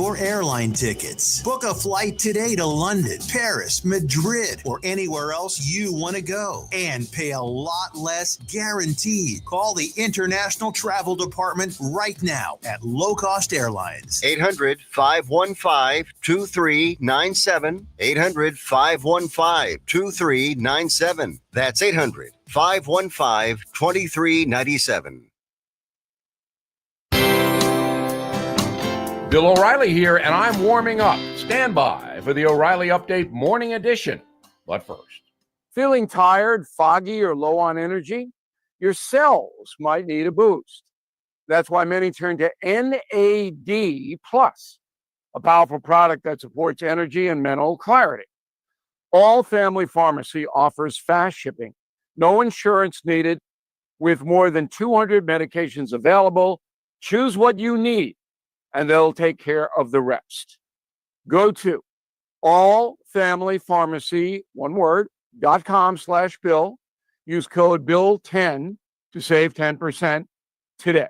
your airline tickets. Book a flight today to London, Paris, Madrid, or anywhere else you want to go and pay a lot less guaranteed. Call the International Travel Department right now at Low Cost Airlines. 800-515-2397. 800-515-2397. That's 800-515-2397. Bill O'Reilly here, and I'm warming up. Stand by for the O'Reilly Update Morning Edition. But first, feeling tired, foggy, or low on energy? Your cells might need a boost. That's why many turn to NAD+, a powerful product that supports energy and mental clarity. All Family Pharmacy offers fast shipping, no insurance needed, with more than 200 medications available. Choose what you need, and they'll take care of the rest. Go to allfamilypharmacy, one word, .com/Bill. Use code BILL10 to save 10% today.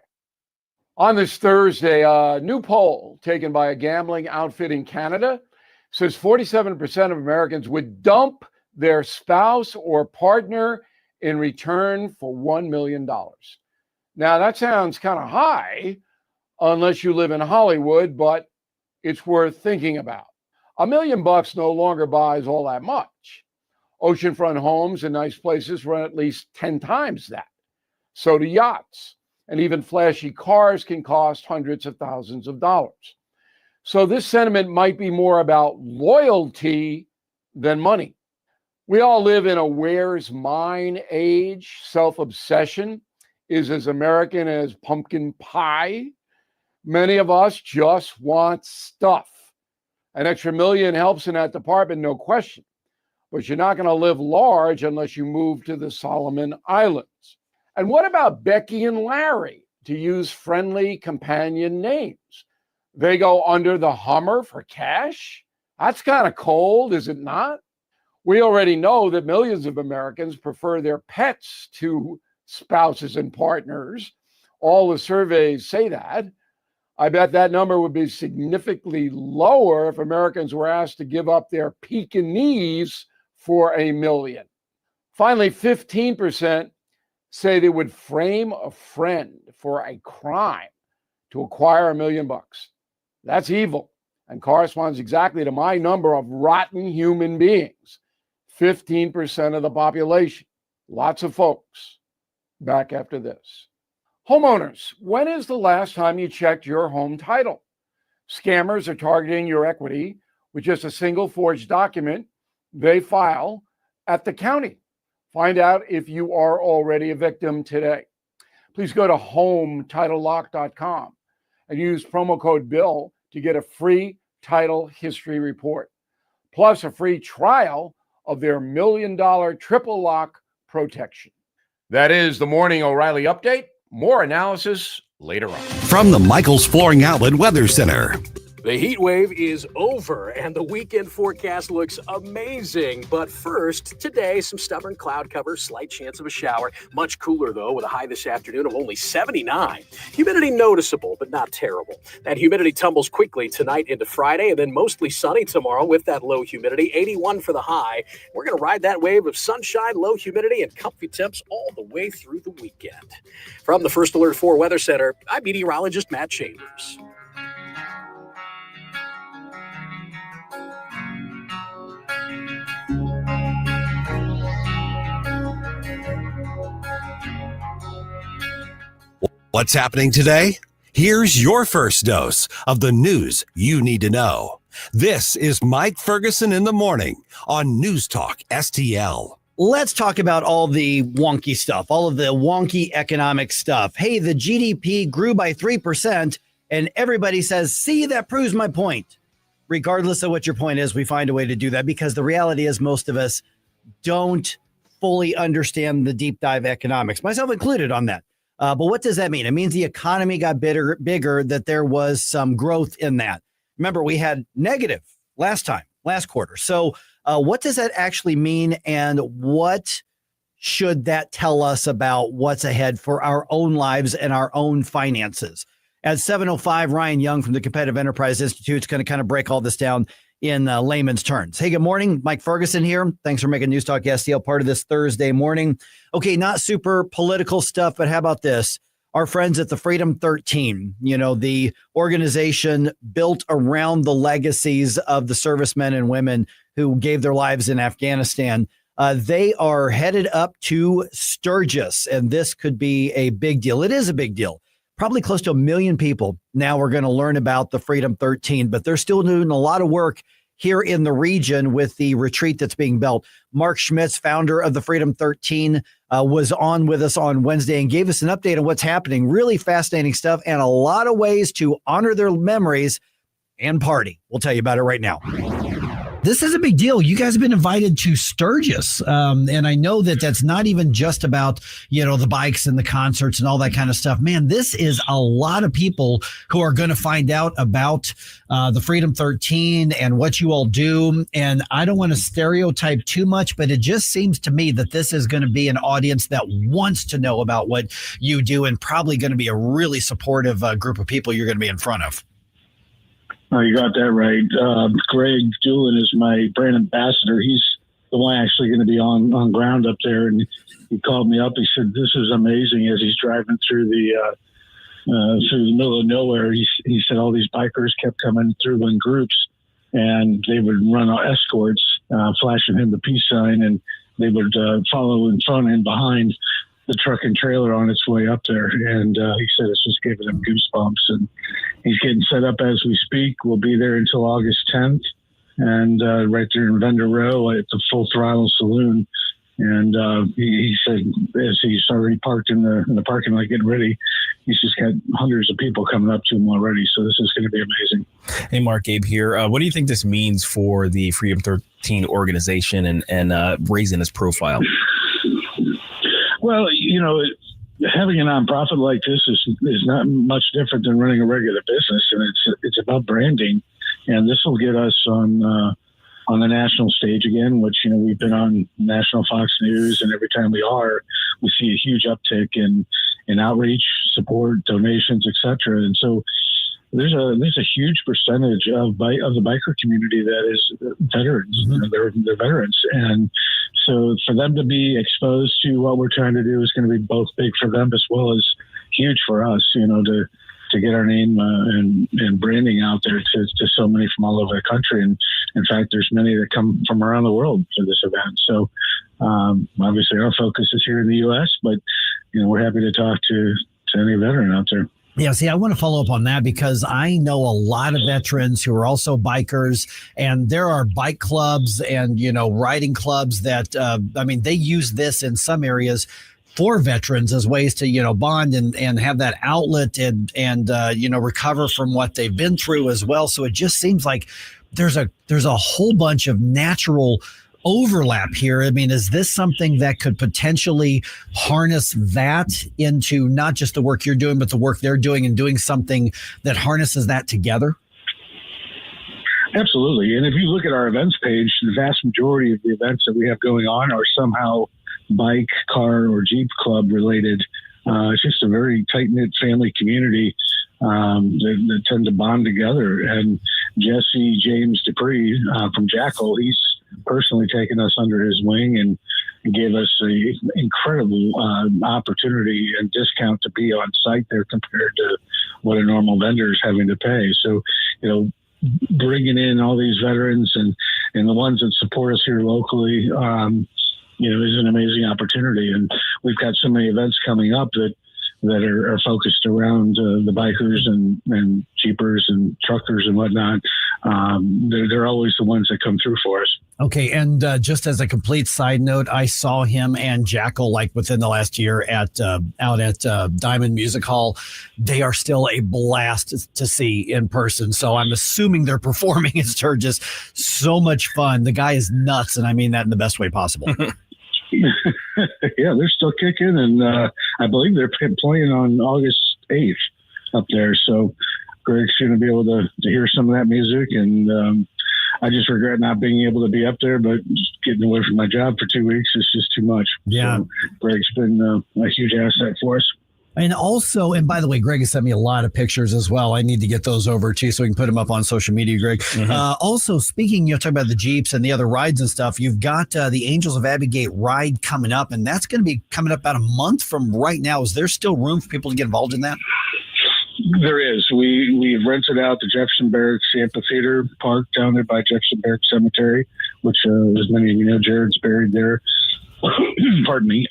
on this Thursday, a new poll taken by a gambling outfit in Canada says 47% of Americans would dump their spouse or partner in return for $1 million. Now, that sounds kind of high unless you live in Hollywood, but it's worth thinking about. $1 million no longer buys all that much. Oceanfront homes in nice places run at least 10 times that. So do yachts. And even flashy cars can cost hundreds of thousands of dollars. So this sentiment might be more about loyalty than money. We all live in a where's mine age. Self-obsession is as American as pumpkin pie. Many of us just want stuff. An extra million helps in that department, no question. But you're not going to live large unless you move to the Solomon Islands. And what about Becky and Larry, to use friendly companion names? They go under the Hummer for cash? That's kind of cold, is it not? We already know that millions of Americans prefer their pets to spouses and partners. All the surveys say that. I bet that number would be significantly lower if Americans were asked to give up their Pekingese for $1 million. Finally, 15% say they would frame a friend for a crime to acquire $1 million. That's evil and corresponds exactly to my number of rotten human beings. 15% of the population. Lots of folks. Back after this. Homeowners, when is the last time you checked your home title? Scammers are targeting your equity with just a single forged document they file at the county. Find out if you are already a victim today. Please go to HomeTitleLock.com and use promo code BILL to get a free title history report, plus a free trial of their $1 million triple lock protection. That is the Morning O'Reilly Update. More analysis later on. From the Michaels Flooring Outlet Weather Center. The heat wave is over and the weekend forecast looks amazing. But first, today, some stubborn cloud cover, slight chance of a shower. Much cooler, though, with a high this afternoon of only 79. Humidity noticeable, but not terrible. That humidity tumbles quickly tonight into Friday, and then mostly sunny tomorrow with that low humidity. 81 for the high. We're going to ride that wave of sunshine, low humidity, and comfy temps all the way through the weekend. From the First Alert 4 Weather Center, I'm meteorologist Matt Chambers. What's happening today? Here's your first dose of the news you need to know. This is Mike Ferguson in the morning on NewsTalkSTL. Let's talk about all the wonky stuff, all of the wonky economic stuff. Hey, the GDP grew by 3%, and everybody says, see, that proves my point. Regardless of what your point is, we find a way to do that because the reality is most of us don't fully understand the deep dive economics, myself included on that. But what does that mean? It means the economy got bigger, that there was some growth in that. Remember, we had negative last quarter. So what does that actually mean? And what should that tell us about what's ahead for our own lives and our own finances? At 7:05, Ryan Young from the Competitive Enterprise Institute is going to kind of break all this down in layman's terms. Hey, good morning. Mike Ferguson here. Thanks for making News Talk STL part of this Thursday morning. Okay, not super political stuff, but how about this? Our friends at the Freedom 13, the organization built around the legacies of the servicemen and women who gave their lives in Afghanistan. They are headed up to Sturgis, and this could be a big deal. It is a big deal. Probably close to 1 million people now are going to learn about the Freedom 13, but they're still doing a lot of work here in the region with the retreat that's being built. Mark Schmitz, founder of the Freedom 13, was on with us on Wednesday and gave us an update on what's happening. Really fascinating stuff and a lot of ways to honor their memories and party. We'll tell you about it right now. This is a big deal. You guys have been invited to Sturgis. And I know that that's not even just about, the bikes and the concerts and all that kind of stuff. Man, this is a lot of people who are going to find out about the Freedom 13 and what you all do. And I don't want to stereotype too much, but it just seems to me that this is going to be an audience that wants to know about what you do and probably going to be a really supportive group of people you're going to be in front of. Oh, you got that right. Greg Doolin is my brand ambassador. He's the one actually going to be on ground up there. And he called me up. He said, "This is amazing." As he's driving through the middle of nowhere, he said all these bikers kept coming through in groups, and they would run escorts, flashing him the peace sign, and they would follow in front and behind the truck and trailer on its way up there. And he said it's just giving him goosebumps. And he's getting set up as we speak. We'll be there until August 10th, and right there in Vendor Row at the Full Throttle Saloon. And he said, as he's already parked in the parking lot getting ready, he's just got hundreds of people coming up to him already. So this is going to be amazing. Hey, Mark, Gabe here. What do you think this means for the Freedom 13 organization and raising its profile? Well, having a nonprofit like this is not much different than running a regular business, and it's about branding, and this will get us on the national stage again, which we've been on national Fox News, and every time we see a huge uptick in outreach, support, donations, etc. And so there's a huge percentage of the biker community that is veterans. Mm-hmm. They're veterans, and so for them to be exposed to what we're trying to do is going to be both big for them as well as huge for us. To get our name and branding out there to so many from all over the country, and in fact, there's many that come from around the world for this event. So obviously, our focus is here in the U.S., but we're happy to talk to any veteran out there. Yeah, see, I want to follow up on that because I know a lot of veterans who are also bikers, and there are bike clubs and, riding clubs that, they use this in some areas for veterans as ways to, bond and have that outlet and recover from what they've been through as well. So it just seems like there's a whole bunch of natural overlap here. Is this something that could potentially harness that into not just the work you're doing, but the work they're doing and doing something that harnesses that together? Absolutely. And if you look at our events page, the vast majority of the events that we have going on are somehow bike, car, or Jeep club related. It's just a very tight-knit family community that tend to bond together. And Jesse James Dupree from Jackal, he's personally taken us under his wing and gave us an incredible opportunity and discount to be on site there compared to what a normal vendor is having to pay. So, bringing in all these veterans and the ones that support us here locally, is an amazing opportunity. And we've got so many events coming up that are focused around the bikers and jeepers and truckers and whatnot. They're always the ones that come through for us. Okay, and just as a complete side note, I saw him and Jackal within the last year out at Diamond Music Hall. They are still a blast to see in person. So I'm assuming they're performing in Sturgis. So much fun. The guy is nuts, and I mean that in the best way possible. Yeah, they're still kicking, and I believe they're playing on August 8th up there. So Greg's going to be able to hear some of that music, and I just regret not being able to be up there, but just getting away from my job for 2 weeks is just too much. Yeah. So Greg's been a huge asset for us. And also, and by the way, Greg has sent me a lot of pictures as well. I need to get those over too, so we can put them up on social media, Greg. Also, speaking, talking about the Jeeps and the other rides and stuff, you've got the Angels of Abbey ride coming up, and that's going to be coming up about a month from right now. Is there still room for people to get involved in that? There is. We've rented out the Jefferson Barracks Amphitheater Park down there by Jefferson Barracks Cemetery, which, as many of you know, Jared's buried there. Pardon me.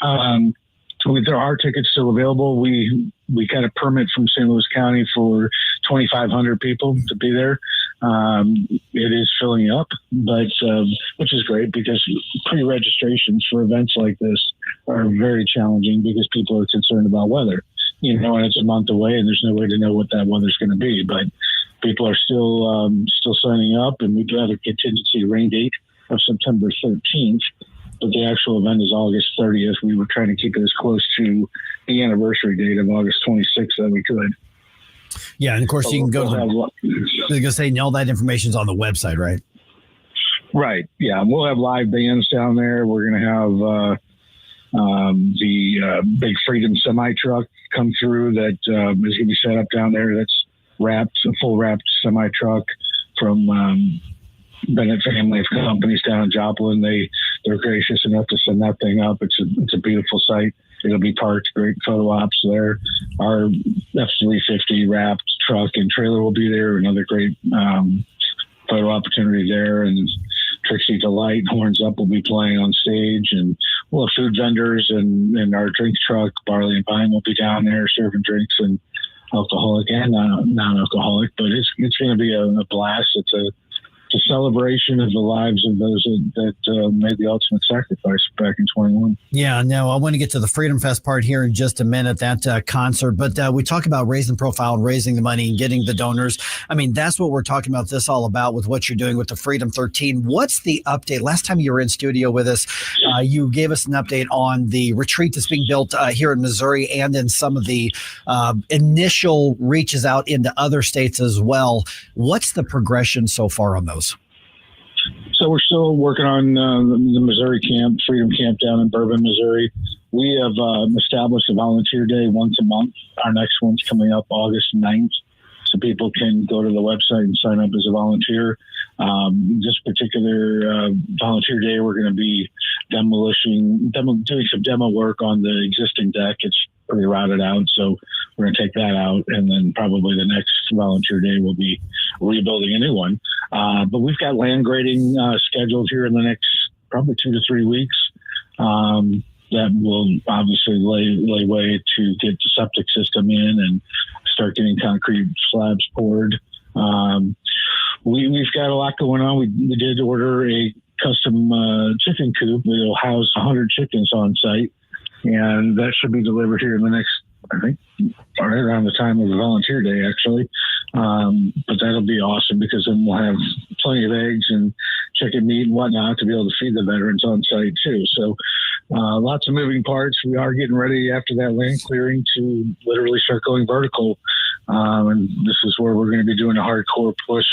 There are tickets still available. We got a permit from St. Louis County for 2,500 people to be there. It is filling up, but which is great because pre-registrations for events like this are very challenging because people are concerned about weather. And it's a month away, and there's no way to know what that weather's going to be. But people are still signing up, and we do have a contingency rain date of September 13th. But the actual event is August 30th. We were trying to keep it as close to the anniversary date of August 26th that we could. Yeah, and of course you can go to they're going to say all that information's on the website, right? Right. Yeah, we'll have live bands down there. We're going to have the big Freedom semi truck come through that is going to be set up down there. That's wrapped, a full wrapped semi truck from Bennett family of companies down in Joplin. They're gracious enough to send that thing up. It's a beautiful site. It'll be parked, great photo ops there. Our F-350 wrapped truck and trailer will be there. Another great photo opportunity there. And Trixie Delight, Horns Up, will be playing on stage. And we'll have food vendors and our drink truck, Barley and Vine, will be down there serving drinks and alcoholic and non-alcoholic. But it's going to be a blast. It's a celebration of the lives of those that made the ultimate sacrifice back in 21. Yeah, no, I want to get to the Freedom Fest part here in just a minute, that concert. But we talk about raising profile and raising the money and getting the donors. I mean, that's what we're talking about this all about with what you're doing with the Freedom 13. What's the update? Last time you were in studio with us, you gave us an update on the retreat that's being built here in Missouri and in some of the initial reaches out into other states as well. What's the progression so far on those? So we're still working on the Missouri camp, Freedom Camp down in Bourbon, Missouri. We have established a volunteer day once a month. Our next one's coming up August 9th. So people can go to the website and sign up as a volunteer. This particular volunteer day, we're going to be doing some demo work on the existing deck. It's pretty rotted out, so we're going to take that out, and then probably the next volunteer day we'll be rebuilding a new one. But we've got land grading scheduled here in the next probably 2 to 3 weeks. That will obviously lay way to get the septic system in and start getting concrete slabs poured. We've got a lot going on. We did order a custom chicken coop. It'll house 100 chickens on site, and that should be delivered here in the next, I think, right around the time of the volunteer day, actually. But that'll be awesome because then we'll have plenty of eggs and chicken meat and whatnot to be able to feed the veterans on site too. So lots of moving parts. We are getting ready after that land clearing to literally start going vertical. And this is where we're going to be doing a hardcore push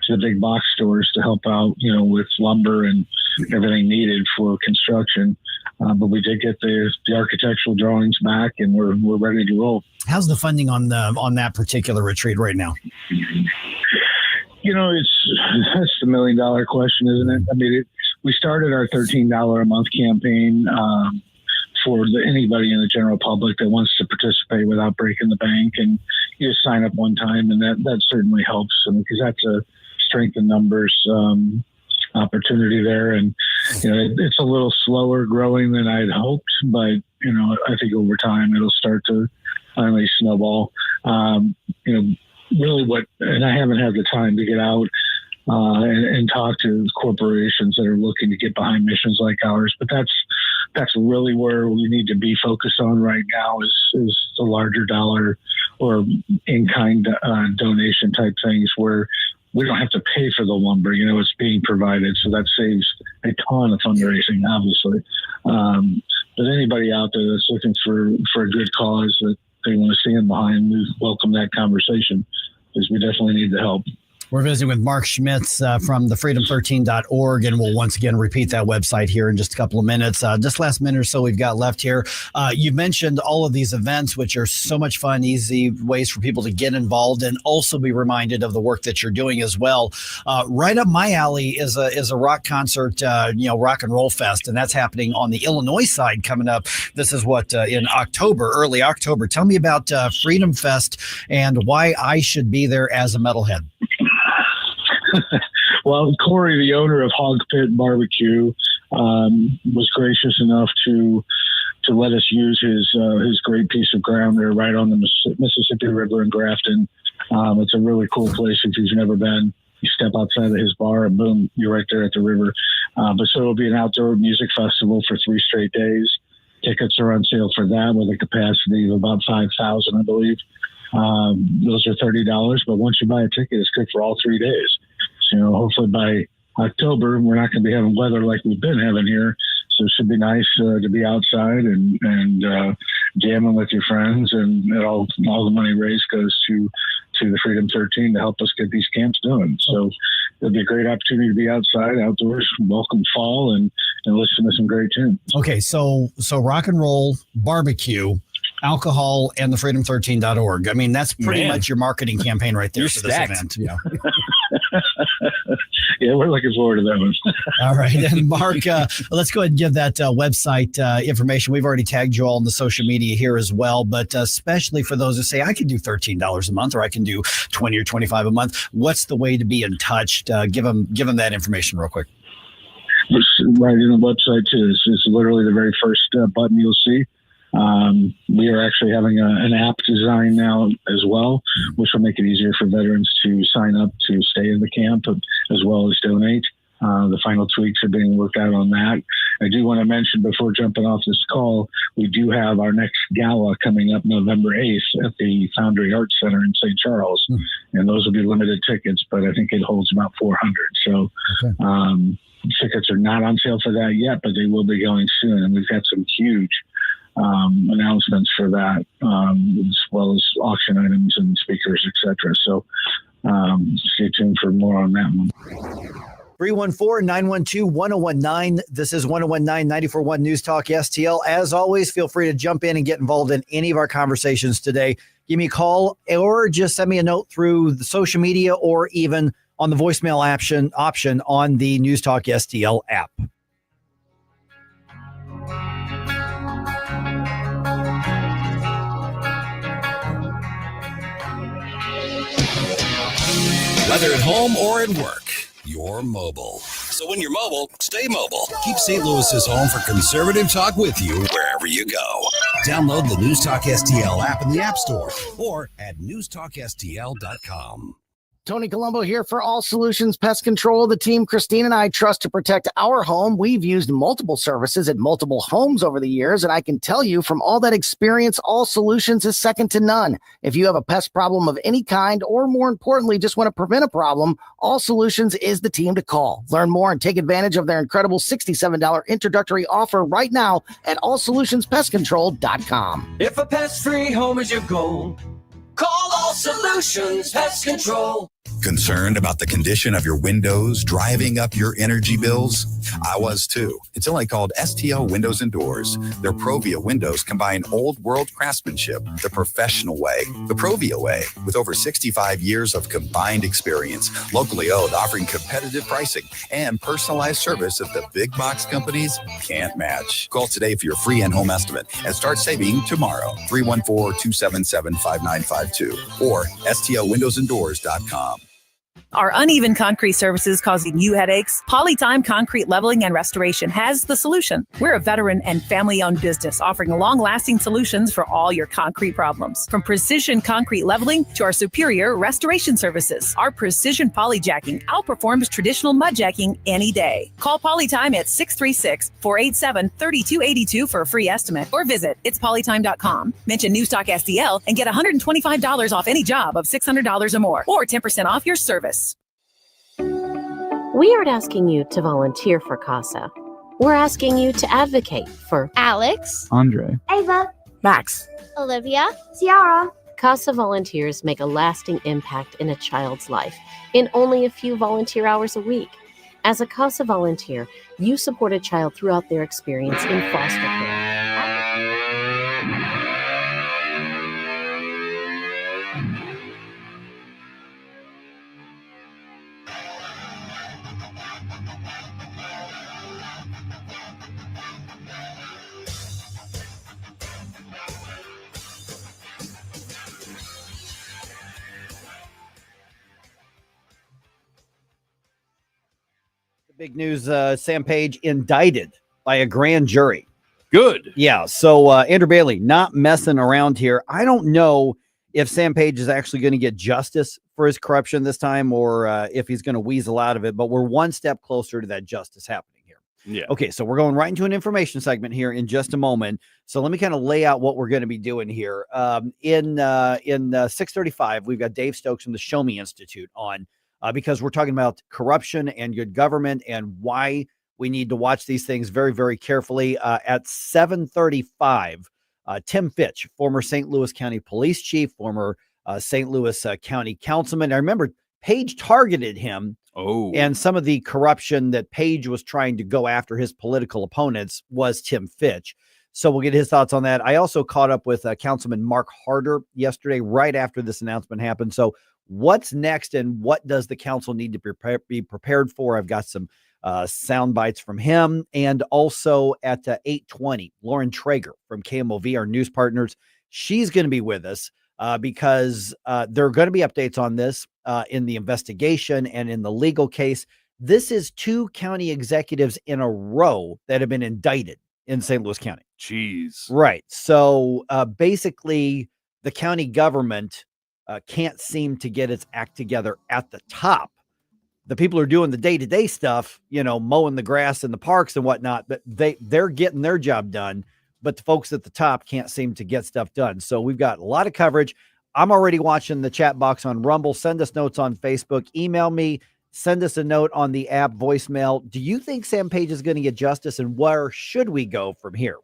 to the big box stores to help out, with lumber and everything needed for construction. But we did get the architectural drawings back, and we're ready to roll. How's the funding on that particular retreat right now? That's the $1 million question, isn't it? I mean, we started our $13 a month campaign for anybody in the general public that wants to participate without breaking the bank, and you just sign up one time, and that certainly helps, because that's a strength in numbers opportunity there. And it's a little slower growing than I'd hoped, but I think over time it'll start to finally snowball. Really and I haven't had the time to get out and talk to corporations that are looking to get behind missions like ours, but that's really where we need to be focused on right now is the larger dollar or in-kind donation type things where we don't have to pay for the lumber, it's being provided. So that saves a ton of fundraising, obviously. But anybody out there that's looking for a good cause that they want to stand behind, we welcome that conversation because we definitely need the help. We're visiting with Mark Schmitz from the freedom13.org, and we'll once again repeat that website here in just a couple of minutes. Just last minute or so we've got left here. You mentioned all of these events, which are so much fun, easy ways for people to get involved and also be reminded of the work that you're doing as well. Right up my alley is a rock concert, Rock and Roll Fest, and that's happening on the Illinois side coming up. This is in October, early October. Tell me about Freedom Fest and why I should be there as a metalhead. Well, Corey, the owner of Hog Pit Barbecue, was gracious enough to let us use his great piece of ground there right on the Mississippi River in Grafton. It's a really cool place if you've never been. You step outside of his bar and boom, you're right there at the river. So it'll be an outdoor music festival for 3 straight days. Tickets are on sale for that with a capacity of about 5,000, I believe. Those are $30, but once you buy a ticket, it's good for all 3 days. So, hopefully by October, we're not going to be having weather like we've been having here. So it should be nice to be outside and jamming with your friends, and all the money raised goes to the Freedom 13 to help us get these camps done. So it'll be a great opportunity to be outside, outdoors, welcome fall, and listen to some great tunes. Okay, so rock and roll, barbecue, alcohol, and the freedom13.org. I mean, that's pretty much your marketing campaign right there for this event. Yeah. Yeah, we're looking forward to that one. All right. And Mark, let's go ahead and give that website information. We've already tagged you all on the social media here as well, but especially for those who say, I can do $13 a month or I can do $20 or $25 a month. What's the way to be in touch? Give them that information real quick. It's right in the website, too. It's literally the very first button you'll see. We are actually having an app design now as well, which will make it easier for veterans to sign up to stay in the camp as well as donate. The final tweaks are being worked out on that. I do want to mention before jumping off this call, we do have our next gala coming up November 8th at the Foundry Arts Center in St. Charles. And those will be limited tickets, but I think it holds about 400. So tickets are not on sale for that yet, but they will be going soon. And we've got some huge announcements for that, as well as auction items and speakers, etc. So stay tuned for more on that one. 314-912-1019. This is 1019-941 News Talk STL. As always, feel free to jump in and get involved in any of our conversations today. Give me a call or just send me a note through the social media or even on the voicemail option on the News Talk STL app. Whether at home or at work, you're mobile. So when you're mobile, stay mobile. Keep St. Louis's home for conservative talk with you wherever you go. Download the News Talk STL app in the App Store or at newstalkstl.com. Tony Colombo here for All Solutions Pest Control, the team Christine and I trust to protect our home. We've used multiple services at multiple homes over the years, and I can tell you from all that experience, All Solutions is second to none. If you have a pest problem of any kind, or more importantly, just want to prevent a problem, All Solutions is the team to call. Learn more and take advantage of their incredible $67 introductory offer right now at allsolutionspestcontrol.com. If a pest-free home is your goal, call All Solutions Pest Control. Concerned about the condition of your windows driving up your energy bills? I was too. Until I called STL Windows and Doors. Their Provia windows combine old world craftsmanship the professional way. The Provia way, with over 65 years of combined experience, locally owned, offering competitive pricing and personalized service that the big box companies can't match. Call today for your free in-home estimate and start saving tomorrow. 314-277-5952 or stlwindowsanddoors.com. Are uneven concrete surfaces causing you headaches? Polytime Concrete Leveling and Restoration has the solution. We're a veteran and family-owned business offering long-lasting solutions for all your concrete problems. From precision concrete leveling to our superior restoration services, our precision polyjacking outperforms traditional mudjacking any day. Call Polytime at 636-487-3282 for a free estimate or visit itspolytime.com. Mention Newstalk STL and get $125 off any job of $600 or more, or 10% off your service. We aren't asking you to volunteer for CASA. We're asking you to advocate for Alex, Andre, Ava, Max, Olivia, Ciara, CASA volunteers make a lasting impact in a child's life in only a few volunteer hours a week. As a CASA volunteer, you support a child throughout their experience in foster care. Big news, Sam Page indicted by a grand jury. Good. Yeah, so Andrew Bailey not messing around here. I don't know if Sam Page is actually going to get justice for his corruption this time or if he's going to weasel out of it, but we're one step closer to that justice happening here. Yeah. Okay, so we're going right into an information segment here in just a moment. So let me kind of lay out what we're going to be doing here. In 6:35, we've got Dave Stokes from the Show Me Institute on. Because we're talking about corruption and good government and why we need to watch these things very, very carefully. At 7:35, Tim Fitch, former St. Louis County Police Chief, former St. Louis County Councilman. I remember Page targeted him. Oh, and some of the corruption that Page was trying to go after his political opponents was Tim Fitch. So we'll get his thoughts on that. I also caught up with Councilman Mark Harder yesterday, right after this announcement happened. So what's next and what does the council need to be prepared for? I've got some sound bites from him. And also at 8:20, Lauren Trager from KMOV, our news partners, she's going to be with us because there are going to be updates on this in the investigation and in the legal case. This is 2 county executives in a row that have been indicted in St. Louis County. Jeez. Right. So basically the county government can't seem to get its act together at the top. The people who are doing the day-to-day stuff, mowing the grass in the parks and whatnot, but they're getting their job done, but the folks at the top can't seem to get stuff done. So we've got a lot of coverage. I'm already watching the chat box on Rumble. Send us notes on Facebook. Email me. Send us a note on the app voicemail. Do you think Sam Page is going to get justice, and where should we go from here?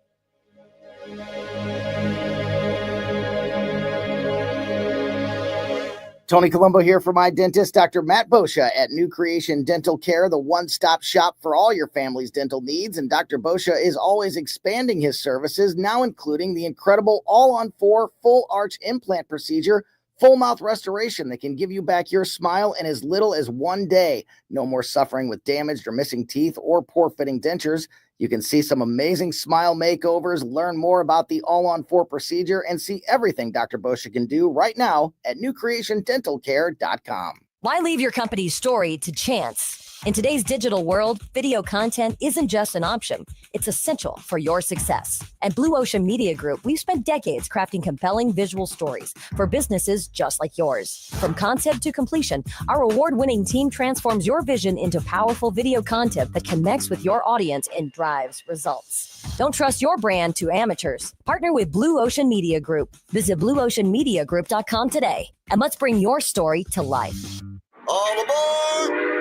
Tony Colombo here for my dentist, Dr. Matt Boscia at New Creation Dental Care, the one-stop shop for all your family's dental needs. And Dr. Boscia is always expanding his services, now including the incredible all-on-4 full arch implant procedure, full mouth restoration that can give you back your smile in as little as 1 day. No more suffering with damaged or missing teeth or poor-fitting dentures. You can see some amazing smile makeovers, learn more about the all-on-4 procedure, and see everything Dr. Boscia can do right now at newcreationdentalcare.com. Why leave your company's story to chance? In today's digital world, video content isn't just an option. It's essential for your success. At Blue Ocean Media Group, we've spent decades crafting compelling visual stories for businesses just like yours. From concept to completion, our award-winning team transforms your vision into powerful video content that connects with your audience and drives results. Don't trust your brand to amateurs. Partner with Blue Ocean Media Group. Visit blueoceanmediagroup.com today, and let's bring your story to life. All aboard!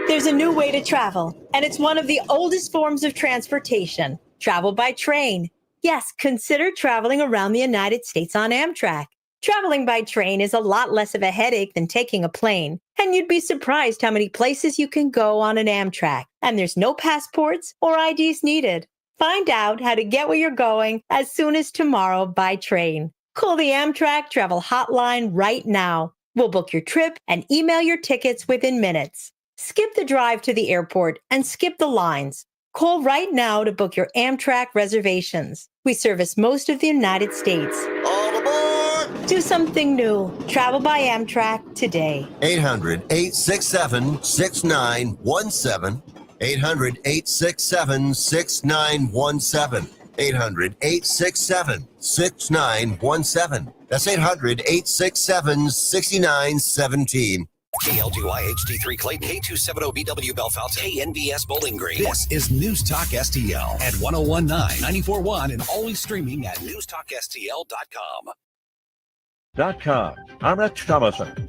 There's a new way to travel, and it's one of the oldest forms of transportation, travel by train. Yes, consider traveling around the United States on Amtrak. Traveling by train is a lot less of a headache than taking a plane, and you'd be surprised how many places you can go on an Amtrak, and there's no passports or IDs needed. Find out how to get where you're going as soon as tomorrow by train. Call the Amtrak Travel Hotline right now. We'll book your trip and email your tickets within minutes. Skip the drive to the airport and skip the lines. Call right now to book your Amtrak reservations. We service most of the United States. All aboard! Do something new. Travel by Amtrak today. 800-867-6917. 800-867-6917. 800-867-6917. That's 800-867-6917. KLGY HD3 Clayton, K270BW Bellefonte, KNBS Bowling Green. This is News Talk STL at 1019, 94.1, and always streaming at newstalkstl.com. I'm Rich Thomason.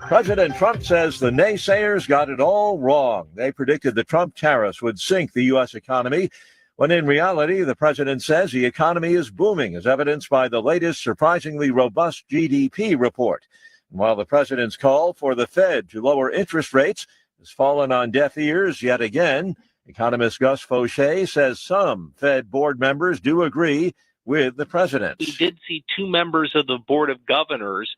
President Trump says the naysayers got it all wrong. They predicted the Trump tariffs would sink the U.S. economy. when in reality, the president says the economy is booming, as evidenced by the latest surprisingly robust GDP report. And while the president's call for the Fed to lower interest rates has fallen on deaf ears yet again, economist Gus Fauché says some Fed board members do agree with the president. We did see two members of the Board of Governors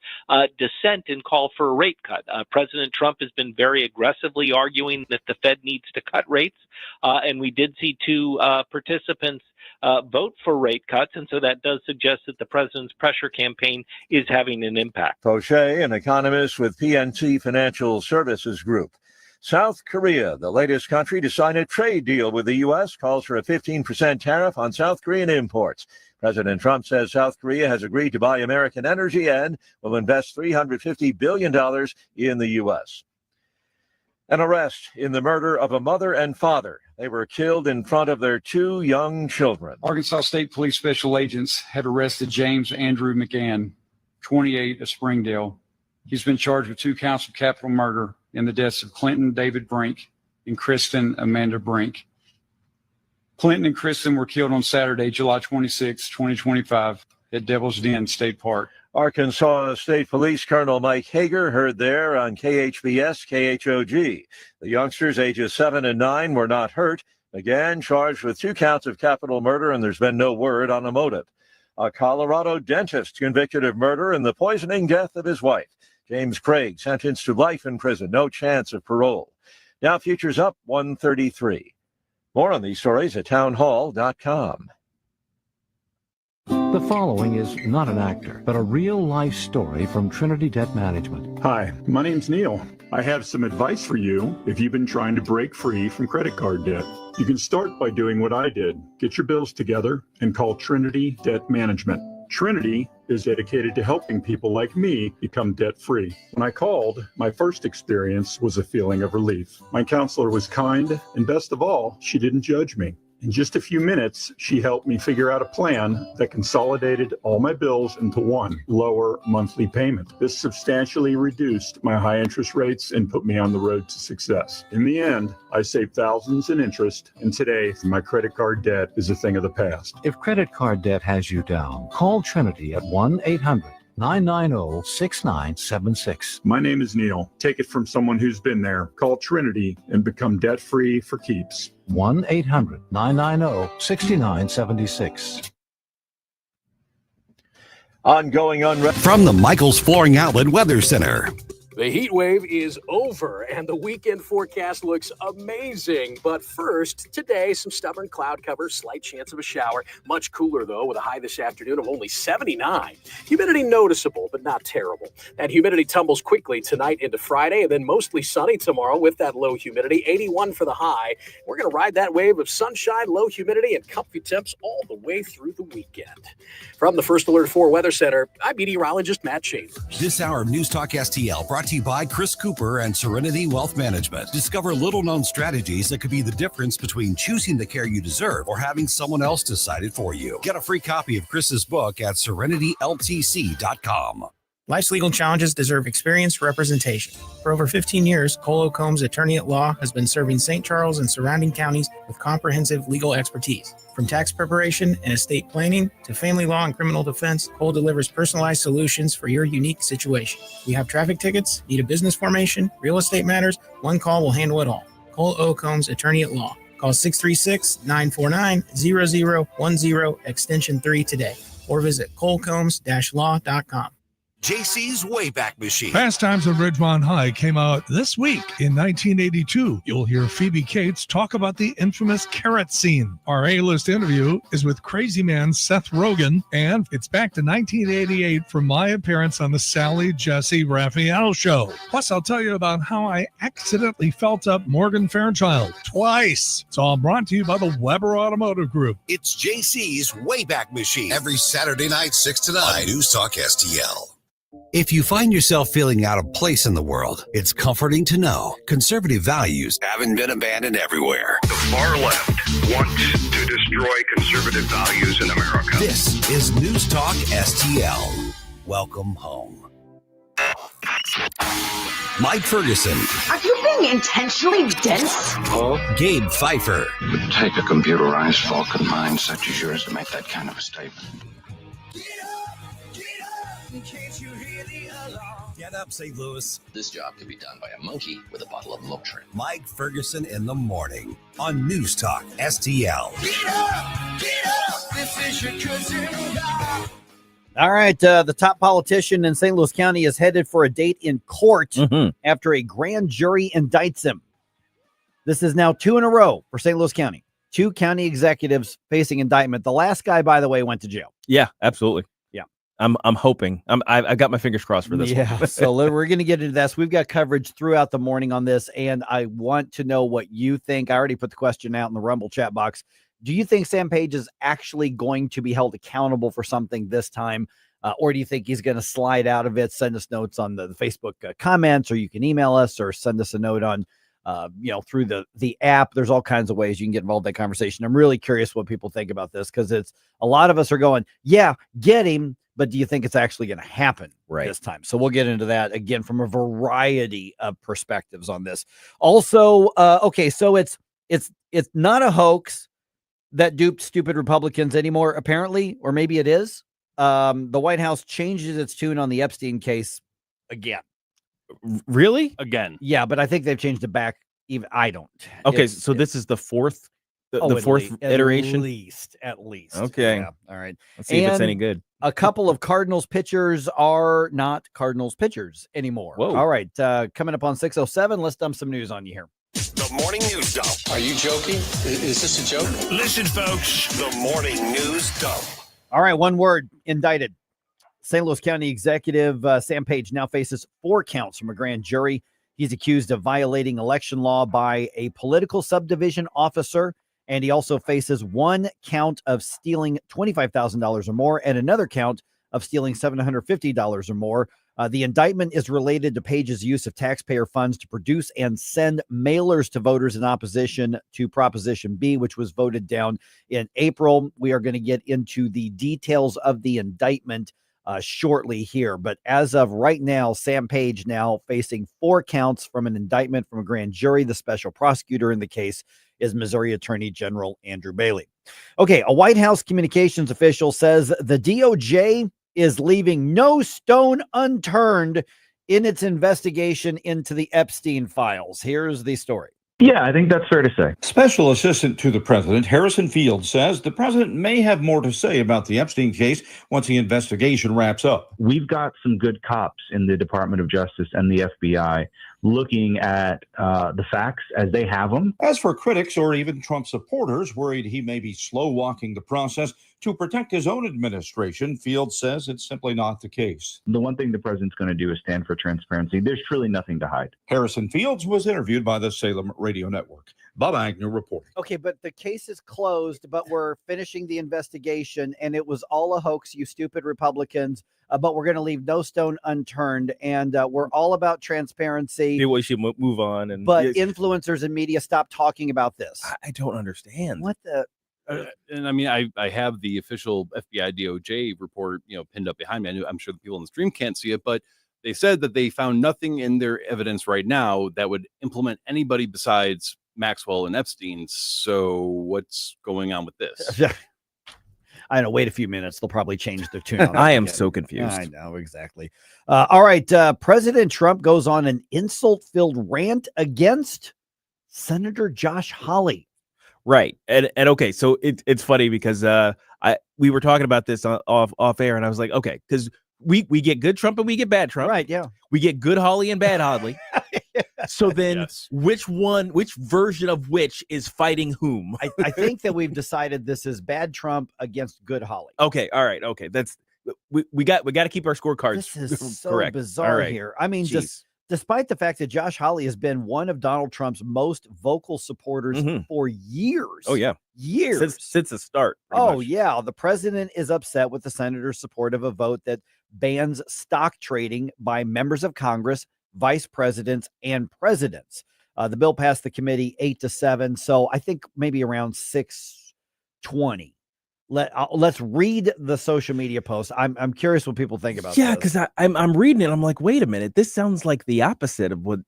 dissent and call for a rate cut. President Trump has been very aggressively arguing that the Fed needs to cut rates, and we did see two participants vote for rate cuts, and so that does suggest that the president's pressure campaign is having an impact. Fauché, an economist with PNC Financial Services Group. South Korea, the latest country to sign a trade deal with the U.S., calls for a 15% tariff on South Korean imports. President Trump says South Korea has agreed to buy American energy and will invest $350 billion in the U.S. An arrest in the murder of a mother and father. They were killed in front of their two young children. Arkansas State Police special agents have arrested James Andrew McGann, 28, of Springdale. He's been charged with 2 counts of capital murder in the deaths of Clinton David Brink and Kristen Amanda Brink. Clinton and Kristen were killed on Saturday, July 26, 2025, at Devil's Den State Park. Arkansas State Police Colonel Mike Hager heard there on KHBS KHOG. The youngsters ages 7 and 9 were not hurt. Again, charged with 2 counts of capital murder, and there's been no word on a motive. A Colorado dentist convicted of murder and the poisoning death of his wife. James Craig sentenced to life in prison, no chance of parole. Now futures up 133. More on these stories at townhall.com. The following is not an actor, but a real-life story from Trinity Debt Management. Hi, my name's Neil. I have some advice for you if you've been trying to break free from credit card debt. You can start by doing what I did. Get your bills together and call Trinity Debt Management. Trinity is dedicated to helping people like me become debt-free. When I called, my first experience was a feeling of relief. My counselor was kind, and best of all, she didn't judge me. In just a few minutes, she helped me figure out a plan that consolidated all my bills into one lower monthly payment. This substantially reduced my high interest rates and put me on the road to success. In the end, I saved thousands in interest, and today my credit card debt is a thing of the past. If credit card debt has you down, call Trinity at 1-800-990-6976. My name is Neil. Take it from someone who's been there. Call Trinity and become debt-free for keeps. 1-800-990-6976. Ongoing unrest from the Michaels Flooring Outlet Weather Center. The heat wave is over, and the weekend forecast looks amazing. But first, today, some stubborn cloud cover, slight chance of a shower. Much cooler, though, with a high this afternoon of only 79. Humidity noticeable, but not terrible. That humidity tumbles quickly tonight into Friday, and then mostly sunny tomorrow with that low humidity, 81 for the high. We're going to ride that wave of sunshine, low humidity, and comfy temps all the way through the weekend. From the First Alert 4 Weather Center, I'm meteorologist Matt Chambers. This hour of News Talk STL brought to you by Chris Cooper and Serenity Wealth Management. Discover little-known strategies that could be the difference between choosing the care you deserve or having someone else decide it for you. Get a free copy of Chris's book at serenityltc.com. Life's legal challenges deserve experienced representation. For over 15 years, Cole Combs Attorney at Law has been serving St. Charles and surrounding counties with comprehensive legal expertise. From tax preparation and estate planning to family law and criminal defense, Cole delivers personalized solutions for your unique situation. We have traffic tickets, need a business formation, real estate matters, one call will handle it all. Cole O. Combs Attorney at Law. Call 636-949-0010 extension 3 today or visit colecombs-law.com. JC's Wayback Machine. Fast Times at Ridgemont High came out this week in 1982. You'll hear Phoebe Cates talk about the infamous carrot scene. Our A-list interview is with crazy man Seth Rogen, and it's back to 1988 for my appearance on the Sally Jesse Raphael Show. Plus, I'll tell you about how I accidentally felt up Morgan Fairchild twice. It's all brought to you by the Weber Automotive Group. It's JC's Wayback Machine. Every Saturday night, 6 to 9 on News Talk STL. If you find yourself feeling out of place in the world, it's comforting to know conservative values haven't been abandoned everywhere. The far left wants to destroy conservative values in America. This is News Talk STL. Welcome home. Mike Ferguson. Are you being intentionally dense? Gabe Phifer. It would take a computerized Falcon mind such as yours to make that kind of a statement. Get up, St. Louis. This job could be done by a monkey with a bottle of Motrin. Mike Ferguson in the morning on News Talk STL. Get up, get up. This is your cousin. All right. The top politician in St. Louis County is headed for a date in court after a grand jury indicts him. This is now 2 in a row for St. Louis County. 2 county executives facing indictment. The last guy, by the way, went to jail. Yeah, absolutely. Yeah. I'm hoping. I've got my fingers crossed for this one. So we're going to get into this. We've got coverage throughout the morning on this, and I want to know what you think. I already put the question out in the Rumble chat box. Do you think Sam Page is actually going to be held accountable for something this time? Or do you think he's going to slide out of it? Send us notes on the Facebook comments, or you can email us or send us a note on, through the app. There's all kinds of ways you can get involved in that conversation. I'm really curious what people think about this, because it's a lot of us are going, yeah, get him. But do you think it's actually going to happen this time? So we'll get into that again from a variety of perspectives on this. Also, so it's not a hoax that duped stupid Republicans anymore, apparently, or maybe it is. The White House changes its tune on the Epstein case again. Really? Again? Yeah, but I think they've changed it back. Even I don't. Okay, so this is the fourth, the fourth iteration. At least. Okay. Yeah. All right. Let's see if it's any good. A couple of Cardinals pitchers are not Cardinals pitchers anymore. Whoa. All right. Coming up on 6:07, let's dump some news on you here. The morning news dump. Are you joking? Is this a joke? Listen, folks. The morning news dump. All right. One word: indicted. St. Louis County Executive Sam Page now faces 4 counts from a grand jury. He's accused of violating election law by a political subdivision officer, and he also faces 1 count of stealing $25,000 or more and another count of stealing $750 or more. The indictment is related to Page's use of taxpayer funds to produce and send mailers to voters in opposition to Proposition B, which was voted down in April. We are going to get into the details of the indictment shortly here. But as of right now, Sam Page now facing 4 counts from an indictment from a grand jury. The special prosecutor in the case is Missouri Attorney General Andrew Bailey. Okay, a White House communications official says the DOJ is leaving no stone unturned in its investigation into the Epstein files. Here's the story. Yeah, I think that's fair to say. Special Assistant to the President, Harrison Field, says the president may have more to say about the Epstein case once the investigation wraps up. We've got some good cops in the Department of Justice and the FBI looking at the facts as they have them. As for critics or even Trump supporters worried he may be slow-walking the process to protect his own administration, Field says it's simply not the case. The one thing the president's going to do is stand for transparency. There's truly nothing to hide. Harrison Fields was interviewed by the Salem Radio Network. Bob Agnew reporting. Okay, but the case is closed, but we're finishing the investigation, and it was all a hoax, you stupid Republicans, but we're going to leave no stone unturned, and we're all about transparency. Maybe we should move on. But influencers and media, stop talking about this. I don't understand. What the... and I mean, I have the official FBI DOJ report, pinned up behind me. I'm sure the people on the stream can't see it, but they said that they found nothing in their evidence right now that would implement anybody besides Maxwell and Epstein. So what's going on with this? I know. Wait a few minutes. They'll probably change their tune. I am so confused. I know, exactly. All right. President Trump goes on an insult-filled rant against Senator Josh Hawley. Right. And okay, so it's funny because we were talking about this off air, and I was like, okay, because we get good Trump and we get bad Trump. Right, yeah. We get good Hawley and bad Hawley. So then which version of which is fighting whom? I think that we've decided this is bad Trump against good Hawley. Okay, all right, okay. That's we got to keep our scorecards. This is so correct. bizarre here. I mean, just despite the fact that Josh Hawley has been one of Donald Trump's most vocal supporters for years. Oh, yeah. Years. Since the start. Oh, yeah. The president is upset with the senator's support of a vote that bans stock trading by members of Congress, vice presidents, and presidents. The bill passed the committee 8-7. So I think maybe around 6:20. Let's read the social media post. I'm curious what people think about. Yeah, because I'm reading it. I'm like, wait a minute, this sounds like the opposite of what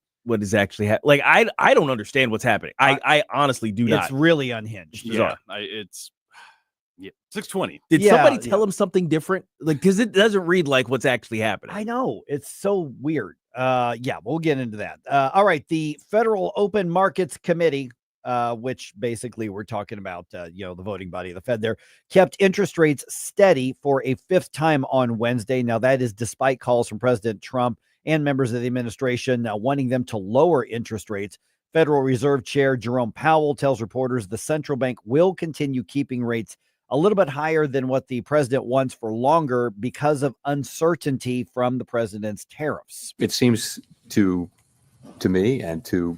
is actually happening. Like I don't understand what's happening. I honestly do not. It's really unhinged. Yeah, It's 620. Did somebody tell him something different? Like, because it doesn't read like what's actually happening. I know, it's so weird. Yeah, we'll get into that. All right, the Federal Open Markets Committee, which basically we're talking about, the voting body of the Fed there, kept interest rates steady for a fifth time on Wednesday. Now, that is despite calls from President Trump and members of the administration wanting them to lower interest rates. Federal Reserve Chair Jerome Powell tells reporters the central bank will continue keeping rates a little bit higher than what the president wants for longer because of uncertainty from the president's tariffs. It seems to me and to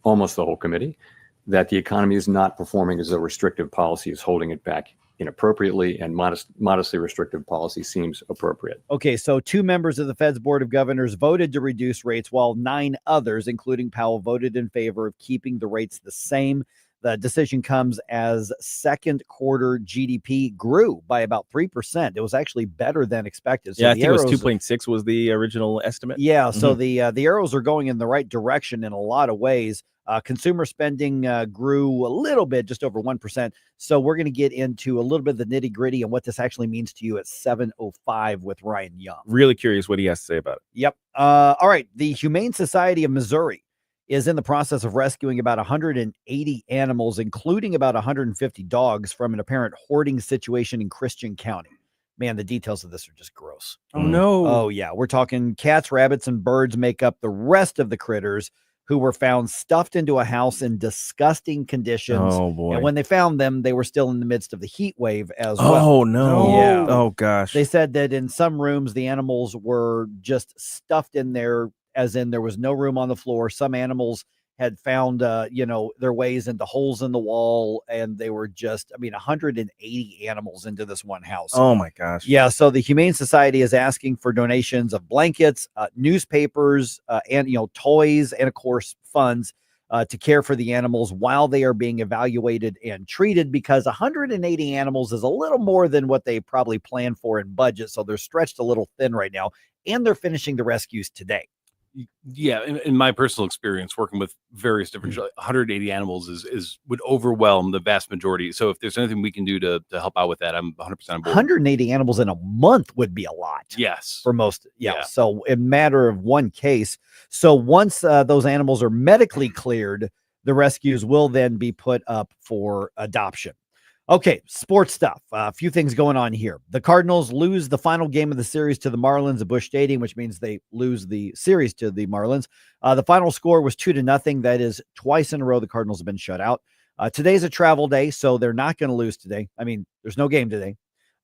almost the whole committee that the economy is not performing as though restrictive policy is holding it back inappropriately, and modestly restrictive policy seems appropriate. Okay, so 2 members of the Fed's Board of Governors voted to reduce rates, while 9 others, including Powell, voted in favor of keeping the rates the same. The decision comes as second quarter GDP grew by about 3%. It was actually better than expected. So I think it was 2.6 was the original estimate. Yeah, so the arrows are going in the right direction in a lot of ways. Consumer spending grew a little bit, just over 1%. So we're going to get into a little bit of the nitty gritty and what this actually means to you at 7:05 with Ryan Young. Really curious what he has to say about it. Yep. All right. The Humane Society of Missouri is in the process of rescuing about 180 animals, including about 150 dogs, from an apparent hoarding situation in Christian County. Man, the details of this are just gross. Oh, no. Oh, yeah. We're talking cats, rabbits, and birds make up the rest of the critters who were found stuffed into a house in disgusting conditions. Oh, boy. And when they found them, they were still in the midst of the heat wave as well. Oh, no. Yeah. Oh, gosh. They said that in some rooms, the animals were just stuffed in there, as in there was no room on the floor. Some animals had found, their ways into holes in the wall, and they were just, 180 animals into this one house. Oh, my gosh. Yeah, so the Humane Society is asking for donations of blankets, newspapers, and, toys, and, of course, funds to care for the animals while they are being evaluated and treated, because 180 animals is a little more than what they probably planned for in budget, so they're stretched a little thin right now, and they're finishing the rescues today. Yeah, in my personal experience working with various different 180 animals would overwhelm the vast majority. So if there's anything we can do to help out with that, I'm 100% on board. 180 animals in a month would be a lot. Yes. For most. Yeah. So in matter of one case. So once those animals are medically cleared, the rescues will then be put up for adoption. Okay, sports stuff. A few things going on here. The Cardinals lose the final game of the series to the Marlins at Busch Stadium, which means they lose the series to the Marlins. The final score was 2-0. That is twice in a row the Cardinals have been shut out. Today's a travel day, so they're not going to lose today. There's no game today.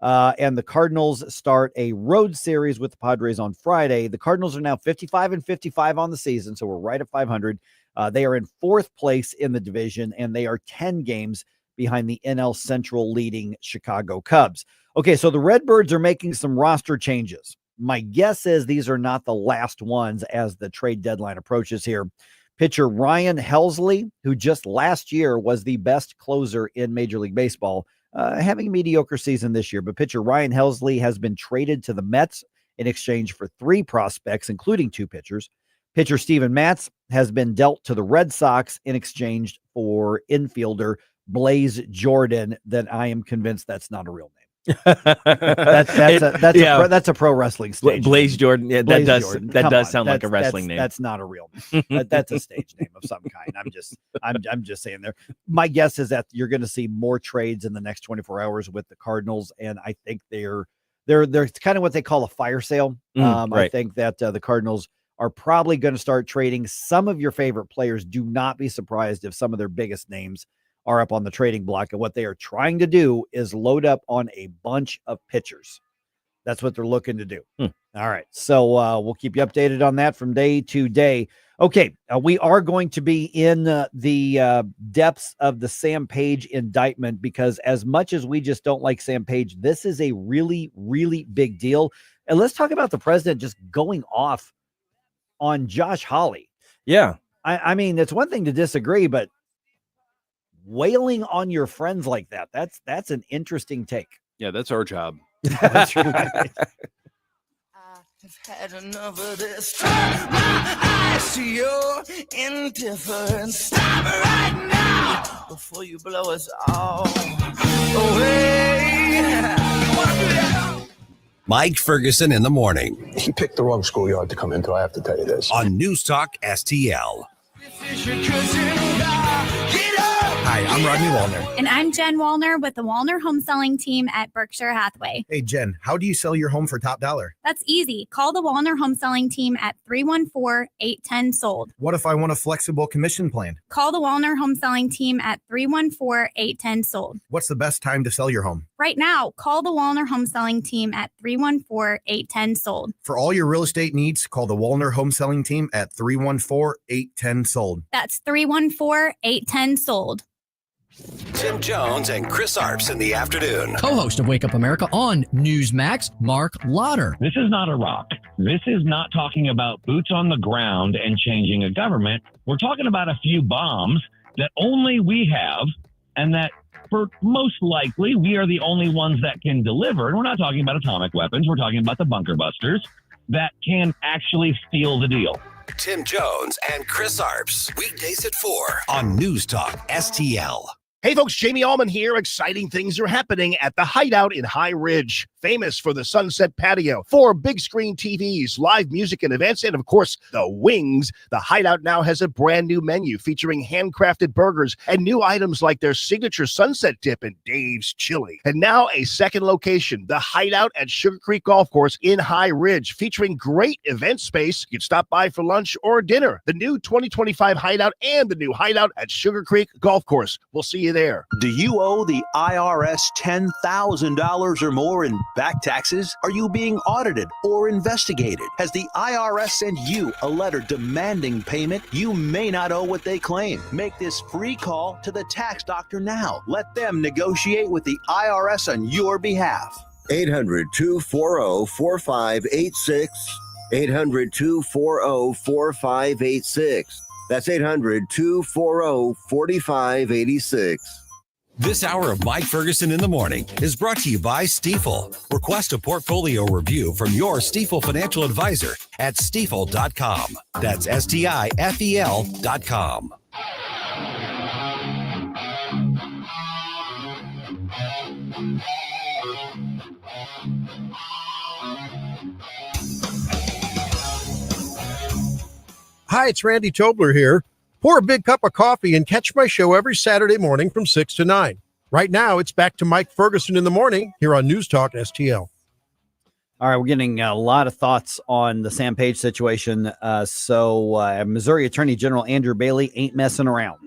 And the Cardinals start a road series with the Padres on Friday. The Cardinals are now 55-55 on the season, so we're right at 500. They are in 4th place in the division, and they are 10 games behind the NL Central leading Chicago Cubs. Okay, so the Redbirds are making some roster changes. My guess is these are not the last ones as the trade deadline approaches here. Pitcher Ryan Helsley, who just last year was the best closer in Major League Baseball, having a mediocre season this year, but pitcher Ryan Helsley has been traded to the Mets in exchange for 3 prospects, including 2 pitchers. Pitcher Steven Matz has been dealt to the Red Sox in exchange for infielder Blaze Jordan. Then I am convinced that's not a real name. That's a pro wrestling stage Blaze name. Jordan. Yeah, Blaze that Jordan. does Come sound on. like a wrestling name. That's not a real name. That's a stage name of some kind. I'm just saying there. My guess is that you're going to see more trades in the next 24 hours with the Cardinals, and I think they're kind of what they call a fire sale. Right. I think that the Cardinals are probably going to start trading some of your favorite players. Do not be surprised if some of their biggest names are up on the trading block. And what they are trying to do is load up on a bunch of pitchers. That's what they're looking to do. All right. So we'll keep you updated on that from day to day. Okay. We are going to be in the depths of the Sam Page indictment, because as much as we just don't like Sam Page, this is a really, really big deal. And let's talk about the president just going off on Josh Hawley. Yeah. I mean, it's one thing to disagree, but wailing on your friends like that. That's an interesting take. Yeah, that's our job. That's right. I've had enough of this. Turn my eyes to your indifference. Stop right now before you blow us all away. You wanna do that? Mike Ferguson in the morning. He picked the wrong schoolyard to come into, I have to tell you this. On News Talk STL. Hi, I'm Rodney Wallner. And I'm Jen Wallner with the Wallner Home Selling Team at Berkshire Hathaway. Hey, Jen, how do you sell your home for top dollar? That's easy. Call the Wallner Home Selling Team at 314-810-SOLD. What if I want a flexible commission plan? Call the Wallner Home Selling Team at 314-810-SOLD. What's the best time to sell your home? Right now, call the Wallner Home Selling Team at 314-810-SOLD. For all your real estate needs, call the Wallner Home Selling Team at 314-810-SOLD. That's 314-810-SOLD. Tim Jones and Chris Arps in the afternoon. Co-host of Wake Up America on Newsmax, Mark Lauder. This is not Iraq. This is not talking about boots on the ground and changing a government. We're talking about a few bombs that only we have, and that for most likely we are the only ones that can deliver. And we're not talking about atomic weapons. We're talking about the bunker busters that can actually steal the deal. Tim Jones and Chris Arps. Weekdays at 4 on News Talk STL. Hey folks, Jamie Allman here. Exciting things are happening at the Hideout in High Ridge. Famous for the Sunset Patio, 4 big screen TVs, live music and events, and of course, the wings. The Hideout now has a brand new menu featuring handcrafted burgers and new items like their signature sunset dip and Dave's Chili. And now a second location, the Hideout at Sugar Creek Golf Course in High Ridge, featuring great event space. You can stop by for lunch or dinner. The new 2025 Hideout and the new Hideout at Sugar Creek Golf Course. We'll see you there. Do you owe the IRS $10,000 or more in back taxes? Are you being audited or investigated? Has the IRS sent you a letter demanding payment? You may not owe what they claim. Make this free call to the tax doctor now. Let them negotiate with the IRS on your behalf. 800-240-4586. 800-240-4586. That's 800-240-4586. This hour of Mike Ferguson in the morning is brought to you by Stifel. Request a portfolio review from your Stifel financial advisor at stifel.com. That's STIFEL.com. Hi, it's Randy Tobler here. Pour a big cup of coffee and catch my show every Saturday morning from 6 to 9. Right now, it's back to Mike Ferguson in the morning here on News Talk STL. All right, we're getting a lot of thoughts on the Sam Page situation. Missouri Attorney General Andrew Bailey ain't messing around.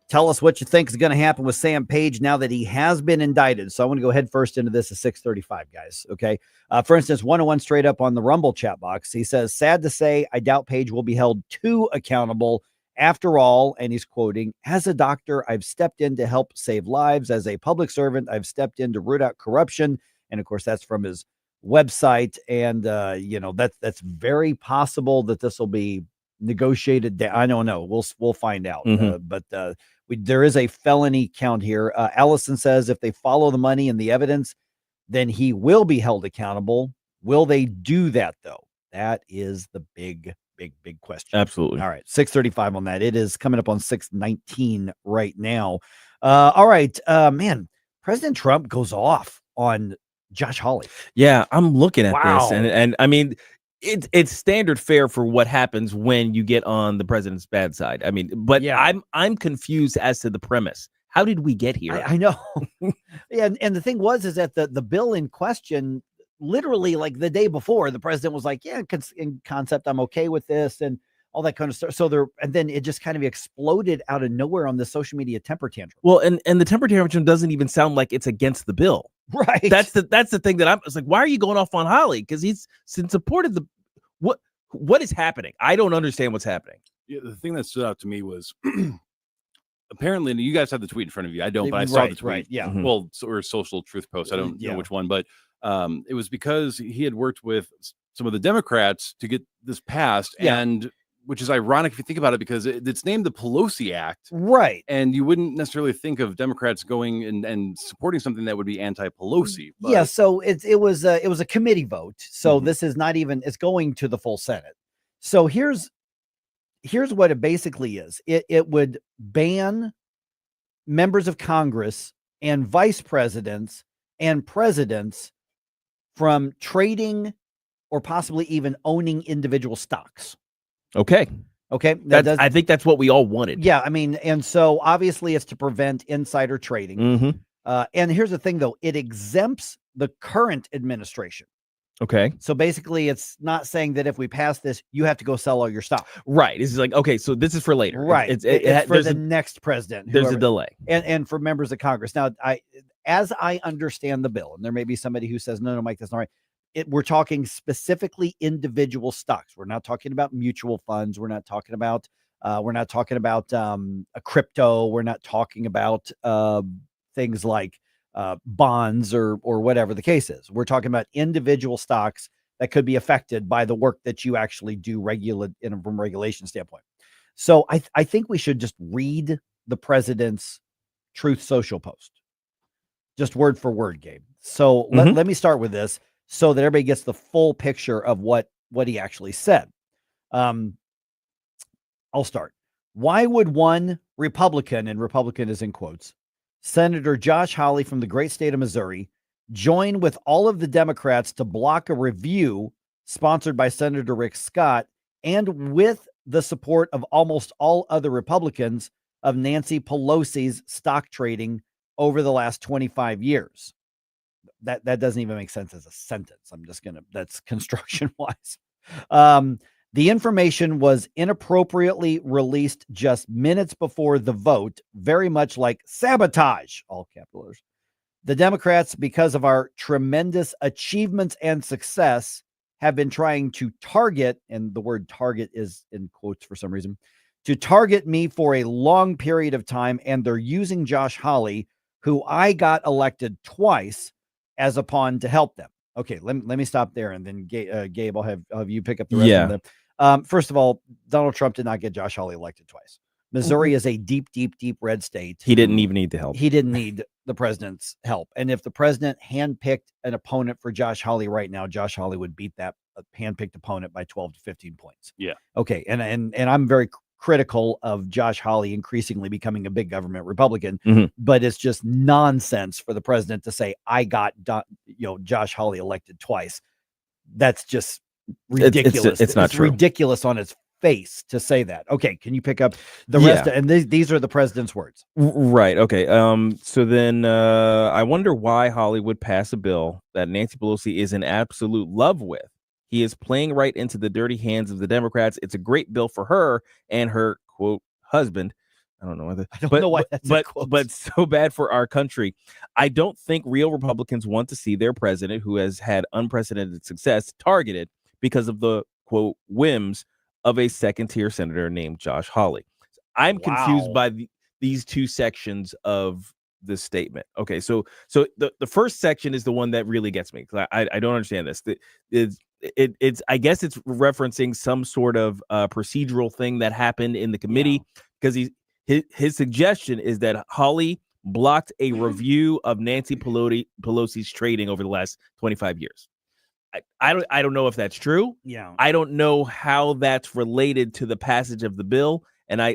Tell us what you think is going to happen with Sam Page now that he has been indicted. So I want to go head first into this at 6:35, guys. Okay. For instance, 101 straight up on the Rumble chat box. He says, sad to say, I doubt Page will be held too accountable. After all, and he's quoting, as a doctor, I've stepped in to help save lives. As a public servant, I've stepped in to root out corruption. And of course, that's from his website. And, that's very possible that this will be negotiated. I don't know. We'll find out. Mm-hmm. There is a felony count here. Allison says if they follow the money and the evidence, then he will be held accountable. Will they do that, though? That is the big question. Absolutely. All right. 6:35 on that. It is coming up on 6:19 right now. All right. Man, President Trump goes off on Josh Hawley. Yeah, I'm looking at Wow. this and I mean, it's standard fare for what happens when you get on the president's bad side. I mean, but yeah. I'm confused as to the premise. How did we get here? I know. Yeah, and the thing is that the bill in question, literally like the day before, the president was like, yeah, in concept, I'm okay with this and all that kind of stuff. And then it just kind of exploded out of nowhere on the social media temper tantrum. Well, and the temper tantrum doesn't even sound like it's against the bill. Right. That's the thing that it's like, why are you going off on Holly? Because he's supported what is happening? I don't understand what's happening. Yeah, the thing that stood out to me was apparently, you guys have the tweet in front of you. I don't, but I saw the tweet. Right, yeah. Mm-hmm. Well, or social truth post. I don't know which one, but it was because he had worked with some of the Democrats to get this passed, and which is ironic if you think about it, because it's named the Pelosi Act, right? And you wouldn't necessarily think of Democrats going and supporting something that would be anti-Pelosi. But Yeah, so it was a committee vote. So this is not even, it's going to the full Senate. So here's what it basically is. It would ban members of Congress and vice presidents and presidents from trading or possibly even owning individual stocks. Okay. I think that's what we all wanted. Yeah, I mean, and so obviously it's to prevent insider trading. And here's the thing, though, it exempts the current administration. Okay. So basically, it's not saying that if we pass this, you have to go sell all your stock. Right. This is like, okay, so this is for later. Right. It's for the next president. There's a delay. And for members of Congress. Now, as I understand the bill, and there may be somebody who says, no, Mike, that's not right. We're talking specifically individual stocks. We're not talking about mutual funds. We're not talking about a crypto. We're not talking about things like bonds or whatever the case is. We're talking about individual stocks that could be affected by the work that you actually do from a regulation standpoint. So I think we should just read the president's Truth Social post, just word for word, Gabe. So let me start with this so that everybody gets the full picture of what he actually said. I'll start. Why would one Republican, and Republican is in quotes, Senator Josh Hawley from the great state of Missouri, join with all of the Democrats to block a review sponsored by Senator Rick Scott and with the support of almost all other Republicans of Nancy Pelosi's stock trading over the last 25 years. That doesn't even make sense as a sentence. That's construction wise. The information was inappropriately released just minutes before the vote, very much like sabotage, all capital letters. The Democrats, because of our tremendous achievements and success, have been trying to target, and the word target is in quotes for some reason, to target me for a long period of time, and they're using Josh Hawley, who I got elected twice, as a pawn to help them. Okay, let me stop there, and then Gabe, I'll have you pick up the rest of them. First of all, Donald Trump did not get Josh Hawley elected twice. Missouri is a deep red state. He didn't even need the help. He didn't need the president's help. And if the president handpicked an opponent for Josh Hawley right now, Josh Hawley would beat that handpicked opponent by 12 to 15 points. Yeah. Okay. And I'm very critical of Josh Hawley increasingly becoming a big government Republican, but it's just nonsense for the president to say, I got Josh Hawley elected twice. That's just ridiculous. It's not true. Ridiculous on its face to say that. Okay, can you pick up the rest? And these are the president's words. Right. Okay. So then I wonder why Hawley would pass a bill that Nancy Pelosi is in absolute love with. He is playing right into the dirty hands of the Democrats. It's a great bill for her and her quote husband. I don't know whether, know why that's but so bad for our country. I don't think real Republicans want to see their president, who has had unprecedented success, targeted because of the quote whims of a second-tier senator named Josh Hawley. I'm confused by these two sections of the statement. Okay, so the first section is the one that really gets me, because I don't understand this. It's I guess it's referencing some sort of procedural thing that happened in the committee, because his suggestion is that Hawley blocked a review of Nancy Pelosi's trading over the last 25 years. I don't know if that's true. Yeah. I don't know how that's related to the passage of the bill, and I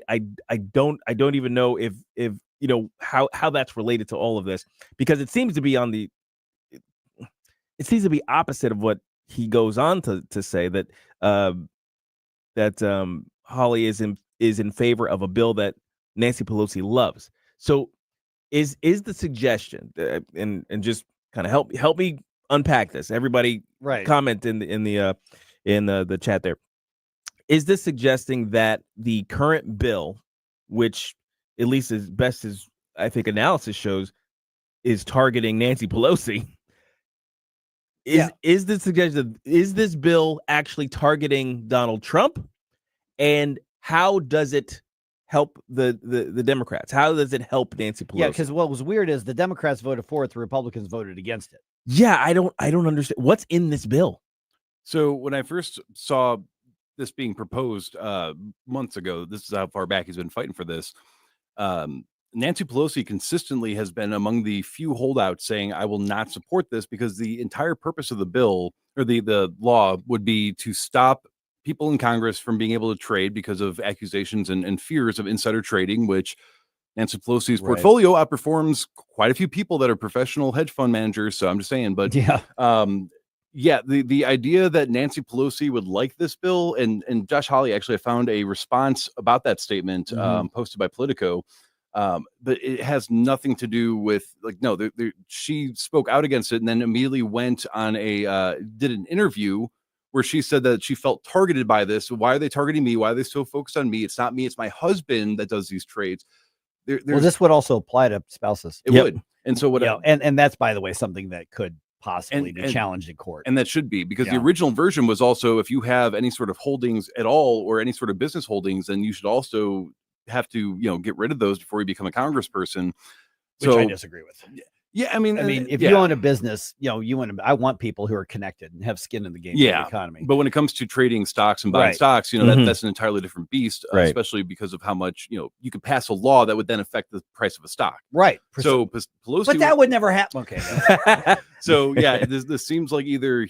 don't even know if you know how that's related to all of this, because it seems to be opposite of what he goes on to say, that Hawley is in favor of a bill that Nancy Pelosi loves. So is the suggestion, and just kind of help me unpack this. Everybody, comment in the chat there. Is this suggesting that the current bill, which at least as best as I think analysis shows, is targeting Nancy Pelosi? Is this suggestion? Is this bill actually targeting Donald Trump? And how does it help the Democrats? How does it help Nancy Pelosi? Yeah, because what was weird is the Democrats voted for it, the Republicans voted against it. Yeah, I don't understand what's in this bill. So when I first saw this being proposed months ago, this is how far back he's been fighting for this. Nancy Pelosi consistently has been among the few holdouts saying, I will not support this because the entire purpose of the bill or the law would be to stop people in Congress from being able to trade because of accusations and fears of insider trading, which Nancy Pelosi's portfolio outperforms quite a few people that are professional hedge fund managers. So I'm just saying, but the idea that Nancy Pelosi would like this bill, and Josh Hawley actually found a response about that statement posted by Politico. But it has nothing to do with she spoke out against it and then immediately went on did an interview where she said that she felt targeted by this. Why are they targeting me? Why are they so focused on me? It's not me. It's my husband that does these trades. Well, this would also apply to spouses. It would. And so and that's, by the way, something that could possibly be challenged in court. And that should be, because the original version was also, if you have any sort of holdings at all or any sort of business holdings, then you should also have to, get rid of those before you become a congressperson. Which I disagree with. Yeah, I mean, if you own a business, I want people who are connected and have skin in the game of the economy. But when it comes to trading stocks and buying stocks, that's an entirely different beast, especially because of how much, you could pass a law that would then affect the price of a stock. Right. So Pelosi, but that would never happen. Okay. So this seems like either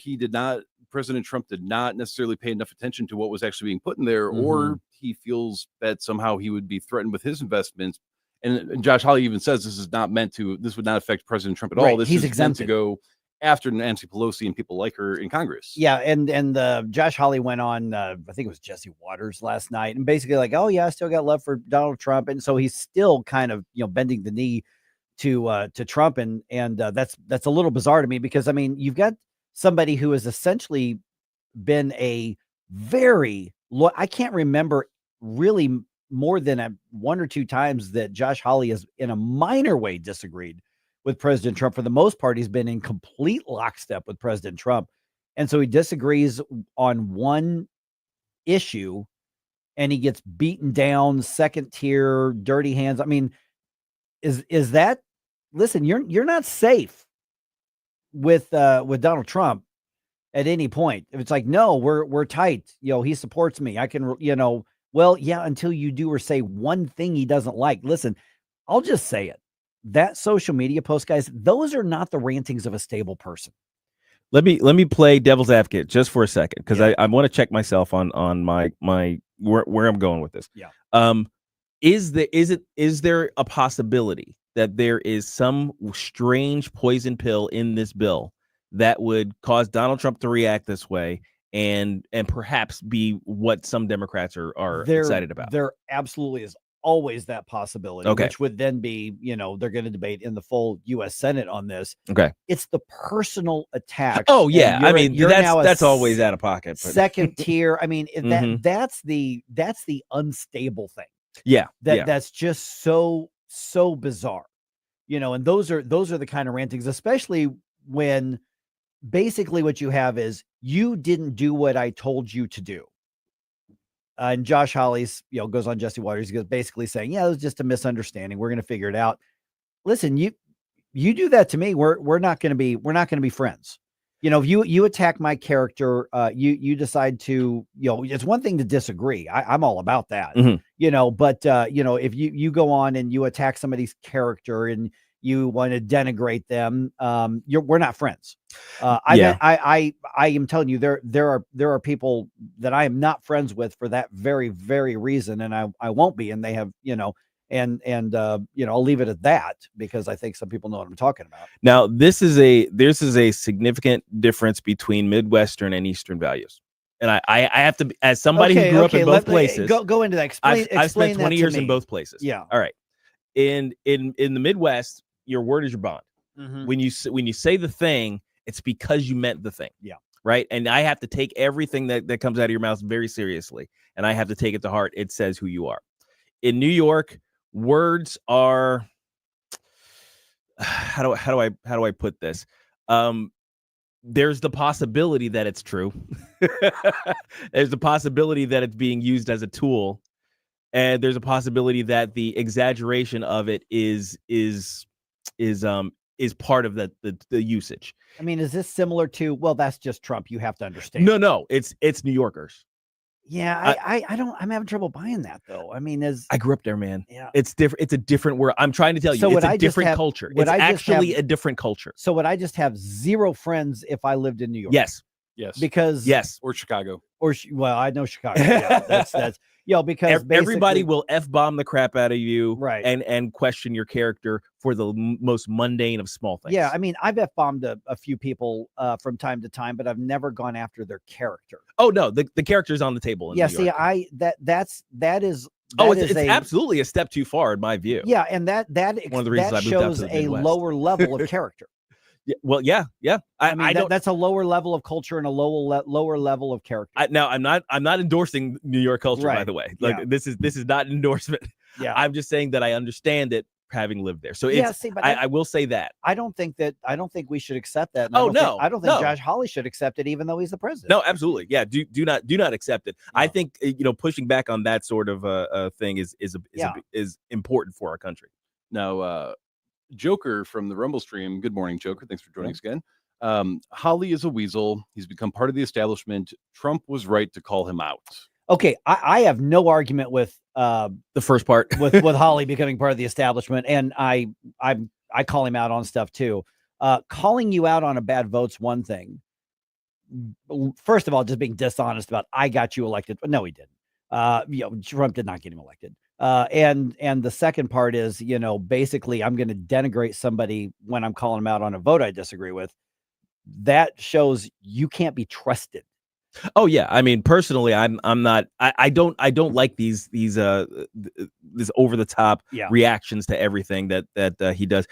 President Trump did not necessarily pay enough attention to what was actually being put in there, or he feels that somehow he would be threatened with his investments. And Josh Hawley even says this would not affect President Trump at all. This He's is meant to exempted. go after Nancy Pelosi and people like her in Congress. Yeah, and Josh Hawley went on, I think it was Jesse Waters last night, and basically like, oh yeah, I still got love for Donald Trump, and so he's still kind of bending the knee to Trump, and that's a little bizarre to me, because I mean, you've got somebody who has essentially been a I can't remember really more than one or two times that Josh Hawley has in a minor way disagreed with President Trump. For the most part, he's been in complete lockstep with President Trump. And so he disagrees on one issue and he gets beaten down, second tier, dirty hands. I mean, is that, listen, you're not safe with Donald Trump at any point. If it's like, no, we're tight, he supports me, I can, well, yeah, until you do or say one thing he doesn't like. Listen, I'll just say it. That social media post, guys, those are not the rantings of a stable person. Let me play devil's advocate just for a second, because I want to check myself on my where I'm going with this. Yeah. Is there a possibility that there is some strange poison pill in this bill that would cause Donald Trump to react this way and perhaps be what some Democrats are excited about? There absolutely is always that possibility, which would then be, they're going to debate in the full U.S. Senate on this. Okay. It's the personal attack. Oh, yeah. I mean, that's always out of pocket. But. Second tier. I mean, that's the unstable thing. Yeah. That's just so bizarre, and those are the kind of rantings, especially when basically what you have is you didn't do what I told you to do. And Josh Hawley's, goes on Jesse Waters. He goes basically saying, yeah, it was just a misunderstanding. We're going to figure it out. Listen, you do that to me, we're not going to be friends. If you attack my character, you decide to, it's one thing to disagree. I'm all about that, but if you go on and you attack somebody's character and you want to denigrate them, we're not friends. I am telling you, there are people that I am not friends with for that very, very reason. And I won't be, and they have, I'll leave it at that, because I think some people know what I'm talking about. Now, this is a significant difference between Midwestern and Eastern values. And I have to, as somebody who grew up in both places, go into that. I've spent 20 years in both places. Yeah. All right. In the Midwest, your word is your bond. Mm-hmm. When you say the thing, it's because you meant the thing. Yeah. Right. And I have to take everything that comes out of your mouth very seriously. And I have to take it to heart. It says who you are. In New York, words are, how do I put this? There's the possibility that it's true. There's the possibility that it's being used as a tool. And there's a possibility that the exaggeration of it is part of the usage. I mean, is this similar to, well, that's just Trump, you have to understand? No, it's New Yorkers. Yeah, I'm having trouble buying that though. I mean, I grew up there, man. Yeah. It's different. It's a different world. I'm trying to tell you, So would it's I a just different have- culture. would It's I just actually have- a different culture. So would I just have zero friends if I lived in New York? Yes. Yes. Because Yes. Or Chicago. Well, I know Chicago. Yeah, that's because Everybody basically- will F-bomb the crap out of you, Right. and question your character for the most mundane of small things. Yeah, I mean, I've F-bombed a few people from time to time, but I've never gone after their character. Oh no, the character's on the table. In Yeah, New see, York. that is. Oh, that it's is absolutely a step too far in my view. Yeah, and that One of the reasons that I moved out shows to the a Midwest. lower level of character. Yeah, well, yeah. I mean, that's a lower level of culture and a lower level of character. Now I'm not endorsing New York culture, by Right. the way. Like Yeah. this is not an endorsement. Yeah. I'm just saying that I understand it having lived there. So Yeah, it's, see, but I will say that. I don't think we should accept that. And Oh, I don't think no. Josh Hawley should accept it, even though he's the president. No, absolutely. Yeah. Do not accept it. I think pushing back on that sort of thing is important for our country. Now, Joker from the Rumble stream. Good morning, Joker. Thanks for joining us again. Holly is a weasel. He's become part of the establishment. Trump was right to call him out. Okay, I have no argument with the first part with Holly becoming part of the establishment, and I call him out on stuff too. Calling you out on a bad vote's one thing. First of all, just being dishonest about I got you elected. No, he didn't. Trump did not get him elected. And the second part is, basically I'm going to denigrate somebody when I'm calling them out on a vote I disagree with. That shows you can't be trusted. Oh yeah, I mean personally, I'm not. I don't like these this over the top reactions to everything that he does.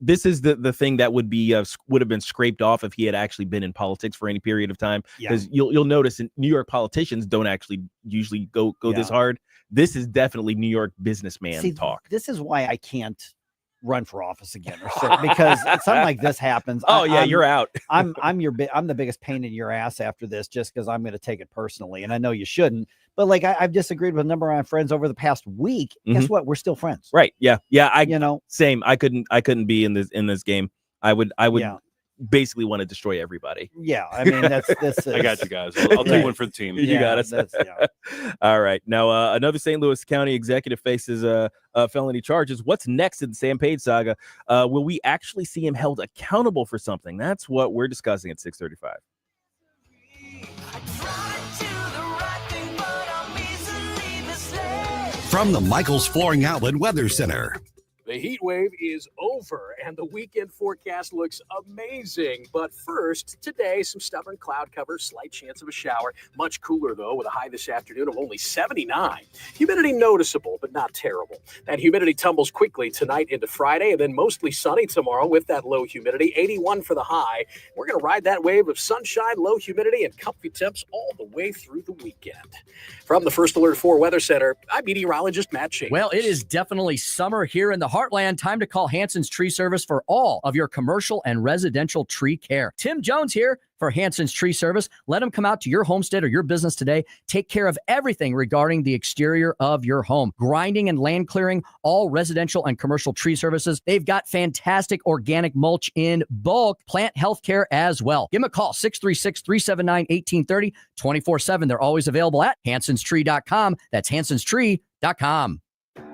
This is the thing that would have been scraped off if he had actually been in politics for any period of time. Because you'll notice in New York politicians don't actually usually go this hard. This is definitely New York businessman talk. This is why I can't run for office again or so, because something like this happens. You're out. I'm the biggest pain in your ass after this, just because I'm going to take it personally, and I know you shouldn't. But like I've disagreed with a number of my friends over the past week. Guess what? We're still friends. Right? Yeah. Same. I couldn't be in this game. I would basically want to destroy everybody. Yeah, I mean that's I got you guys. I'll take one for the team. You got us. All right. Now another St. Louis County executive faces felony charges. What's next in the Sam Page saga? Will we actually see him held accountable for something? That's what we're discussing at 6:35. From the Michaels Flooring Outlet Weather Center. The heat wave is over and the weekend forecast looks amazing. But first, today, some stubborn cloud cover, slight chance of a shower. Much cooler, though, with a high this afternoon of only 79. Humidity noticeable, but not terrible. That humidity tumbles quickly tonight into Friday, and then mostly sunny tomorrow with that low humidity. 81 for the high. We're going to ride that wave of sunshine, low humidity, and comfy temps all the way through the weekend. From the First Alert 4 Weather Center, I'm meteorologist Matt Chambers. Well, it is definitely summer here in the Heartland. Time to call Hanson's Tree Service for all of your commercial and residential tree care. Tim Jones here for Hanson's Tree Service. Let them come out to your homestead or your business today. Take care of everything regarding the exterior of your home. Grinding and land clearing, all residential and commercial tree services. They've got fantastic organic mulch in bulk, plant health care as well. Give them a call, 636-379-1830, 24/7. They're always available at hansonstree.com. That's hansonstree.com.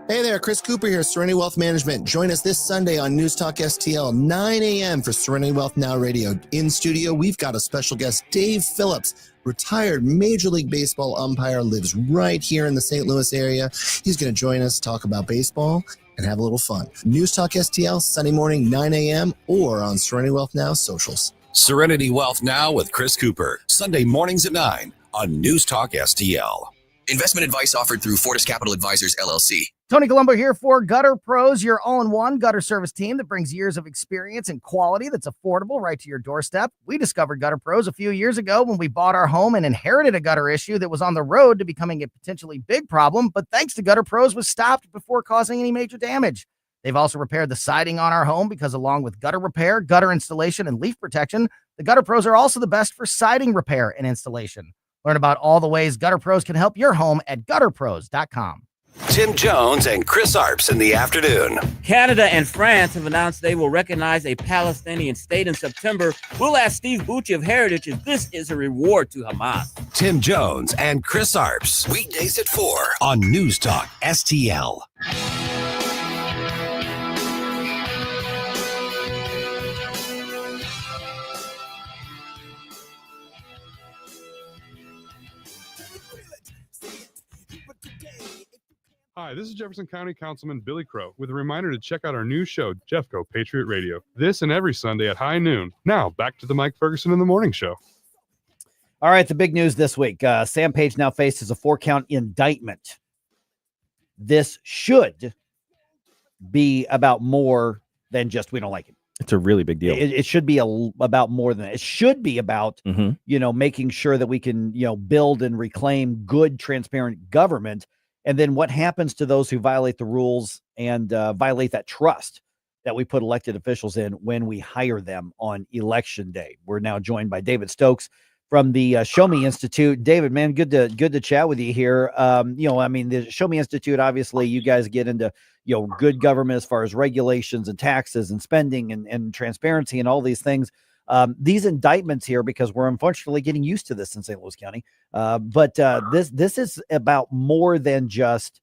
Hey there, Chris Cooper here, Serenity Wealth Management. Join us this Sunday on News Talk STL, 9 a.m. for Serenity Wealth Now Radio. In studio, we've got a special guest, Dave Phillips, retired Major League Baseball umpire, lives right here in the St. Louis area. He's going to join us, talk about baseball, and have a little fun. News Talk STL, Sunday morning, 9 a.m., or on Serenity Wealth Now socials. Serenity Wealth Now with Chris Cooper. Sunday mornings at 9 on News Talk STL. Investment advice offered through Fortis Capital Advisors, LLC. Tony Colombo here for Gutter Pros, your all-in-one gutter service team that brings years of experience and quality that's affordable right to your doorstep. We discovered Gutter Pros a few years ago when we bought our home and inherited a gutter issue that was on the road to becoming a potentially big problem, but thanks to Gutter Pros was stopped before causing any major damage. They've also repaired the siding on our home because along with gutter repair, gutter installation, and leaf protection, the Gutter Pros are also the best for siding repair and installation. Learn about all the ways Gutter Pros can help your home at gutterpros.com. Tim Jones and Chris Arps in the afternoon. Canada and France have announced they will recognize a Palestinian state in September. We'll ask Steve Bucci of Heritage if this is a reward to Hamas. Tim Jones and Chris Arps. Weekdays at 4 on News Talk STL. Hi, this is Jefferson County Councilman Billy Crow with a reminder to check out our new show, Jeffco Patriot Radio, this and every Sunday at high noon. Now, back to the Mike Ferguson in the Morning Show. All right, the big news this week. Sam Page now faces a 4-count indictment. This should be about more than just we don't like him. It's a really big deal. It should be about more than that. It should be about, making sure that we can, build and reclaim good, transparent government. And then what happens to those who violate the rules and violate that trust that we put elected officials in when we hire them on election day? We're now joined by David Stokes from the Show Me Institute. David, man, good to chat with you here. The Show Me Institute, obviously, you guys get into good government as far as regulations and taxes and spending and transparency and all these things. These indictments here, because we're unfortunately getting used to this in St. Louis County. But this is about more than just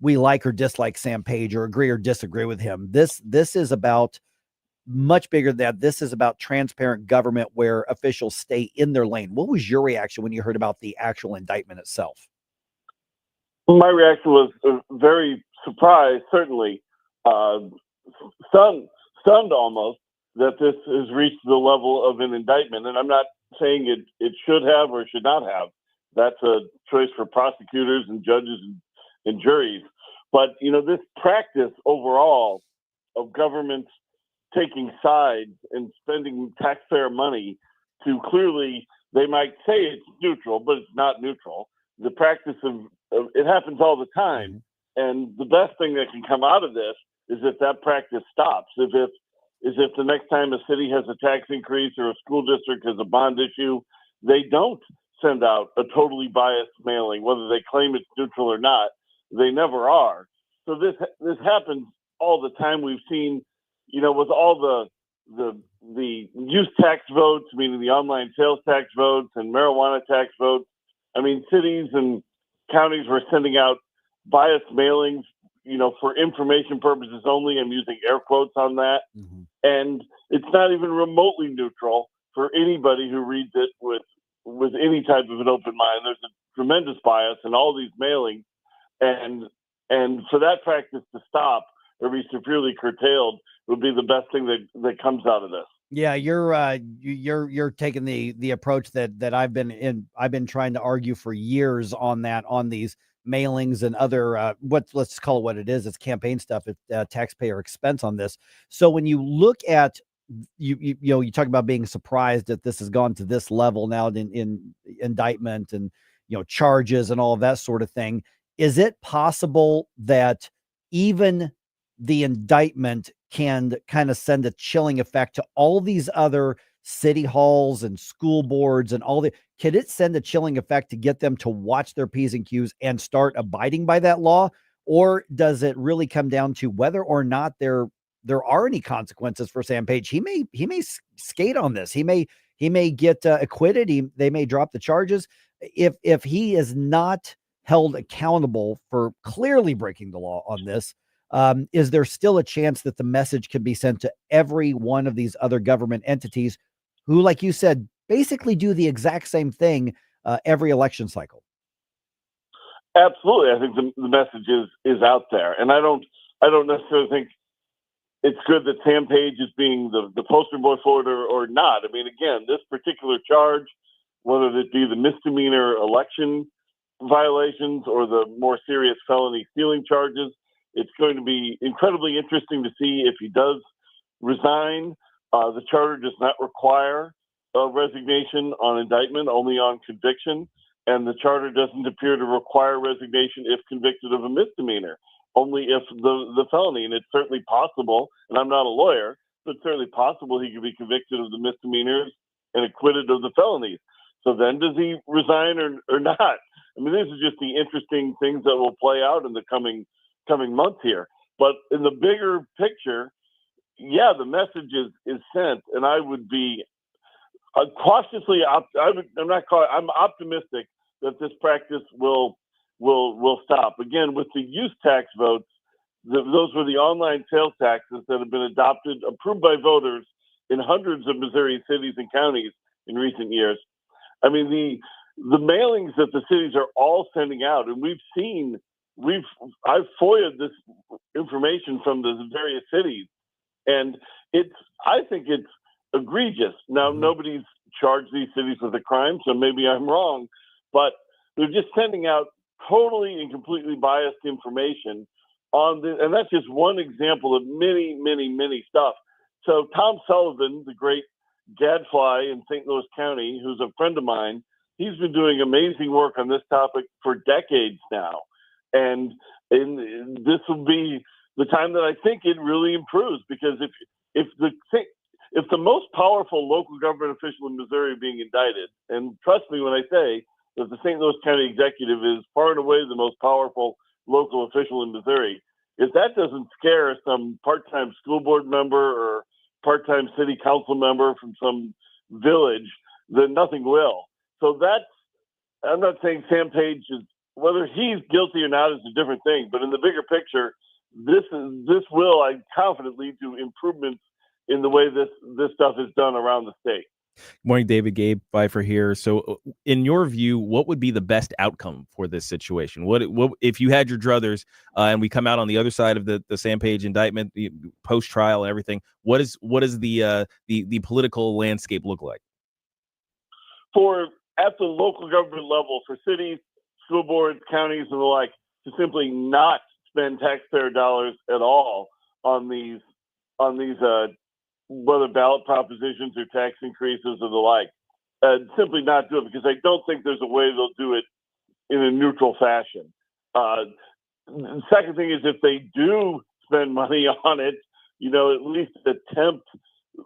we like or dislike Sam Page or agree or disagree with him. This is about much bigger than that. This is about transparent government where officials stay in their lane. What was your reaction when you heard about the actual indictment itself? My reaction was very surprised, certainly stunned almost, that this has reached the level of an indictment. And I'm not saying it should have or should not have. That's a choice for prosecutors and judges and juries. But, this practice overall of governments taking sides and spending taxpayer money to clearly, they might say it's neutral, but it's not neutral. The practice of it happens all the time. And the best thing that can come out of this is if that practice stops. If the next time a city has a tax increase or a school district has a bond issue, they don't send out a totally biased mailing, whether they claim it's neutral or not. They never are. So this happens all the time. We've seen, with all the use tax votes, meaning the online sales tax votes and marijuana tax votes. I mean, cities and counties were sending out biased mailings, for information purposes only. I'm using air quotes on that. And it's not even remotely neutral for anybody who reads it with any type of an open mind. There's a tremendous bias in all these mailings. And for that practice to stop or be severely curtailed would be the best thing that comes out of this. Yeah, you're taking the approach that I've been trying to argue for years on these mailings and other let's call it what it is. It's campaign stuff. It's taxpayer expense on this. So when you look at you talk about being surprised that this has gone to this level now in indictment and charges and all of that sort of thing. Is it possible that even the indictment can kind of send a chilling effect to all these other city halls and school boards and can it send a chilling effect to get them to watch their P's and Q's and start abiding by that law? Or does it really come down to whether or not there are any consequences for Sam Page? He may skate on this. He may get acquitted. They may drop the charges. If he is not held accountable for clearly breaking the law on this, is there still a chance that the message can be sent to every one of these other government entities who, like you said, basically do the exact same thing every election cycle? Absolutely. I think the message is out there. And I don't necessarily think it's good that Sam Page is being the poster boy for it or not. I mean, again, this particular charge, whether it be the misdemeanor election violations or the more serious felony stealing charges, it's going to be incredibly interesting to see if he does resign. The charter does not require a resignation on indictment, only on conviction. And the charter doesn't appear to require resignation if convicted of a misdemeanor, only if the felony. And it's certainly possible, and I'm not a lawyer, but it's certainly possible he could be convicted of the misdemeanors and acquitted of the felonies. So then does he resign or not? I mean, these are just the interesting things that will play out in the coming months here. But in the bigger picture, yeah, the message is sent, and I would be cautiously. I'm optimistic that this practice will stop. Again, with the use tax votes, those were the online sales taxes that have been approved by voters in hundreds of Missouri cities and counties in recent years. I mean, the mailings that the cities are all sending out, and I've FOIA'd this information from the various cities, and I think it's egregious. Now, nobody's charged these cities with a crime, so maybe I'm wrong, but they're just sending out totally and completely biased information and that's just one example of many, many, many stuff. So Tom Sullivan, the great gadfly in St. Louis County, who's a friend of mine, he's been doing amazing work on this topic for decades now. And this will be the time that I think it really improves, because if the most powerful local government official in Missouri are being indicted, and trust me when I say that the St. Louis County executive is far and away the most powerful local official in Missouri, if that doesn't scare some part-time school board member or part-time city council member from some village, then nothing will. So I'm not saying Sam Page whether he's guilty or not is a different thing, but in the bigger picture, this will, I'm confident, lead to improvements in the way this stuff is done around the state. Morning, David. Gabe, Phifer here. So in your view, what would be the best outcome for this situation? What if you had your druthers and we come out on the other side of the Sam Page indictment, the post-trial and everything, what is the political landscape look like? At the local government level, for cities, school boards, counties, and the like, to simply not spend taxpayer dollars at all on these whether ballot propositions or tax increases or the like, simply not do it, because I don't think there's a way they'll do it in a neutral fashion. The second thing is, if they do spend money on it, at least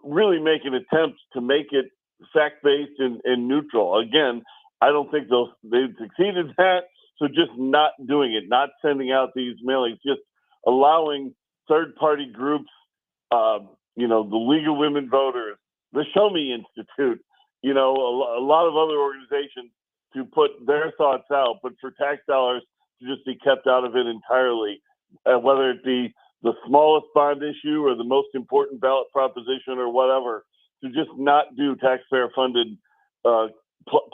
really make an attempt to make it fact-based and neutral. Again, I don't think they've succeeded in that, so just not doing it, not sending out these mailings, just allowing third-party groups, the League of Women Voters, the Show Me Institute, a lot of other organizations to put their thoughts out, but for tax dollars to just be kept out of it entirely, whether it be the smallest bond issue or the most important ballot proposition or whatever, to just not do taxpayer-funded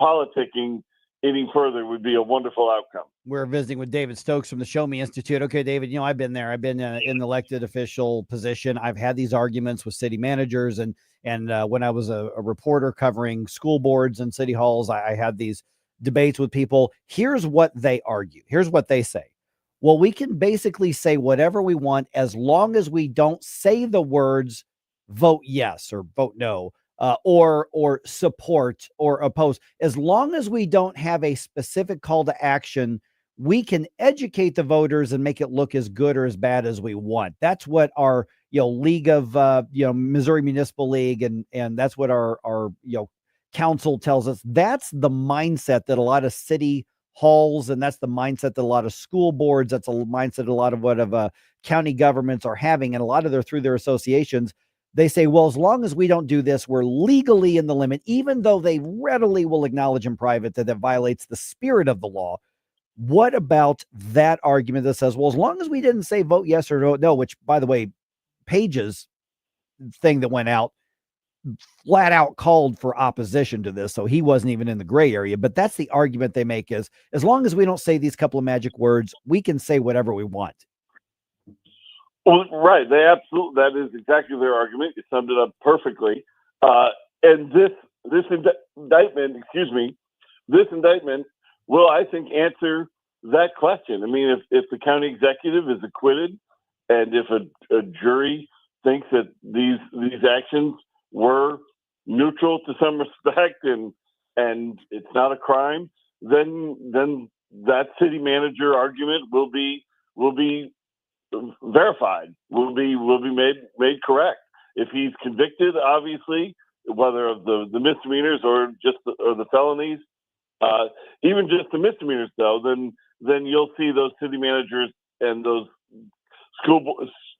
politicking any further would be a wonderful outcome. We're visiting with David Stokes from the Show Me Institute. Okay, David, I've been there. I've been in the elected official position. I've had these arguments with city managers, and when I was a reporter covering school boards and city halls, I had these debates with people. Here's what they argue. Here's what they say. Well, we can basically say whatever we want as long as we don't say the words vote yes or vote no. Or support or oppose. As long as we don't have a specific call to action, we can educate the voters and make it look as good or as bad as we want. That's what our League of Missouri Municipal League and that's what our council tells us. That's the mindset that a lot of city halls, and that's the mindset that a lot of school boards, that's a mindset a lot of county governments are having, and a lot of through their associations. They say, well, as long as we don't do this, we're legally in the limit, even though they readily will acknowledge in private that violates the spirit of the law. What about that argument that says, well, as long as we didn't say vote yes or vote no, which, by the way, Page's thing that went out flat out called for opposition to this, so he wasn't even in the gray area. But that's the argument they make, is as long as we don't say these couple of magic words, we can say whatever we want. Well, right. That is exactly their argument. You summed it up perfectly. And this indictment will, I think, answer that question. I mean, if the county executive is acquitted, and if a jury thinks that these actions were neutral to some respect and it's not a crime, then that city manager argument will be verified, will be made correct. If he's convicted, obviously, whether of the misdemeanors or the felonies, even just the misdemeanors, though, then you'll see those city managers and those school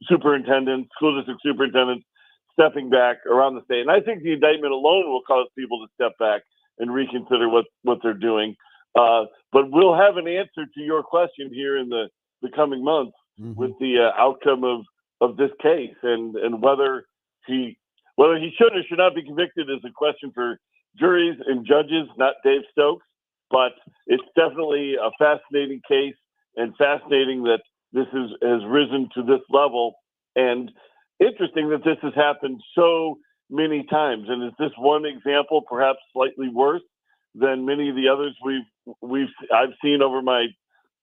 district superintendents stepping back around the state. And I think the indictment alone will cause people to step back and reconsider what they're doing. But we'll have an answer to your question here in the coming months with the outcome of this case, and whether he should or should not be convicted is a question for juries and judges, not Dave Stokes. But it's definitely a fascinating case, and fascinating that this has risen to this level, and interesting that this has happened so many times. And is this one example perhaps slightly worse than many of the others I've seen over my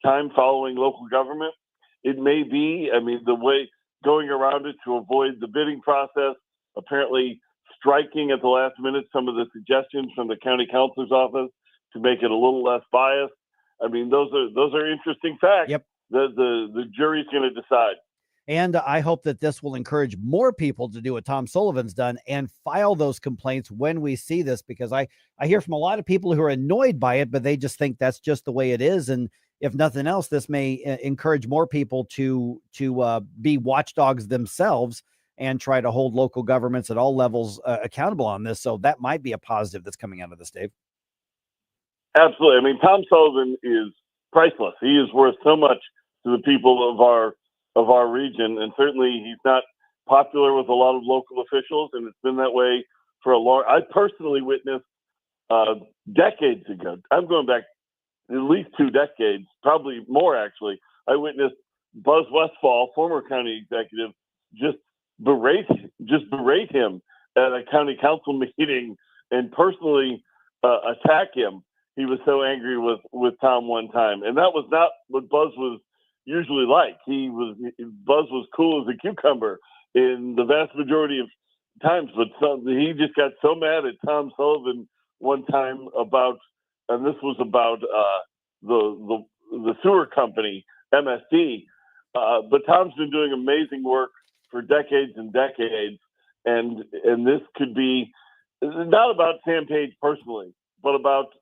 time following local government? It may be. I mean, the way going around it to avoid the bidding process, apparently striking at the last minute some of the suggestions from the county counselor's office to make it a little less biased. I mean, those are interesting facts. Yep. The jury's going to decide. And I hope that this will encourage more people to do what Tom Sullivan's done and file those complaints when we see this, because I hear from a lot of people who are annoyed by it, but they just think that's just the way it is. And if nothing else, this may encourage more people to be watchdogs themselves and try to hold local governments at all levels accountable on this. So that might be a positive that's coming out of this, Dave. Absolutely. I mean, Tom Sullivan is priceless. He is worth so much to the people of our region, and certainly he's not popular with a lot of local officials, and it's been that way for a long. I personally witnessed decades ago. I'm going back at least 2 decades, probably more actually. I witnessed Buzz Westfall, former county executive, just berate him at a county council meeting and personally attack him. He was so angry with Tom one time, and that was not what Buzz was usually like. Buzz was cool as a cucumber in the vast majority of times, but he just got so mad at Tom Sullivan one time about, and this was about the sewer company MSD. But Tom's been doing amazing work for decades and decades, and this could be not about Sam Page personally, but about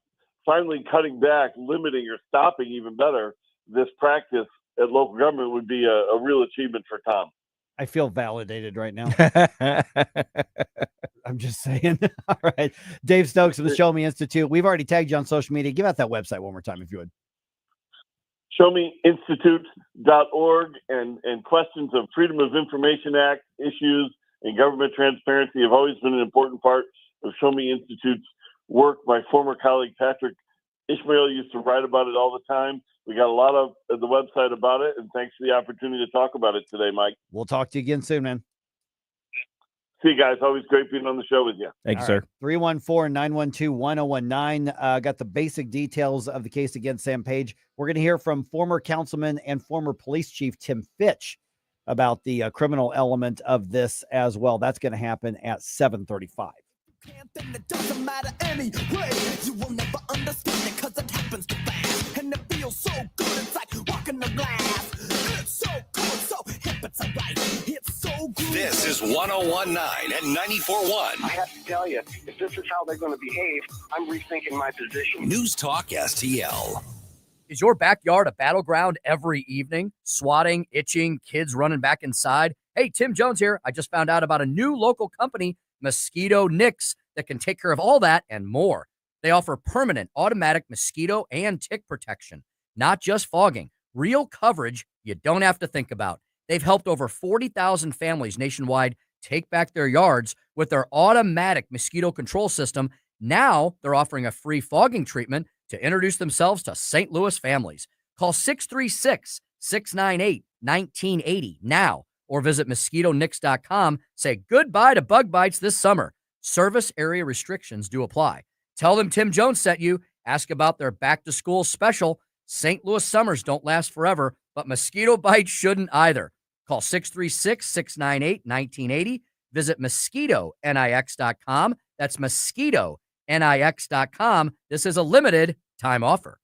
finally cutting back, limiting, or stopping, even better, this practice at local government would be a real achievement for Tom. I feel validated right now. I'm just saying. All right. Dave Stokes of the Show Me Institute. We've already tagged you on social media. Give out that website one more time, if you would. ShowMeInstitute.org, and questions of Freedom of Information Act issues and government transparency have always been an important part of Show Me Institute's work. My former colleague Patrick Ishmael used to write about it all the time. We got a lot of the website about it, and thanks for the opportunity to talk about it today, Mike. We'll talk to you again soon, man. See you guys. Always great being on the show with you. Thank you, sir. 314-912-1019. Got the basic details of the case against Sam Page. We're going to hear from former councilman and former police chief Tim Fitch about the criminal element of this as well. That's going to happen at 7:35. It doesn't matter anyway. You will never understand it because it happens too fast. And it feels so good, it's like walking the glass. It's so cool, it's so hip, it's alright. It's so good. This is 101.9 and 94.1. I have to tell you, if this is how they're going to behave, I'm rethinking my position. News Talk STL. Is your backyard a battleground every evening? Swatting, itching, kids running back inside? Hey, Tim Jones here. I just found out about a new local company, Mosquito Nix, that can take care of all that and more. They offer permanent automatic mosquito and tick protection, not just fogging, real coverage you don't have to think about. They've helped over 40,000 families nationwide take back their yards with their automatic mosquito control system. Now they're offering a free fogging treatment to introduce themselves to St. Louis families. Call 636-698-1980 now, or visit mosquitonix.com. Say goodbye to bug bites this summer. Service area restrictions do apply. Tell them Tim Jones sent you. Ask about their back-to-school special. St. Louis summers don't last forever, but mosquito bites shouldn't either. Call 636-698-1980. Visit mosquitonix.com. That's mosquitonix.com. This is a limited time offer.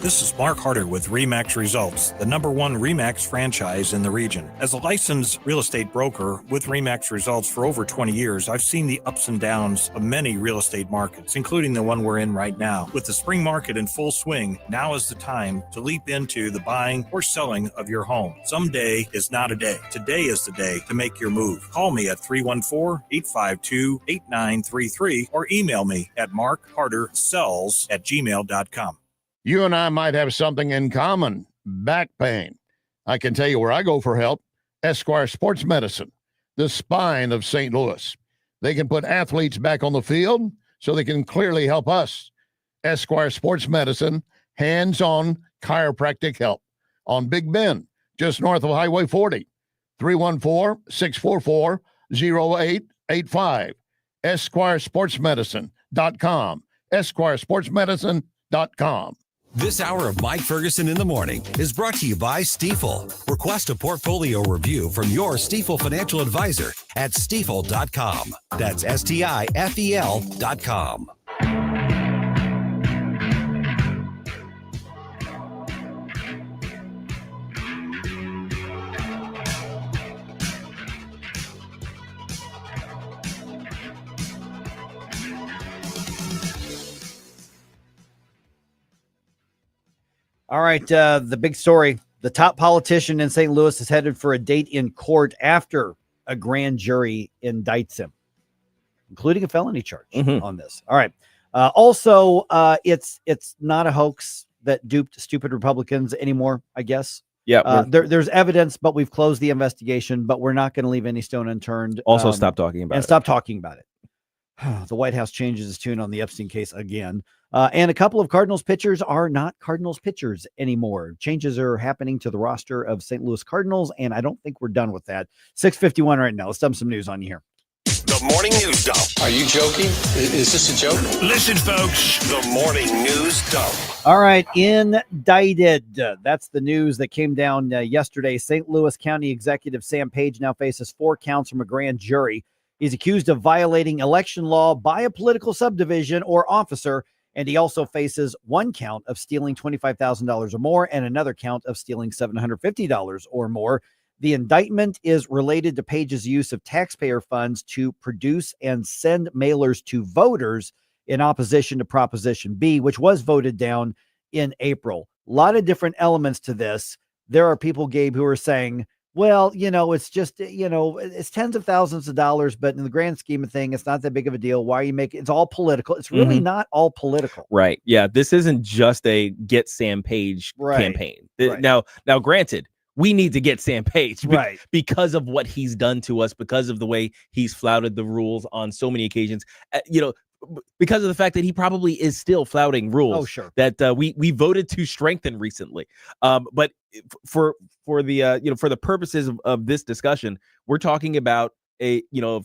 This is Mark Harder with RE/MAX Results, the #1 RE/MAX franchise in the region. As a licensed real estate broker with RE/MAX Results for over 20 years, I've seen the ups and downs of many real estate markets, including the one we're in right now. With the spring market in full swing, now is the time to leap into the buying or selling of your home. Someday is not a day. Today is the day to make your move. Call me at 314-852-8933 or email me at markhardersells@gmail.com. You and I might have something in common, back pain. I can tell you where I go for help, Esquire Sports Medicine, the spine of St. Louis. They can put athletes back on the field so they can clearly help us. Esquire Sports Medicine, hands-on chiropractic help on Big Bend, just north of Highway 40, 314-644-0885, EsquireSportsMedicine.com, EsquireSportsMedicine.com. This hour of Mike Ferguson in the Morning is brought to you by Stifel. Request a portfolio review from your Stifel financial advisor at Stifel.com. That's STIFEL.com. All right, the big story. The top politician in St. Louis is headed for a date in court after a grand jury indicts him, including a felony charge on this. All right. Also, it's not a hoax that duped stupid Republicans anymore, I guess. Yeah. There's evidence, but we've closed the investigation, but we're not going to leave any stone unturned. Also, stop talking about it. And stop talking about it. The White House changes its tune on the Epstein case again. And a couple of Cardinals pitchers are not Cardinals pitchers anymore. Changes are happening to the roster of St. Louis Cardinals, and I don't think we're done with that. 6:51 right now. Let's dump some news on you here. The Morning News Dump. Are you joking? Is this a joke? Listen, folks, the Morning News Dump. All right, indicted. That's the news that came down yesterday. St. Louis County Executive Sam Page now faces 4 counts from a grand jury. He's accused of violating election law by a political subdivision or officer, and he also faces 1 count of stealing $25,000 or more and another count of stealing $750 or more. The indictment is related to Page's use of taxpayer funds to produce and send mailers to voters in opposition to Proposition B, which was voted down in April. A lot of different elements to this. There are people, Gabe, who are saying, well, it's just, it's tens of thousands of dollars, but in the grand scheme of things, it's not that big of a deal. Why are you making it's all political? It's really not all political. Right. Yeah. This isn't just a get Sam Page campaign. Right. Now, granted, we need to get Sam Page right because of what he's done to us, because of the way he's flouted the rules on so many occasions, because of the fact that he probably is still flouting rules. Oh, sure. That we voted to strengthen recently. But for the purposes of this discussion, we're talking about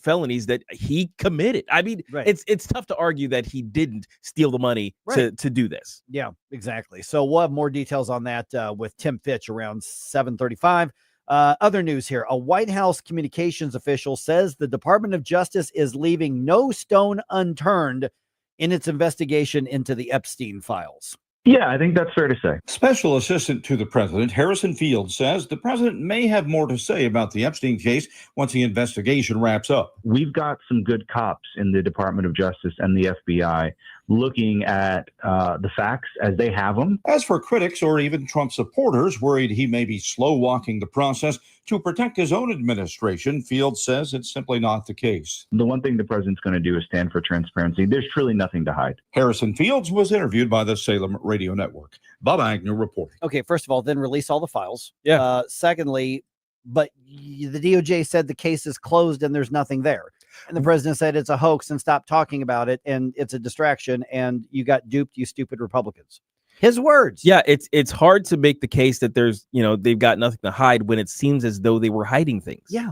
felonies that he committed. I mean, it's tough to argue that he didn't steal the money to do this. Yeah, exactly. So we'll have more details on that with Tim Fitch around 7:35. Other news here. A White House communications official says the Department of Justice is leaving no stone unturned in its investigation into the Epstein files. Yeah, I think that's fair to say. Special Assistant to the President, Harrison Fields, says the president may have more to say about the Epstein case once the investigation wraps up. We've got some good cops in the Department of Justice and the FBI looking at the facts as they have them. As for critics or even Trump supporters worried he may be slow-walking the process to protect his own administration, Fields says it's simply not the case. The one thing the president's going to do is stand for transparency. There's truly nothing to hide. Harrison Fields was interviewed by the Salem Radio Network. Bob Agnew reporting. Okay, first of all, then release all the files. Yeah. Secondly, but the DOJ said the case is closed and there's nothing there. And the president said it's a hoax and stop talking about it and it's a distraction and you got duped, you stupid Republicans. His words. Yeah, it's hard to make the case that there's, they've got nothing to hide when it seems as though they were hiding things. Yeah.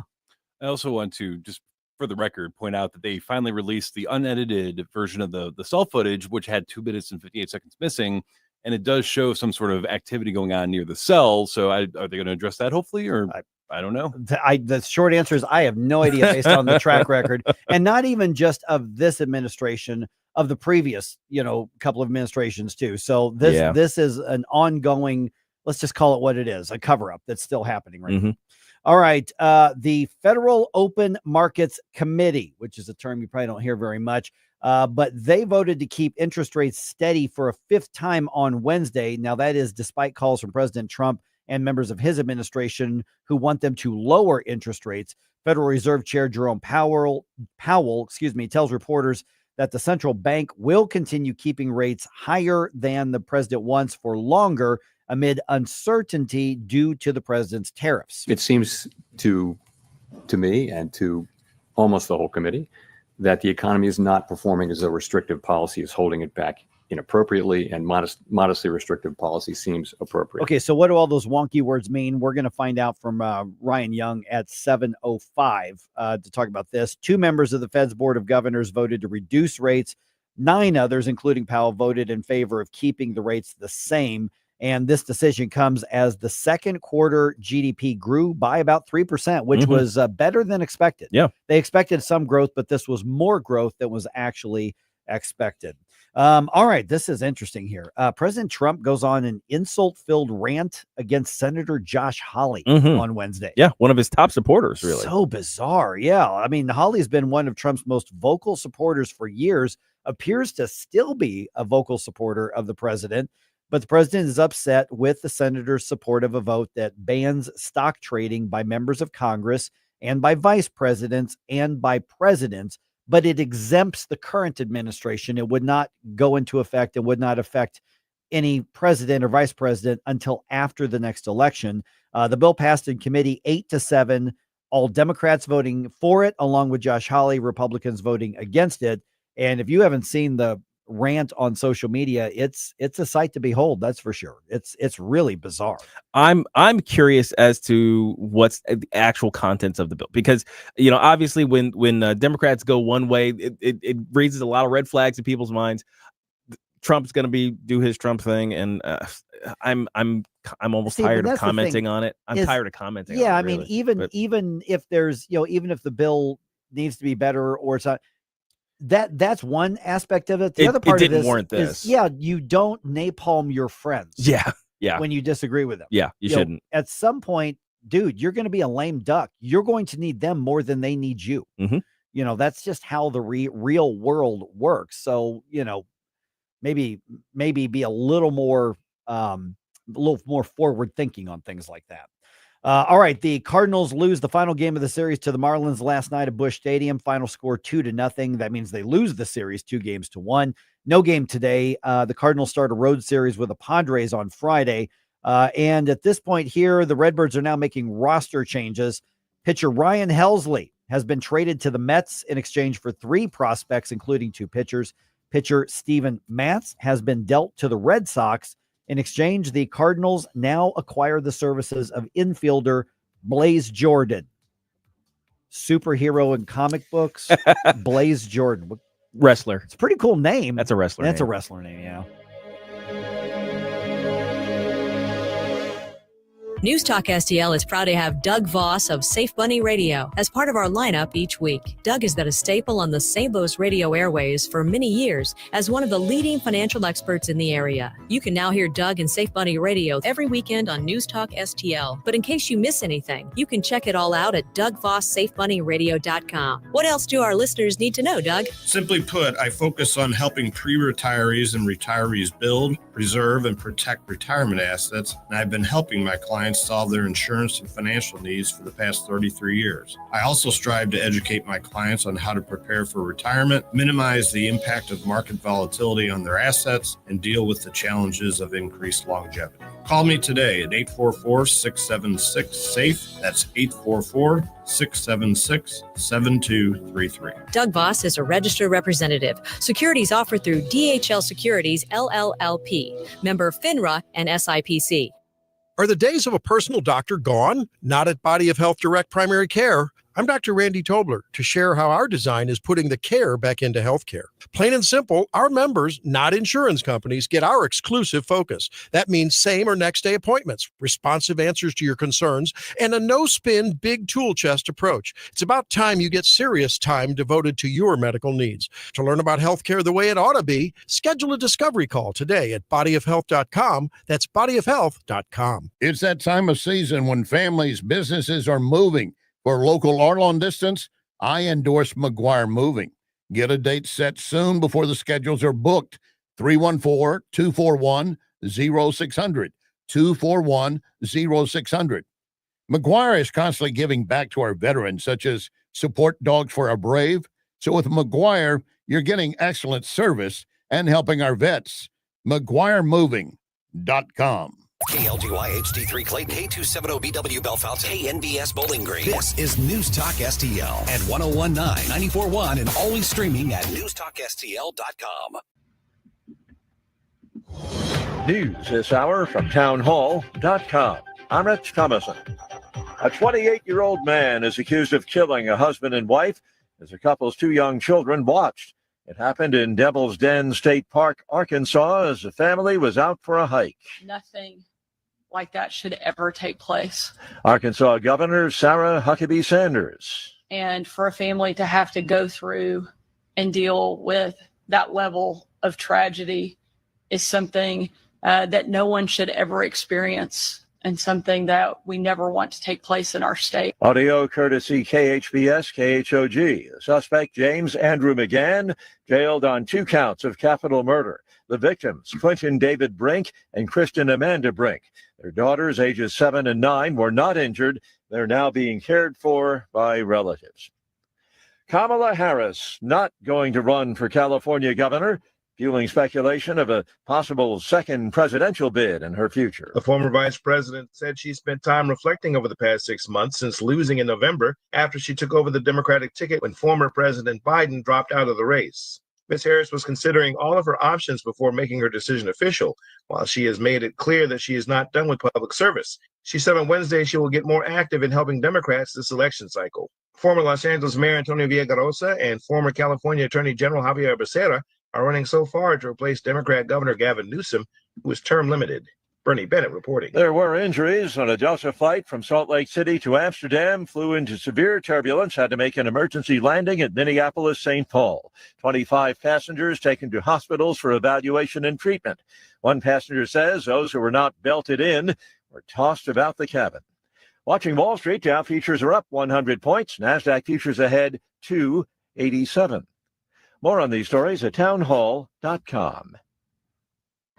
I also want to just for the record point out that they finally released the unedited version of the cell footage, which had 2 minutes and 58 seconds missing. And it does show some sort of activity going on near the cell. So are they going to address that hopefully, or I don't know. The short answer is I have no idea based on the track record, and not even just of this administration, of the previous, couple of administrations too. So this is an ongoing, let's just call it what it is, a cover-up that's still happening right now. All right. The Federal Open Markets Committee, which is a term you probably don't hear very much, but they voted to keep interest rates steady for a fifth time on Wednesday. Now, that is despite calls from President Trump and members of his administration who want them to lower interest rates. Federal Reserve Chair Jerome Powell, tells reporters that the central bank will continue keeping rates higher than the president wants for longer amid uncertainty due to the president's tariffs. It seems to me and to almost the whole committee that the economy is not performing as though restrictive policy is holding it back inappropriately, and modestly restrictive policy seems appropriate. Okay, so what do all those wonky words mean? We're going to find out from Ryan Young at 7:05 to talk about this. 2 members of the Fed's Board of Governors voted to reduce rates. 9 others, including Powell, voted in favor of keeping the rates the same. And this decision comes as the second quarter GDP grew by about 3%, which was better than expected. Yeah. They expected some growth, but this was more growth than was actually expected. All right, this is interesting here. President Trump goes on an insult-filled rant against Senator Josh Hawley on Wednesday. Yeah, one of his top supporters, really. So bizarre. Yeah, I mean, Hawley's been one of Trump's most vocal supporters for years, appears to still be a vocal supporter of the president, but the president is upset with the senator's support of a vote that bans stock trading by members of Congress and by vice presidents and by presidents, but it exempts the current administration. It would not go into effect. It would not affect any president or vice president until after the next election. The bill passed in committee 8-7, all Democrats voting for it, along with Josh Hawley, Republicans voting against it. And if you haven't seen the rant on social media, it's a sight to behold. That's for sure. It's really bizarre. I'm curious as to what's the actual contents of the bill, because obviously when Democrats go one way, it raises a lot of red flags in people's minds. Trump's going to do his Trump thing, and I'm almost tired of commenting on it. I'm tired of commenting. Yeah, on it, I mean, really. even if there's even if the bill needs to be better or it's not. That's one aspect of it. The other part it of didn't this warrant this. is, you don't napalm your friends. Yeah. When you disagree with them. Yeah, you shouldn't. At some point, dude, you're going to be a lame duck. You're going to need them more than they need you. That's just how the real world works. So, maybe be a little more forward thinking on things like that. All right, the Cardinals lose the final game of the series to the Marlins last night at Busch Stadium. Final score 2-0. That means they lose the series 2-1. No game today. The Cardinals start a road series with the Padres on Friday. And at this point here, the Redbirds are now making roster changes. Pitcher Ryan Helsley has been traded to the Mets in exchange for 3 prospects, including 2 pitchers. Pitcher Steven Matz has been dealt to the Red Sox. In exchange, the Cardinals now acquire the services of infielder Blaze Jordan. Superhero in comic books, Blaze Jordan. Wrestler. It's a pretty cool name. That's a wrestler That's name. a wrestler name, yeah. News Talk STL is proud to have Doug Voss of Safe Bunny Radio as part of our lineup each week. Doug has been a staple on the Sabos radio airways for many years as one of the leading financial experts in the area. You can now hear Doug and Safe Bunny Radio every weekend on News Talk STL. But in case you miss anything, you can check it all out at DougVossSafeBunnyRadio.com. What else do our listeners need to know, Doug? Simply put, I focus on helping pre-retirees and retirees build, preserve, and protect retirement assets, and I've been helping my clients solve their insurance and financial needs for the past 33 years. I also strive to educate my clients on how to prepare for retirement, minimize the impact of market volatility on their assets, and deal with the challenges of increased longevity. Call me today at 844-676-SAFE. That's 844-676-7233. Doug Voss is a registered representative. Securities offered through DHL Securities, LLLP. Member FINRA and SIPC. Are the days of a personal doctor gone? Not at Body of Health Direct Primary Care. I'm Dr. Randy Tobler to share how our design is putting the care back into healthcare. Plain and simple, our members, not insurance companies, get our exclusive focus. That means same or next day appointments, responsive answers to your concerns, and a no-spin, big tool chest approach. It's about time you get serious time devoted to your medical needs. To learn about healthcare the way it ought to be, schedule a discovery call today at bodyofhealth.com. That's bodyofhealth.com. It's that time of season when families, businesses are moving. For local or long distance, I endorse McGuire Moving. Get a date set soon before the schedules are booked. 314-241-0600. 241-0600. McGuire is constantly giving back to our veterans, such as support dogs for our brave. So with McGuire, you're getting excellent service and helping our vets. McGuireMoving.com. KLGY HD3 Clayton, K270BW Belfast, KNBS Bowling Green. This is News Talk STL at 1019, 94.1, and always streaming at NewsTalkSTL.com. News this hour from townhall.com. I'm Rich Thomason. A 28-year-old man is accused of killing a husband and wife as the couple's two young children watched. It happened in Devil's Den State Park, Arkansas, as the family was out for a hike. Nothing like that should ever take place. Arkansas Governor Sarah Huckabee Sanders. And for a family to have to go through and deal with that level of tragedy is something that no one should ever experience, and something that we never want to take place in our state. Audio courtesy KHBS, KHOG. The suspect, James Andrew McGann, jailed on 2 counts of capital murder. The victims, Quentin David Brink and Kristen Amanda Brink. Their daughters, ages 7 and 9, were not injured. They're now being cared for by relatives. Kamala Harris not going to run for California governor, fueling speculation of a possible second presidential bid in her future. The former vice president said she spent time reflecting over the past 6 months since losing in November after she took over the Democratic ticket when former President Biden dropped out of the race. Ms. Harris was considering all of her options before making her decision official, while she has made it clear that she is not done with public service. She said on Wednesday she will get more active in helping Democrats this election cycle. Former Los Angeles Mayor Antonio Villaraigosa and former California Attorney General Javier Becerra are running so far to replace Democrat Governor Gavin Newsom, who is term limited. Bernie Bennett reporting. There were injuries on a Delta flight from Salt Lake City to Amsterdam, flew into severe turbulence, had to make an emergency landing at Minneapolis-St. Paul. 25 passengers taken to hospitals for evaluation and treatment. One passenger says those who were not belted in were tossed about the cabin. Watching Wall Street, Dow futures are up 100 points. NASDAQ futures ahead 287. More on these stories at townhall.com.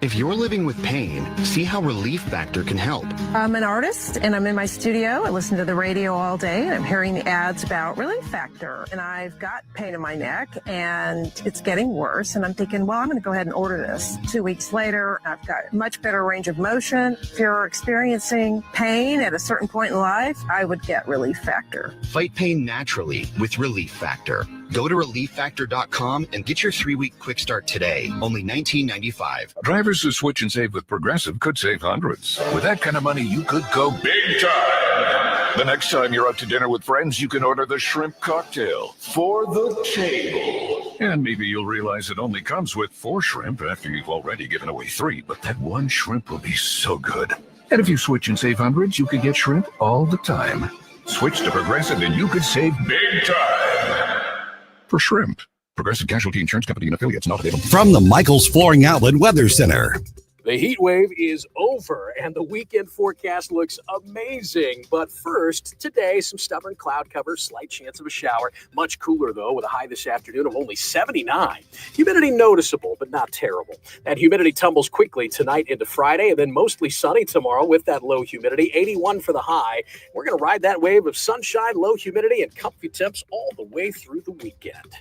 If you're living with pain, see how Relief Factor can help. I'm an artist and I'm in my studio. I listen to the radio all day and I'm hearing the ads about Relief Factor. And I've got pain in my neck and it's getting worse. And I'm thinking, well, I'm going to go ahead and order this. 2 weeks later, I've got much better range of motion. If you're experiencing pain at a certain point in life, I would get Relief Factor. Fight pain naturally with Relief Factor. Go to relieffactor.com and get your 3-week quick start today. Only $19.95. Drivers who switch and save with Progressive could save hundreds. With that kind of money, you could go big time. The next time you're out to dinner with friends, you can order the shrimp cocktail for the table. And maybe you'll realize it only comes with 4 shrimp after you've already given away 3, but that one shrimp will be so good. And if you switch and save hundreds, you could get shrimp all the time. Switch to Progressive and you could save big time. For shrimp. Progressive Casualty Insurance Company and affiliates not available. From the Michaels Flooring Outlet Weather Center. The heat wave is over, and the weekend forecast looks amazing. But first, today, some stubborn cloud cover, slight chance of a shower. Much cooler, though, with a high this afternoon of only 79. Humidity noticeable, but not terrible. That humidity tumbles quickly tonight into Friday, and then mostly sunny tomorrow with that low humidity. 81 for the high. We're going to ride that wave of sunshine, low humidity, and comfy temps all the way through the weekend.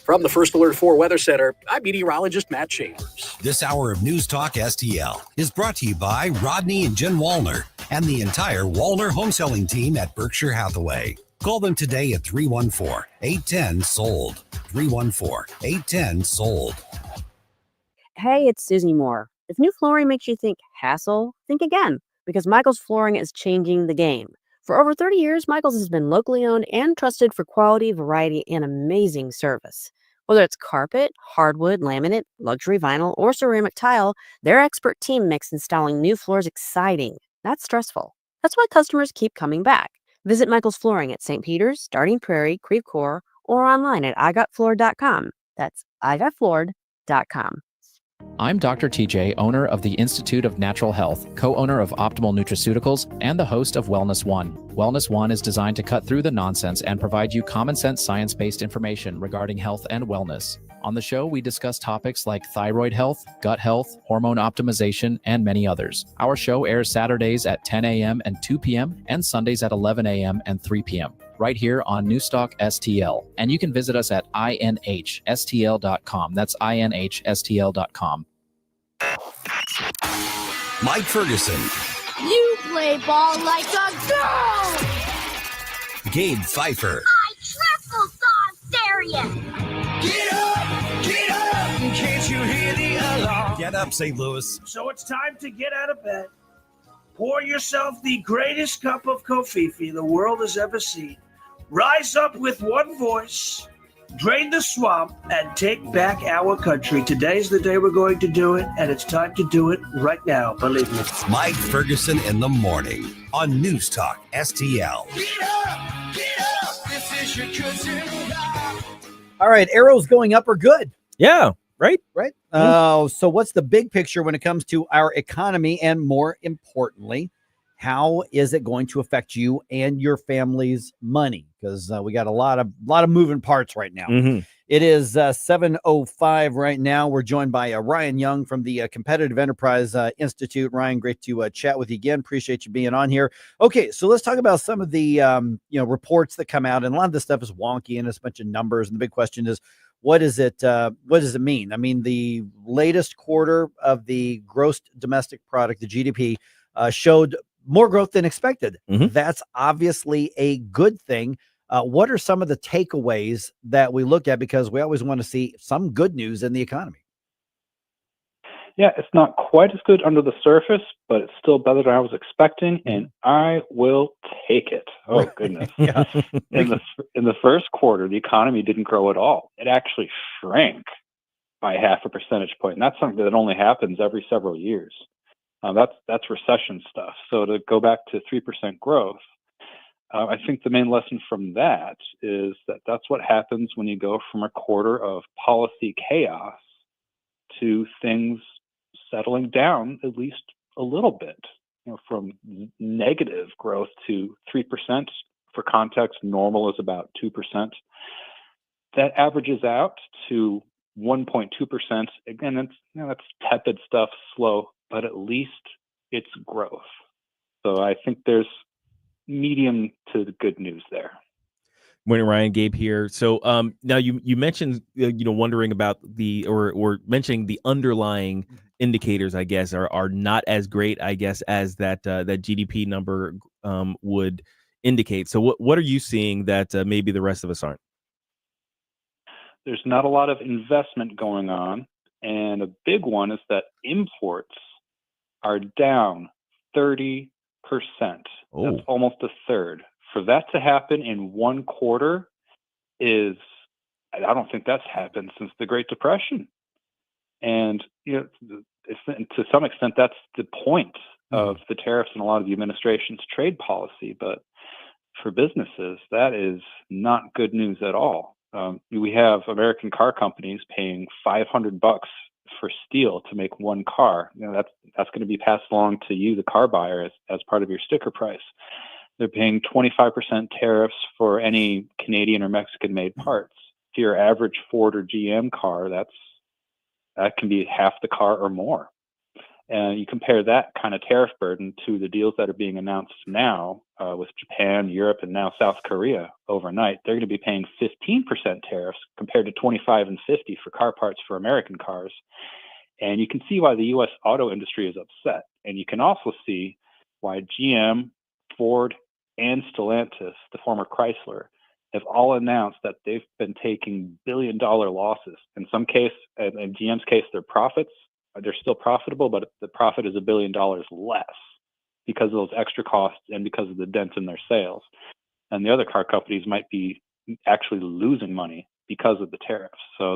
From the First Alert 4 Weather Center, I'm meteorologist Matt Chambers. This hour of News Talk STL is brought to you by Rodney and Jen Wallner and the entire Wallner home selling team at Berkshire Hathaway. Call them today at 314-810-SOLD. 314-810-SOLD. Hey, it's Susie Moore. If new flooring makes you think hassle, think again, because Michael's Flooring is changing the game. For over 30 years, Michaels has been locally owned and trusted for quality, variety, and amazing service. Whether it's carpet, hardwood, laminate, luxury vinyl, or ceramic tile, their expert team makes installing new floors exciting, not stressful. That's why customers keep coming back. Visit Michaels Flooring at St. Peter's, Starting Prairie, Creve Coeur, or online at igotfloored.com. That's igotfloored.com. I'm Dr. TJ, owner of the Institute of Natural Health, co-owner of Optimal Nutraceuticals, and the host of Wellness One. Wellness One is designed to cut through the nonsense and provide you common sense, science-based information regarding health and wellness. On the show, we discuss topics like thyroid health, gut health, hormone optimization, and many others. Our show airs Saturdays at 10 a.m. and 2 p.m. and Sundays at 11 a.m. and 3 p.m. right here on NewsTalkSTL. And you can visit us at inhstl.com. That's inhstl.com. Mike Ferguson, You play ball like a girl! Gabe Phifer, I triple saw stereo! Get up! Can't you hear the alarm? Get up, St. Louis. So it's time to get out of bed. Pour yourself the greatest cup of Kofifi the world has ever seen. Rise up with one voice, drain the swamp, and take back our country. Today's the day we're going to do it, and it's time to do it right now, believe me. Mike Ferguson in the morning on News Talk STL. Get up! This is your cousin. All right, arrows going up are good. Yeah, right? Right. So what's the big picture when it comes to our economy, and more importantly, how is it going to affect you and your family's money? Because we got a lot of moving parts right now. Mm-hmm. It is 7:05 right now. We're joined by Ryan Young from the Competitive Enterprise Institute. Ryan, great to chat with you again. Appreciate you being on here. Okay, so let's talk about some of the reports that come out, and a lot of this stuff is wonky and it's a bunch of numbers. And the big question is, what does it mean? I mean, the latest quarter of the gross domestic product, the GDP, showed more growth than expected. Mm-hmm. That's obviously a good thing. What are some of the takeaways that we look at? Because we always want to see some good news in the economy. Yeah, it's not quite as good under the surface, but it's still better than I was expecting, and I will take it. Oh, goodness. Yeah. In the first quarter, the economy didn't grow at all. It actually shrank by 0.5 percentage point, and that's something that only happens every several years. That's recession stuff. So to go back to 3% growth, I think the main lesson from that is that that's what happens when you go from a quarter of policy chaos to things settling down at least a little bit. From negative growth to 3%. For context, normal is about 2%. That averages out to 1.2%. Again, that's tepid stuff, slow, but at least it's growth. So I think there's medium to the good news there. Morning, Ryan. Gabe here. So now you mentioned wondering about or mentioning the underlying indicators, I guess, are not as great, I guess, as that GDP number would indicate. So what are you seeing that maybe the rest of us aren't? There's not a lot of investment going on, and a big one is that imports are down 30%. Oh. That's almost a third. For that to happen in one quarter I don't think that's happened since the Great Depression. And to some extent, that's the point of the tariffs and a lot of the administration's trade policy. But for businesses, that is not good news at all. We have American car companies paying $500 for steel to make one car. That's going to be passed along to you, the car buyer, as part of your sticker price. They're paying 25% tariffs for any Canadian or Mexican-made parts. For your average Ford or GM car, that can be half the car or more. And you compare that kind of tariff burden to the deals that are being announced now with Japan, Europe, and now South Korea overnight. They're going to be paying 15% tariffs compared to 25 and 50 for car parts for American cars. And you can see why the U.S. auto industry is upset. And you can also see why GM, Ford, and Stellantis, the former Chrysler, have all announced that they've been taking billion-dollar losses. In some case, in GM's case, their profits, they're still profitable, but the profit is $1 billion less. because of those extra costs and because of the dent in their sales. And the other car companies might be actually losing money because of the tariffs. So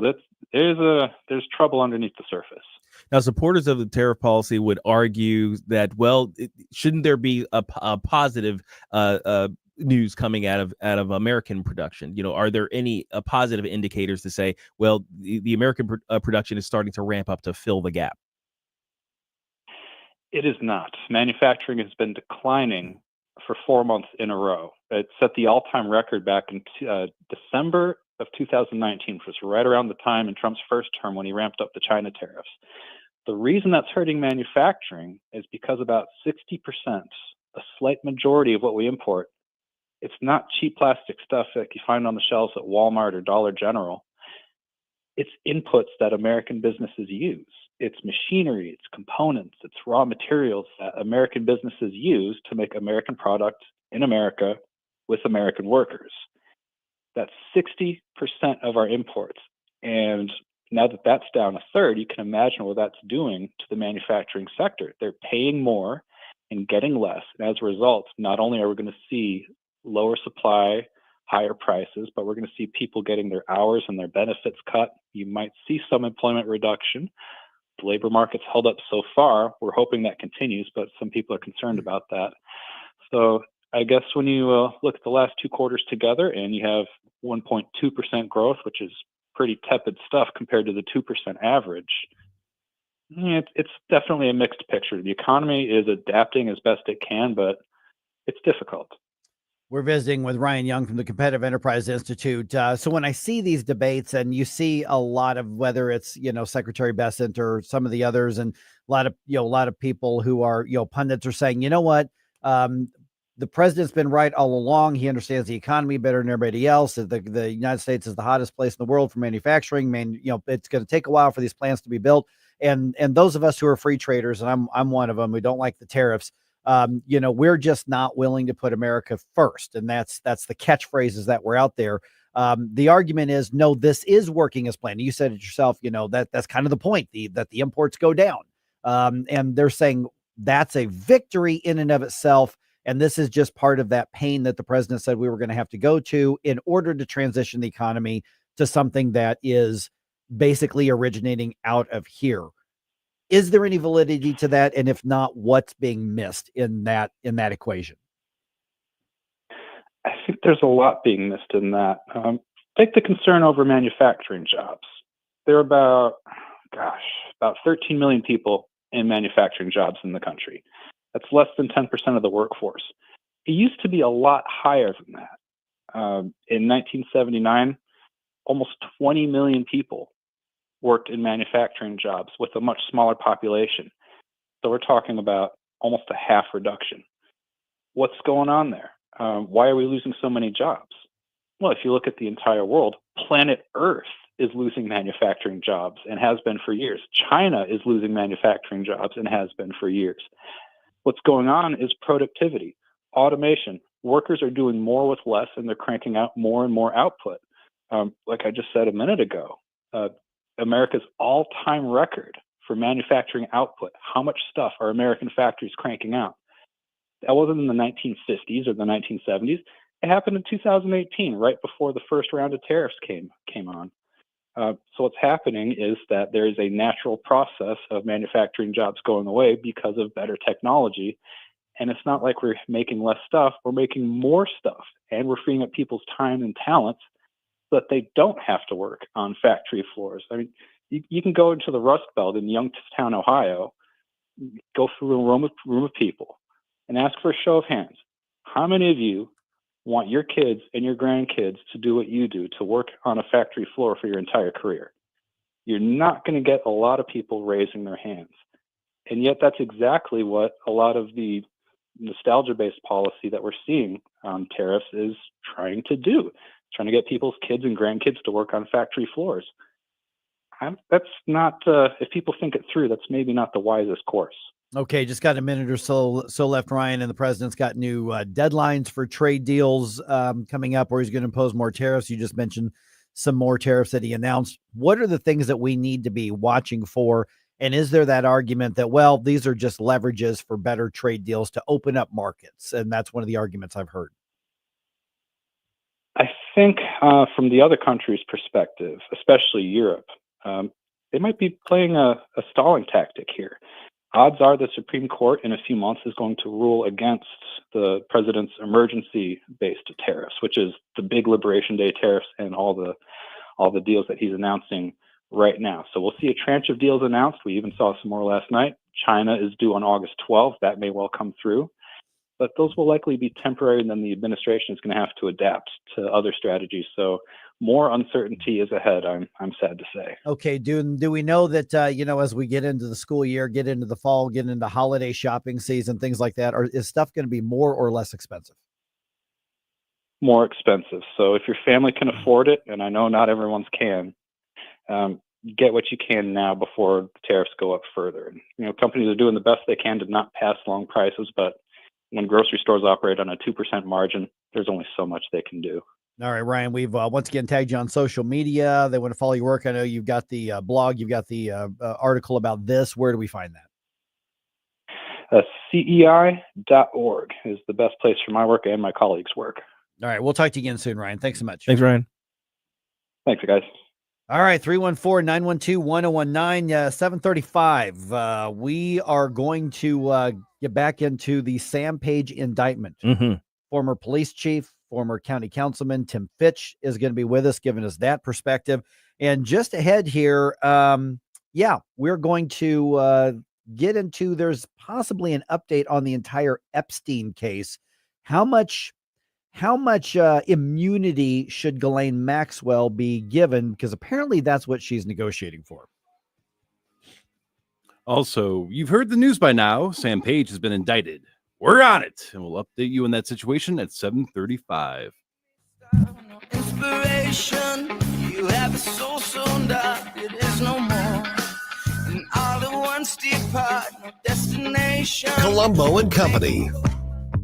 there's trouble underneath the surface. Now, supporters of the tariff policy would argue that, well, shouldn't there be a positive news coming out of American production? You know, are there any positive indicators to say, well, the American production is starting to ramp up to fill the gap? It is not. Manufacturing has been declining for 4 months in a row. It set the all-time record back in December of 2019, which was right around the time in Trump's first term when he ramped up the China tariffs. The reason that's hurting manufacturing is because about 60%, a slight majority of what we import, it's not cheap plastic stuff that you find on the shelves at Walmart or Dollar General. It's inputs that American businesses use. It's machinery, it's components, it's raw materials that American businesses use to make American products in America with American workers. That's 60% of our imports. And now that that's down a third, you can imagine what that's doing to the manufacturing sector. They're paying more and getting less. And as a result, not only are we going to see lower supply, higher prices, but we're going to see people getting their hours and their benefits cut. You might see some employment reduction. The labor market's held up so far. We're hoping that continues, but some people are concerned about that. So I guess when you look at the last 2 quarters together and you have 1.2% growth, which is pretty tepid stuff compared to the 2% average, it's definitely a mixed picture. The economy is adapting as best it can, but it's difficult. We're visiting with Ryan Young from the Competitive Enterprise Institute. So when I see these debates and you see a lot of, whether it's, Secretary Bessent or some of the others, and a lot of people who are, pundits are saying, you know what, the president's been right all along. He understands the economy better than everybody else. The United States is the hottest place in the world for manufacturing. It's going to take a while for these plants to be built. And those of us who are free traders, and I'm one of them, who don't like the tariffs, we're just not willing to put America first. And that's the catchphrases that were out there. The argument is, no, this is working as planned. You said it yourself, that's kind of the point, that the imports go down. And they're saying that's a victory in and of itself. And this is just part of that pain that the president said we were going to have to go to in order to transition the economy to something that is basically originating out of here. Is there any validity to that? And if not, what's being missed in that equation? I think there's a lot being missed in that. Take the concern over manufacturing jobs. There are about 13 million people in manufacturing jobs in the country. That's less than 10% of the workforce. It used to be a lot higher than that. In 1979, almost 20 million people worked in manufacturing jobs with a much smaller population. So we're talking about almost a half reduction. What's going on there? Why are we losing so many jobs? Well, if you look at the entire world, planet Earth is losing manufacturing jobs and has been for years. China is losing manufacturing jobs and has been for years. What's going on is productivity, automation. Workers are doing more with less, and they're cranking out more and more output. Like I just said a minute ago, America's all-time record for manufacturing output. How much stuff are American factories cranking out? That wasn't in the 1950s or the 1970s. It happened in 2018, right before the first round of tariffs came on. So what's happening is that there is a natural process of manufacturing jobs going away because of better technology. And it's not like we're making less stuff, we're making more stuff. And we're freeing up people's time and talents so that they don't have to work on factory floors. I mean, you can go into the Rust Belt in Youngstown, Ohio, go through a room of people and ask for a show of hands. How many of you want your kids and your grandkids to do what you do, to work on a factory floor for your entire career? You're not going to get a lot of people raising their hands. And yet that's exactly what a lot of the nostalgia-based policy that we're seeing on tariffs is trying to do. Trying to get people's kids and grandkids to work on factory floors. That's not, if people think it through, that's maybe not the wisest course. Okay, just got a minute or so left, Ryan, and the president's got new deadlines for trade deals coming up where he's going to impose more tariffs. You just mentioned some more tariffs that he announced. What are the things that we need to be watching for And is there that argument that, well, these are just leverages for better trade deals to open up markets? And that's one of the arguments I've heard. I think from the other countries' perspective, especially Europe, they might be playing a stalling tactic here. Odds are the Supreme Court in a few months is going to rule against the president's emergency-based tariffs, which is the big Liberation Day tariffs and all the deals that he's announcing right now. So we'll see a tranche of deals announced. We even saw some more last night. China is due on August 12th. That may well come through. But those will likely be temporary, and then the administration is going to have to adapt to other strategies. So more uncertainty is ahead, I'm sad to say. Okay, do we know that, as we get into the school year, get into the fall, get into holiday shopping season, things like that, or is stuff going to be more or less expensive? More expensive. So if your family can afford it, and I know not everyone's can, get what you can now before the tariffs go up further. And, companies are doing the best they can to not pass along prices, but when grocery stores operate on a 2% margin, there's only so much they can do. All right, Ryan, we've once again tagged you on social media. They want to follow your work. I know you've got the blog, you've got the article about this. Where do we find that? CEI.org is the best place for my work and my colleagues' work. All right, we'll talk to you again soon, Ryan. Thanks so much. Thanks, Ryan. Thanks, guys. All right, 314-912-1019, 735. We are going to get back into the Sam Page indictment. Former police chief, former county councilman Tim Fitch is going to be with us, giving us that perspective. And just ahead here, we're going to get into, there's possibly an update on the entire Epstein case. How much immunity should Ghislaine Maxwell be given? Because apparently that's what she's negotiating for. Also, you've heard the news by now. Sam Page has been indicted. We're on it, and we'll update you on that situation at 7:35. Inspiration, you have a soul so dark, it is no more. And all the ones depart, no destination. Columbo and Company.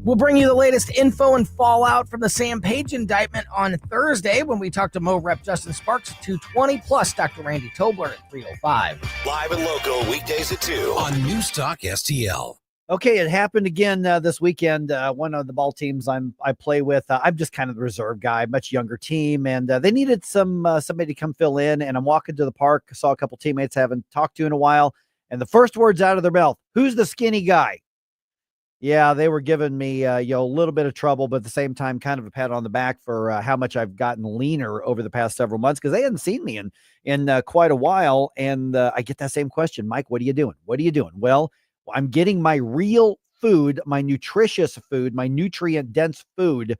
We'll bring you the latest info and fallout from the Sam Page indictment on Thursday when we talk to Mo Rep Justin Sparks at 2:20, plus Dr. Randy Tobler at 3:05. Live and local weekdays at 2 on News Talk STL. Okay, it happened again this weekend. One of the ball teams I play with, I'm just kind of the reserve guy, much younger team, and they needed somebody to come fill in. And I'm walking to the park, saw a couple teammates I haven't talked to in a while, and the first words out of their mouth, "Who's the skinny guy?" Yeah, they were giving me a little bit of trouble, but at the same time, kind of a pat on the back for how much I've gotten leaner over the past several months, because they hadn't seen me in quite a while. And I get that same question, Mike, what are you doing? What are you doing? Well, I'm getting my real food, my nutritious food, my nutrient-dense food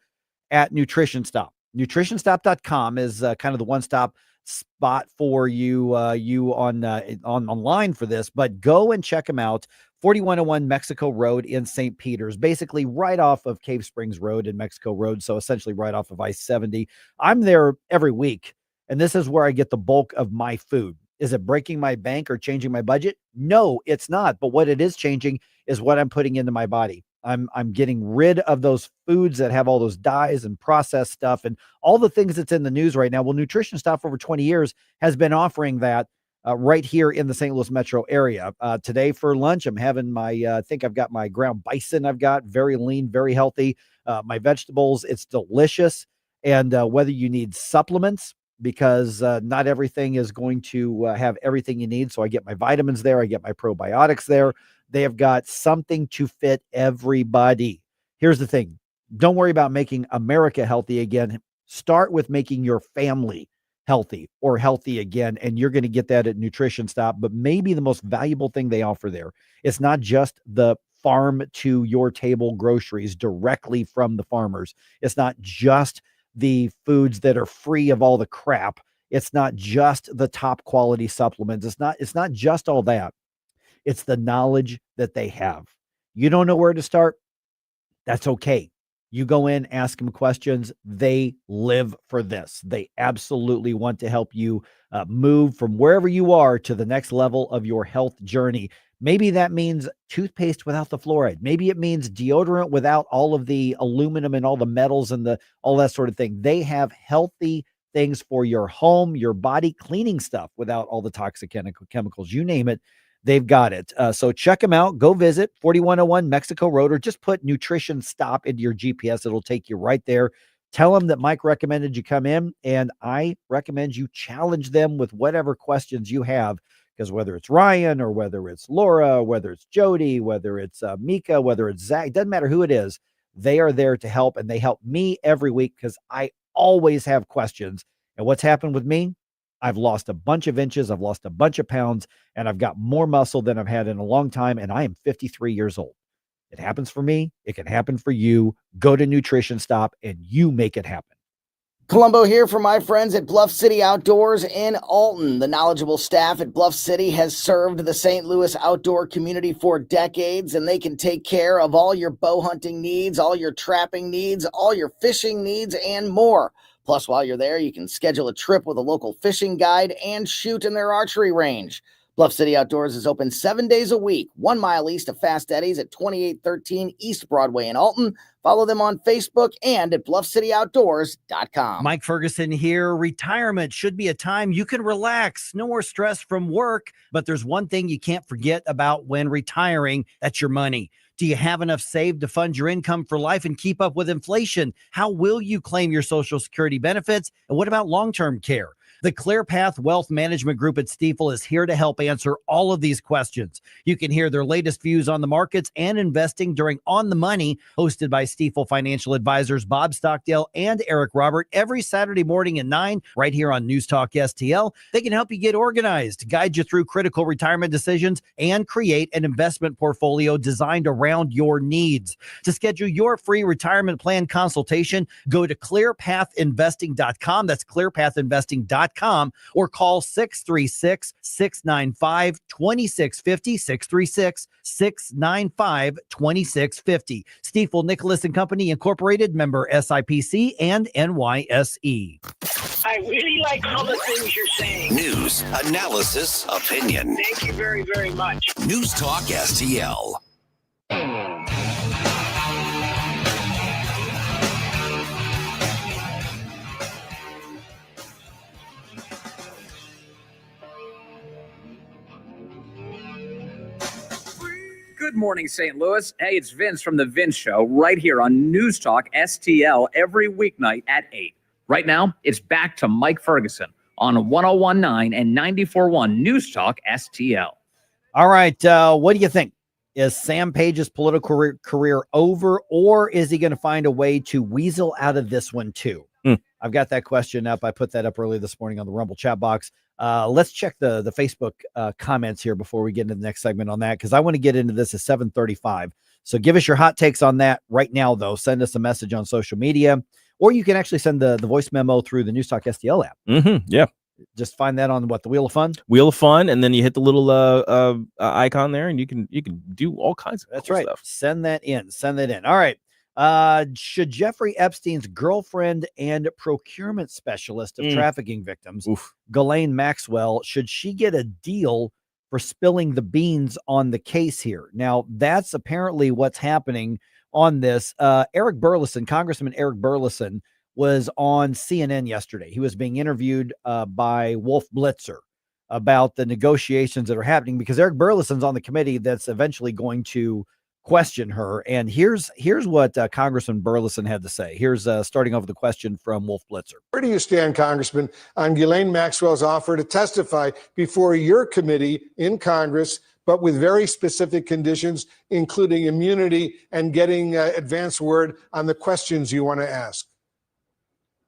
at Nutrition Stop. NutritionStop.com is kind of the one-stop spot for you online for this, but go and check them out. 4101 Mexico Road in St. Peters, basically right off of Cave Springs Road and Mexico Road, so essentially right off of I-70. I'm there every week, and this is where I get the bulk of my food. Is it breaking my bank or changing my budget? No, it's not. But what it is changing is what I'm putting into my body. I'm getting rid of those foods that have all those dyes and processed stuff and all the things that's in the news right now. Well, Nutrition Stop for over 20 years has been offering that right here in the St. Louis metro area. Today for lunch, I'm having my, I think I've got my ground bison. I've got very lean, very healthy. My vegetables, it's delicious. And whether you need supplements, because not everything is going to have everything you need. So I get my vitamins there. I get my probiotics there. They have got something to fit everybody. Here's the thing. Don't worry about making America healthy again. Start with making your family healthy or healthy again. And you're going to get that at Nutrition Stop. But maybe the most valuable thing they offer there, it's not just the farm to your table groceries directly from the farmers. It's not just the foods that are free of all the crap. It's not just the top quality supplements. It's not just all that. It's the knowledge that they have. You don't know where to start? That's okay. You go in, ask them questions. They live for this. They absolutely want to help you move from wherever you are to the next level of your health journey. Maybe that means toothpaste without the fluoride. Maybe it means deodorant without all of the aluminum and all the metals and all that sort of thing. They have healthy things for your home, your body, cleaning stuff without all the toxic chemicals. You name it, They've got it. So check them out. Go visit 4101 Mexico Road, or just put Nutrition Stop into your GPS. It'll take you right there. Tell them that Mike recommended you come in, and I recommend you challenge them with whatever questions you have, because whether it's Ryan or whether it's Laura, whether it's Jody, whether it's Mika, whether it's Zach, doesn't matter who it is, they are there to help, and they help me every week because I always have questions. And what's happened with me? I've lost a bunch of inches, I've lost a bunch of pounds, and I've got more muscle than I've had in a long time, and I am 53 years old. It happens for me. It can happen for you. Go to Nutrition Stop, and you make it happen. Columbo here for my friends at Bluff City Outdoors in Alton. The knowledgeable staff at Bluff City has served the St. Louis outdoor community for decades, and they can take care of all your bow hunting needs, all your trapping needs, all your fishing needs, and more. Plus, while you're there, you can schedule a trip with a local fishing guide and shoot in their archery range. Bluff City Outdoors is open 7 days a week, 1 mile east of Fast Eddie's at 2813 East Broadway in Alton. Follow them on Facebook and at bluffcityoutdoors.com. Mike Ferguson here. Retirement should be a time you can relax. No more stress from work. But there's one thing you can't forget about when retiring. That's your money. Do you have enough saved to fund your income for life and keep up with inflation? How will you claim your Social Security benefits? And what about long-term care? The ClearPath Wealth Management Group at Stifel is here to help answer all of these questions. You can hear their latest views on the markets and investing during On the Money, hosted by Stifel financial advisors Bob Stockdale and Eric Robert, every Saturday morning at 9, right here on News Talk STL. They can help you get organized, guide you through critical retirement decisions, and create an investment portfolio designed around your needs. To schedule your free retirement plan consultation, go to clearpathinvesting.com. That's clearpathinvesting.com. Or call 636-695-2650, 636-695-2650. Stifel Nicholas and Company Incorporated, member SIPC and NYSE. I really like all the things you're saying. News, analysis, opinion. Thank you very, very much. News Talk STL. Good morning, St. Louis. Hey, it's Vince from The Vince Show right here on News Talk STL every weeknight at 8. Right now, it's back to Mike Ferguson on 101.9 and 94.1 News Talk STL. All right. What do you think? Is Sam Page's political career over, or is he going to find a way to weasel out of this one too? I've got that question up. I put that up early this morning on the Rumble chat box. Let's check the Facebook comments here before we get into the next segment on that, because I want to get into this at 7:35. So give us your hot takes on that right now, though. Send us a message on social media, or you can actually send the voice memo through the News Talk STL app. Yeah. Just find that on the Wheel of Fun? Wheel of Fun, and then you hit the little icon there, and you can do all kinds of That's cool right. stuff. Send that in. All right. Should Jeffrey Epstein's girlfriend and procurement specialist of trafficking victims, Ghislaine Maxwell, should she get a deal for spilling the beans on the case here? Now, that's apparently what's happening on this. Eric Burleson, Congressman Eric Burleson, was on CNN yesterday. He was being interviewed by Wolf Blitzer about the negotiations that are happening, because Eric Burleson's on the committee that's eventually going to question her. And here's what Congressman Burleson had to say. Here's starting over the question from Wolf Blitzer. Where do you stand, Congressman, on Ghislaine Maxwell's offer to testify before your committee in Congress, but with very specific conditions, including immunity and getting advance word on the questions you want to ask?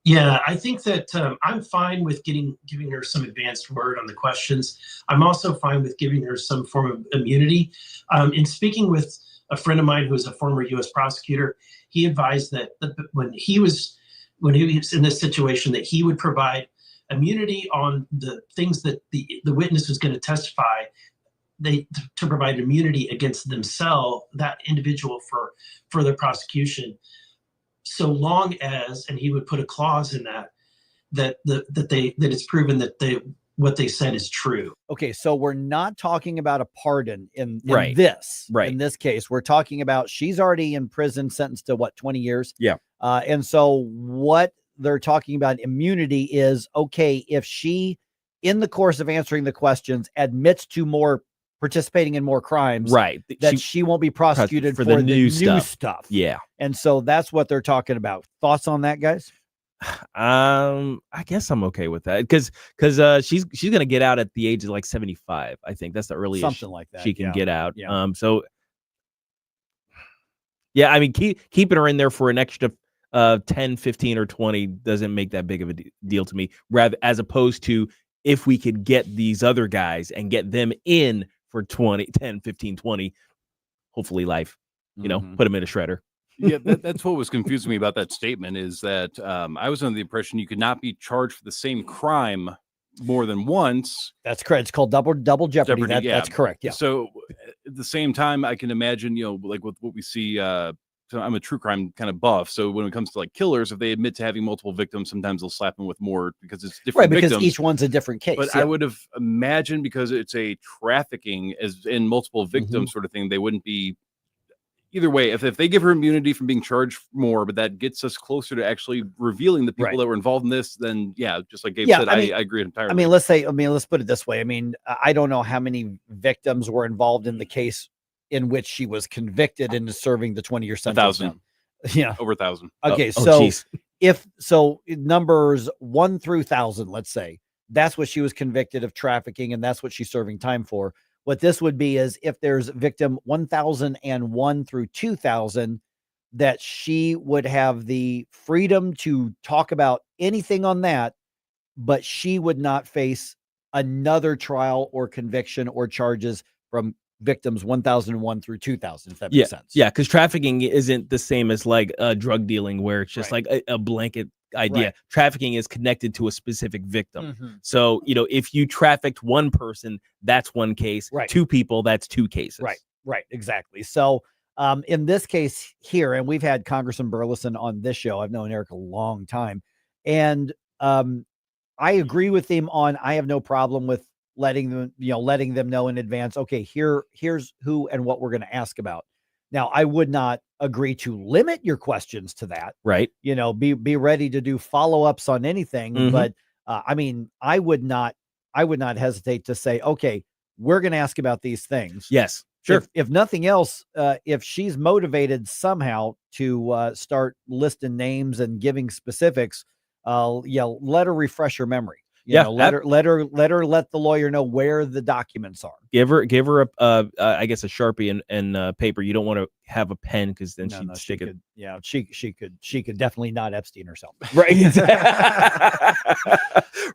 Yeah, I think that I'm fine with giving her some advanced word on the questions. I'm also fine with giving her some form of immunity. In speaking with a friend of mine who is a former U.S. prosecutor, he advised that when he was in this situation, that he would provide immunity on the things that the witness was going to testify, to provide immunity against themselves, that individual, for further prosecution, so long as, and he would put a clause in that it's proven that what they said is true. Okay, so we're not talking about a pardon in Right. this. Right. In this case, we're talking about she's already in prison, sentenced to what, 20 years? Yeah. And so what they're talking about immunity is, okay, if she, in the course of answering the questions, admits to more participating in more crimes, right? That she won't be prosecuted for the new stuff. Yeah. And so that's what they're talking about. Thoughts on that, guys? I guess I'm okay with that because she's gonna get out at the age of like 75. I think that's the earliest Something like that. she can get out. Yeah. So yeah, I mean, keeping her in there for an extra 10, 15, or 20 doesn't make that big of a deal to me. Rather, as opposed to if we could get these other guys and get them in for 10, 15, 20, hopefully life, put them in a shredder. Yeah, that's what was confusing me about that statement is that I was under the impression you could not be charged for the same crime more than once. That's correct. It's called double jeopardy. That's correct. Yeah. So at the same time, I can imagine, like with what we see. So I'm a true crime kind of buff. So when it comes to like killers, if they admit to having multiple victims, sometimes they'll slap them with more because it's different. Right, because victims. each one's a different case. But I would have imagined because it's a trafficking as in multiple victims sort of thing, they wouldn't be. Either way, if they give her immunity from being charged more, but that gets us closer to actually revealing the people that were involved in this, then yeah, just like Gabe said, I agree entirely. I mean, let's put it this way. I mean, I don't know how many victims were involved in the case in which she was convicted and is serving the 20-year sentence. 1,000. Yeah. Over 1,000. Okay. So numbers 1 through 1,000, let's say, that's what she was convicted of trafficking, and that's what she's serving time for. What this would be is if there's victim 1,001 through 2,000, that she would have the freedom to talk about anything on that, but she would not face another trial or conviction or charges from victims 1,001 through 2,000, if that makes sense. Yeah, because trafficking isn't the same as like drug dealing where it's just like a blanket idea. Right. Trafficking is connected to a specific victim. So, if you trafficked one person, that's one case. Right. Two people, that's two cases. Right, exactly. So in this case here, and we've had Congressman Burleson on this show. I've known Eric a long time. And I agree with him on, I have no problem with letting them know in advance, okay, here's who and what we're going to ask about. Now, I would not agree to limit your questions to that. Right. Be ready to do follow-ups on anything. But I mean, I would not hesitate to say, okay, we're going to ask about these things. Yes, sure. If nothing else, if she's motivated somehow to start listing names and giving specifics, let her refresh her memory. Let the lawyer know where the documents are. Give her a I guess a Sharpie and paper. You don't want to have a pen because then she'd stick it. Yeah, she could definitely not Epstein herself. Right.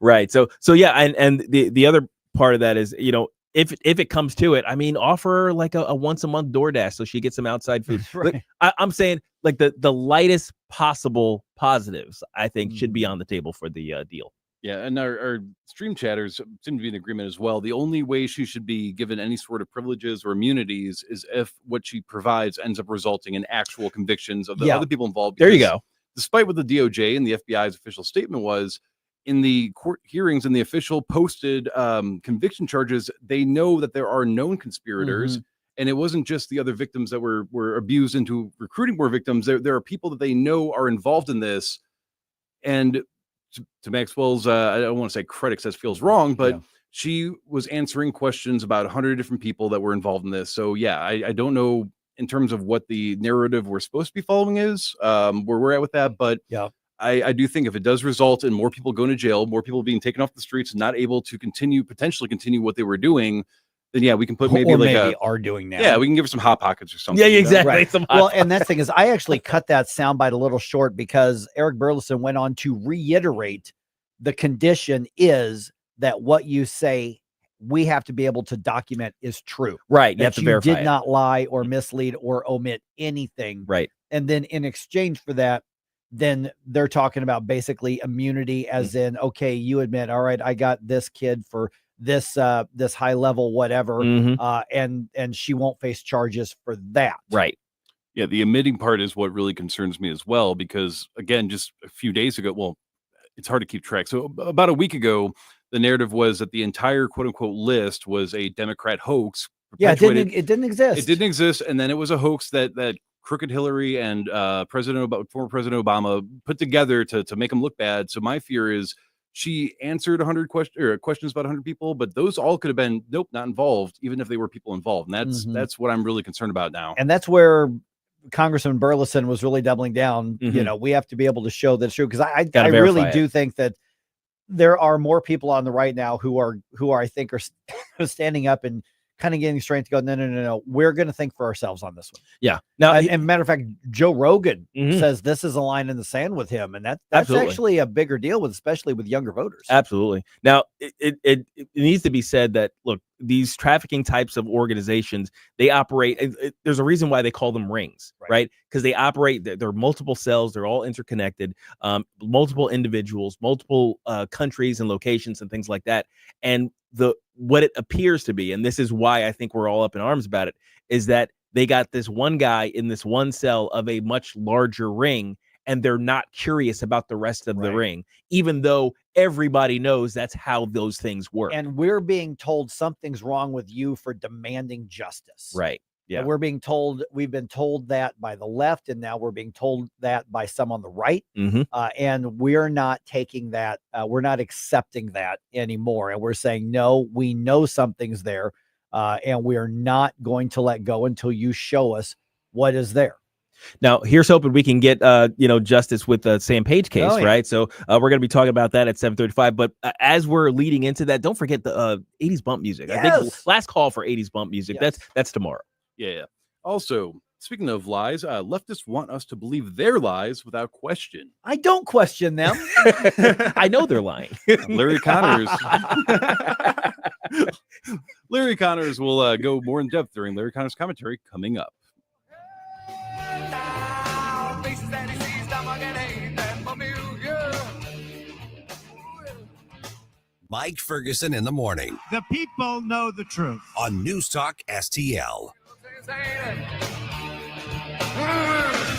Right. So yeah, and the other part of that is, if it comes to it, I mean, offer her like a once a month DoorDash so she gets some outside food. Right. I'm saying like the lightest possible positives, I think, should be on the table for the deal. Yeah, and our stream chatters seem to be in agreement as well. The only way she should be given any sort of privileges or immunities is if what she provides ends up resulting in actual convictions of the other people involved. There you go. Despite what the DOJ and the FBI's official statement was, in the court hearings and the official posted conviction charges, they know that there are known conspirators. And it wasn't just the other victims that were abused into recruiting more victims. There are people that they know are involved in this. And to Maxwell's, I don't want to say credit because that feels wrong, but she was answering questions about 100 different people that were involved in this. So yeah, I don't know in terms of what the narrative we're supposed to be following is, where we're at with that. But I do think if it does result in more people going to jail, more people being taken off the streets and not able to potentially continue what they were doing, then yeah, we can put maybe are doing now. Yeah, we can give her some hot pockets or something. Yeah, exactly. Right. Well, and that thing is, I actually cut that soundbite a little short because Eric Burleson went on to reiterate the condition is that what you say we have to be able to document is true. Right. You have to verify did not lie or mislead or omit anything. Right. And then in exchange for that, then they're talking about basically immunity as in, okay, you admit, all right, I got this kid for this high level whatever, and she won't face charges for that. Right. Yeah, the admitting part is what really concerns me as well, because again, just a few days ago, well, it's hard to keep track. So about a week ago, the narrative was that the entire quote unquote list was a Democrat hoax. Yeah, it didn't exist. It didn't exist, and then it was a hoax that crooked Hillary and former President Obama put together to make them look bad. So my fear is she answered 100 questions about 100 people, but those all could have been, nope, not involved, even if they were people involved. And that's what I'm really concerned about now. And that's where Congressman Burleson was really doubling down. You know, we have to be able to show that it's true, because I really do think that there are more people on the right now who are I think are standing up and kind of getting strength to go, no, we're going to think for ourselves on this one. Yeah. Now, and matter of fact, Joe Rogan says this is a line in the sand with him, and that's actually a bigger deal especially with younger voters. Absolutely. Now, it needs to be said that, look, these trafficking types of organizations, they operate. There's a reason why they call them rings, right? Because they operate. There are multiple cells. They're all interconnected. Multiple individuals, multiple countries and locations and things like that. And what it appears to be, and this is why I think we're all up in arms about it, is that they got this one guy in this one cell of a much larger ring, and they're not curious about the rest of the ring, even though everybody knows that's how those things work. And we're being told something's wrong with you for demanding justice. Right. Yeah. And we've been told that by the left, and now we're being told that by some on the right. And we're not taking that. We're not accepting that anymore. And we're saying, no, we know something's there. And we're not going to let go until you show us what is there. Now, here's hoping we can get, justice with the Sam Page case, right? So we're going to be talking about that at 7:35. But as we're leading into that, don't forget the 80s bump music. Yes. I think last call for 80s bump music. That's tomorrow. Yeah. Also, speaking of lies, leftists want us to believe their lies without question. I don't question them. I know they're lying. Larry Connors. Larry Connors will go more in depth during Larry Connors commentary coming up. Mike Ferguson in the morning. The people know the truth. On NewsTalkSTL.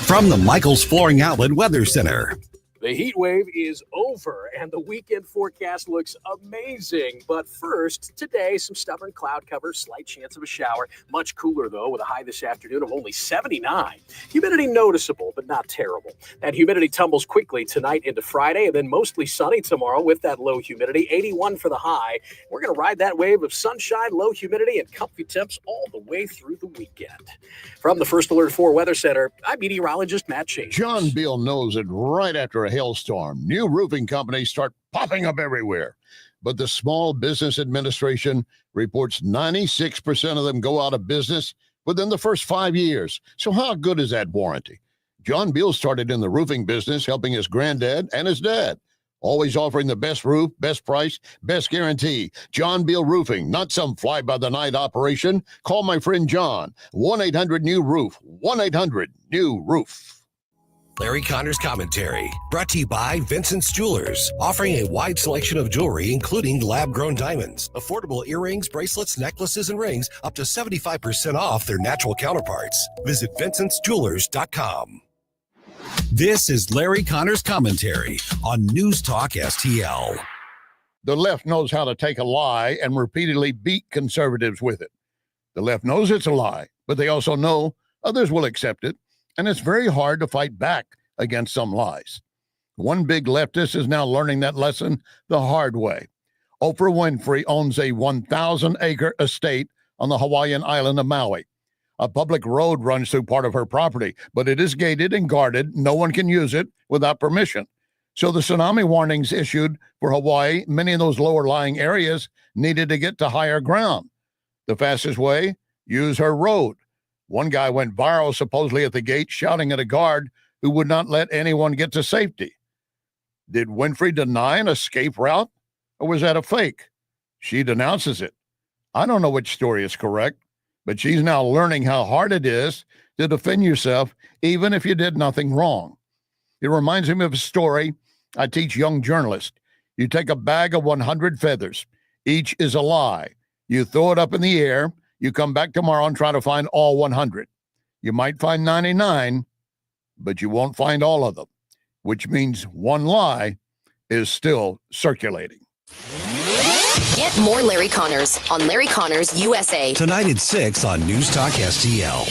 From the Michaels Flooring Outlet Weather Center. The heat wave is over and the weekend forecast looks amazing. But first, today, some stubborn cloud cover, slight chance of a shower. Much cooler, though, with a high this afternoon of only 79. Humidity noticeable, but not terrible. That humidity tumbles quickly tonight into Friday, and then mostly sunny tomorrow with that low humidity. 81 for the high. We're going to ride that wave of sunshine, low humidity, and comfy temps all the way through the weekend. From the First Alert 4 Weather Center, I'm meteorologist Matt Chase. John Beal knows it right after a hailstorm. New roofing companies start popping up everywhere. But the Small Business Administration reports 96% of them go out of business within the first 5 years. So how good is that warranty? John Beal started in the roofing business, helping his granddad and his dad. Always offering the best roof, best price, best guarantee. John Beal Roofing, not some fly-by-the-night operation. Call my friend John, 1-800-NEW-ROOF, 1-800-NEW-ROOF. Larry Connors commentary, brought to you by Vincent's Jewelers, offering a wide selection of jewelry, including lab-grown diamonds, affordable earrings, bracelets, necklaces, and rings, up to 75% off their natural counterparts. Visit VincentsJewelers.com. This is Larry Connors commentary on NewsTalkSTL. The left knows how to take a lie and repeatedly beat conservatives with it. The left knows it's a lie, but they also know others will accept it. And it's very hard to fight back against some lies. One big leftist is now learning that lesson the hard way. Oprah Winfrey owns a 1,000-acre estate on the Hawaiian island of Maui. A public road runs through part of her property, but it is gated and guarded. No one can use it without permission. So the tsunami warnings issued for Hawaii, many of those lower-lying areas needed to get to higher ground. The fastest way, use her road. One guy went viral supposedly at the gate shouting at a guard who would not let anyone get to safety. Did Winfrey deny an escape route, or was that a fake? She denounces it. I don't know which story is correct, but she's now learning how hard it is to defend yourself even if you did nothing wrong. It reminds me of a story I teach young journalists. You take a bag of 100 feathers. Each is a lie. You throw it up in the air. You come back tomorrow and try to find all 100. You might find 99, but you won't find all of them, which means one lie is still circulating. Get more Larry Connors on Larry Connors USA. Tonight at 6 on NewsTalkSTL.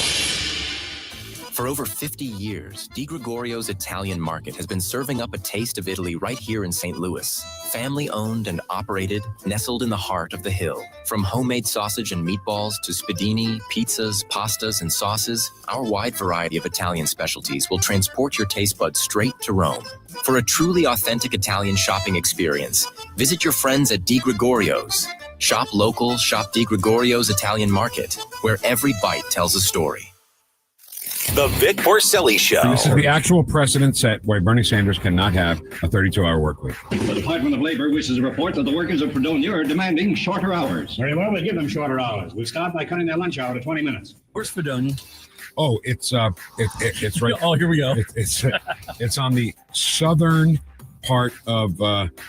For over 50 years, Di Gregorio's Italian Market has been serving up a taste of Italy right here in St. Louis. Family owned and operated, nestled in the heart of the hill. From homemade sausage and meatballs to spadini, pizzas, pastas, and sauces, our wide variety of Italian specialties will transport your taste buds straight to Rome. For a truly authentic Italian shopping experience, visit your friends at Di Gregorio's. Shop local, shop Di Gregorio's Italian Market, where every bite tells a story. The Vic Porcelli Show. This is the actual precedent set why Bernie Sanders cannot have a 32-hour work week. The Department of Labor wishes to report that the workers of Fredonia are demanding shorter hours. Very well, we'll give them shorter hours. We'll start by cutting their lunch hour to 20 minutes. Where's Fredonia? Oh, it's right. Oh, here we go. It's on the southern part of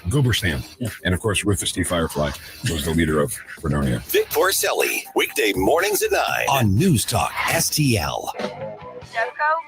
Gooberstan. Yeah. And of course, Rufus T. Firefly was the leader of Fredonia. Vic Porcelli, weekday mornings at 9 on News Talk STL.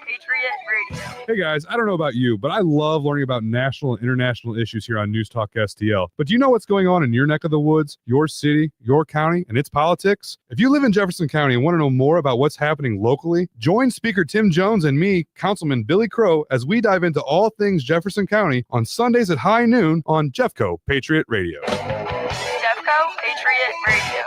Patriot Radio. Hey guys, I don't know about you, but I love learning about national and international issues here on News Talk STL. But do you know what's going on in your neck of the woods, your city, your county, and its politics? If you live in Jefferson County and want to know more about what's happening locally, join Speaker Tim Jones and me, Councilman Billy Crow, as we dive into all things Jefferson County on Sundays at high noon on Jeffco Patriot Radio. Jeffco Patriot Radio.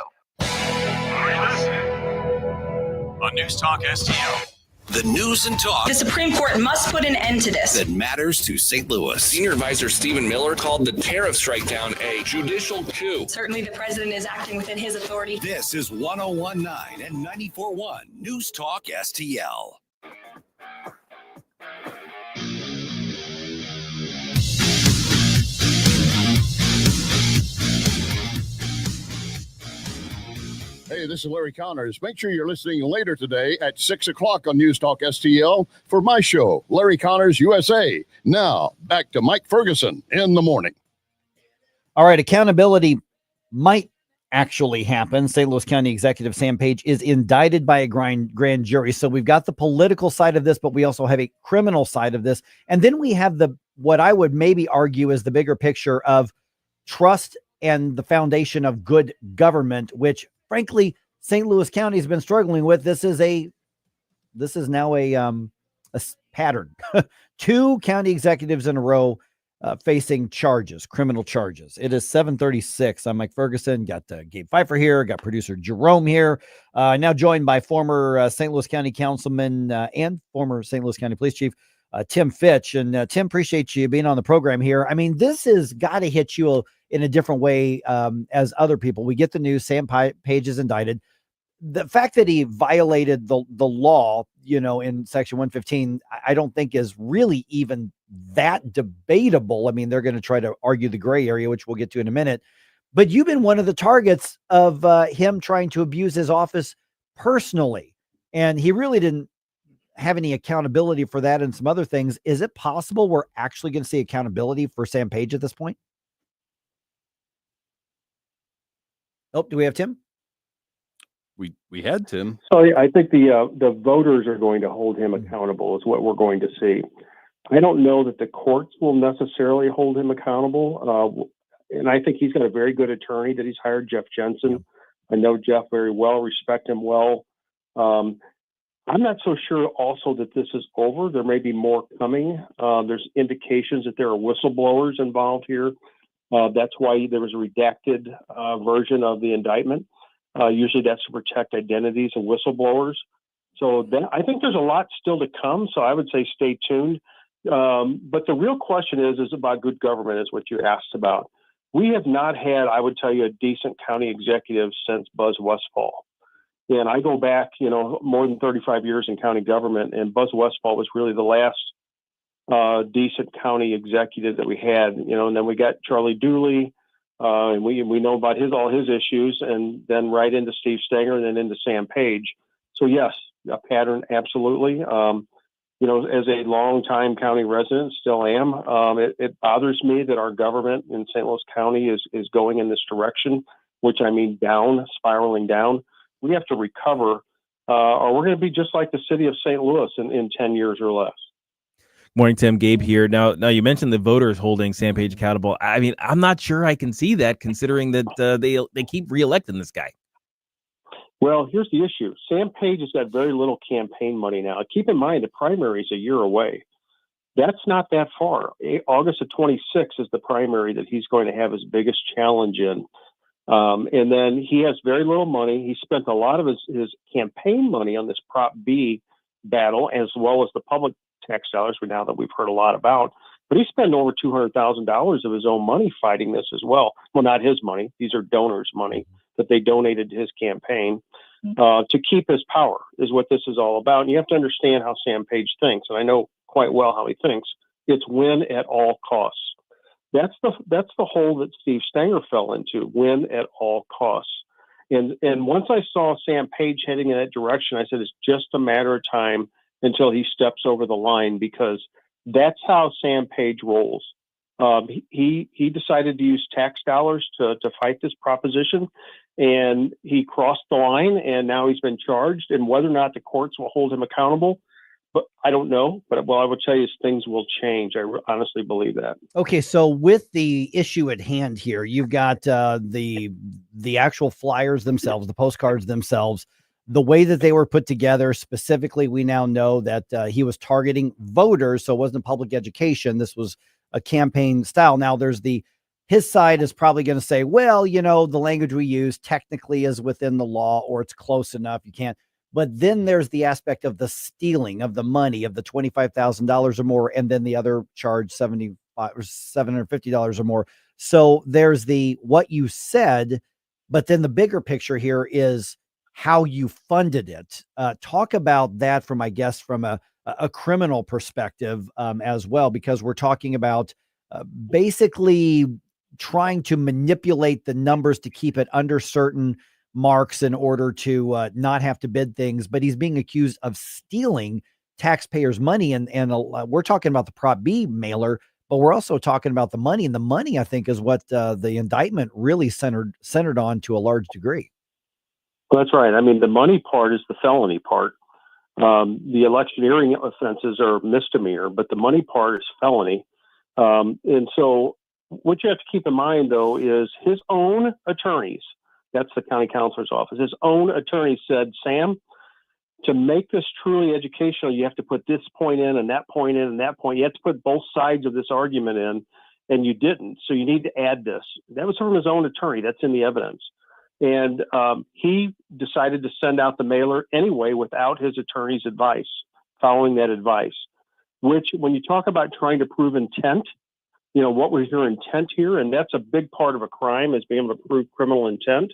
On News Talk STL. The news and talk. The Supreme Court must put an end to this. That matters to St. Louis. Senior Advisor Stephen Miller called the tariff strike down a judicial coup. Certainly the president is acting within his authority. This is 101.9 and 94.1 News Talk STL. Hey, this is Larry Connors. Make sure you're listening later today at 6 o'clock on News Talk STL for my show, Larry Connors USA. Now, back to Mike Ferguson in the morning. All right, accountability might actually happen. St. Louis County Executive Sam Page is indicted by a grand jury. So we've got the political side of this, but we also have a criminal side of this. And then we have what I would maybe argue is the bigger picture of trust and the foundation of good government, which frankly, St. Louis County has been struggling with. This is now a pattern. 2 county executives in a row facing criminal charges. It is 7:36. I'm Mike Ferguson. Got Gabe Phifer here. Got producer Jerome here. Now joined by former St. Louis County Councilman and former St. Louis County Police Chief Tim Fitch. And Tim, appreciate you being on the program here. I mean, this has got to hit you in a different way as other people. We get the news, Sam Page is indicted. The fact that he violated the law, in Section 115, I don't think is really even that debatable. I mean, they're going to try to argue the gray area, which we'll get to in a minute. But you've been one of the targets of him trying to abuse his office personally. And he really didn't have any accountability for that and some other things. Is it possible we're actually going to see accountability for Sam Page at this point? Oh, do we have Tim? We had Tim. So I think the voters are going to hold him accountable is what we're going to see. I don't know that the courts will necessarily hold him accountable. And I think he's got a very good attorney that he's hired, Jeff Jensen. I know Jeff very well, respect him well. I'm not so sure also that this is over. There may be more coming. There's indications that there are whistleblowers involved here. That's why there was a redacted version of the indictment. Usually that's to protect identities of whistleblowers. So I think there's a lot still to come. So I would say stay tuned. But the real question is about good government, is what you asked about. We have not had, I would tell you, a decent county executive since Buzz Westfall. And I go back, more than 35 years in county government, and Buzz Westfall was really the last decent county executive that we had, and then we got Charlie Dooley, and we know about all his issues, and then right into Steve Stenger and then into Sam Page. So yes, a pattern, absolutely. As a longtime county resident, still am. It bothers me that our government in St. Louis County is going in this direction, which I mean down, spiraling down. We have to recover, or we're going to be just like the city of St. Louis in 10 years or less. Morning, Tim. Gabe here. Now you mentioned the voters holding Sam Page accountable. I mean, I'm not sure I can see that, considering that they keep reelecting this guy. Well, here's the issue. Sam Page has got very little campaign money now. Keep in mind, the primary is a year away. That's not that far. August of 26 is the primary that he's going to have his biggest challenge in. And then he has very little money. He spent a lot of his campaign money on this Prop B battle, as well as the public tax dollars, now that we've heard a lot about. But he spent over $200,000 of his own money fighting this as well. Well, not his money. These are donors' money that they donated to his campaign to keep his power, is what this is all about. And you have to understand how Sam Page thinks, and I know quite well how he thinks. It's win at all costs. That's the hole that Steve Stenger fell into, win at all costs. And once I saw Sam Page heading in that direction, I said it's just a matter of time until he steps over the line, because that's how Sam Page rolls. He decided to use tax dollars to fight this proposition, and he crossed the line, and now he's been charged. And whether or not the courts will hold him accountable, but I don't know. But what I would tell you is things will change. I honestly believe that. Okay, so with the issue at hand here, you've got the actual flyers themselves, the postcards themselves, the way that they were put together. Specifically, we now know that he was targeting voters, so it wasn't public education. This was a campaign style. Now, his side is probably going to say, well, the language we use technically is within the law, or it's close enough. You can't. But then there's the aspect of the stealing of the money, of the $25,000 or more, and then the other charge $75 or $750 or more. So there's what you said, but then the bigger picture here is how you funded it. Talk about that from a criminal perspective as well, because we're talking about basically trying to manipulate the numbers to keep it under certain marks in order to not have to bid things. But he's being accused of stealing taxpayers' money. And we're talking about the Prop B mailer, but we're also talking about the money. And the money, I think, is what the indictment really centered on to a large degree. Well, that's right. I mean, the money part is the felony part. The electioneering offenses are misdemeanor, but the money part is felony. And so what you have to keep in mind, though, is his own attorneys, that's the county counselor's office, his own attorney said, Sam, to make this truly educational, you have to put this point in and that point in and that point. You have to put both sides of this argument in, and you didn't. So you need to add this. That was from his own attorney. That's in the evidence. And he decided to send out the mailer anyway without his attorney's advice, following that advice, which when you talk about trying to prove intent, what was your intent here? And that's a big part of a crime, is being able to prove criminal intent.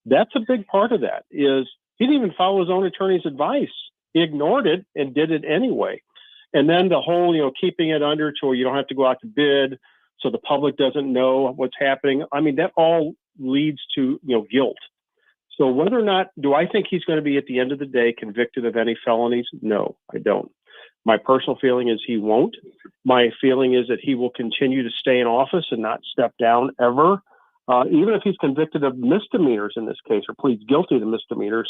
That's a big part of that. Is he didn't even follow his own attorney's advice. He ignored it and did it anyway. And then the whole, keeping it under to where you don't have to go out to bid, so the public doesn't know what's happening. I mean, that all leads to, guilt. So whether or not, do I think he's going to be at the end of the day convicted of any felonies? No, I don't. My personal feeling is he won't. My feeling is that he will continue to stay in office and not step down ever. Even if he's convicted of misdemeanors in this case, or pleads guilty to misdemeanors,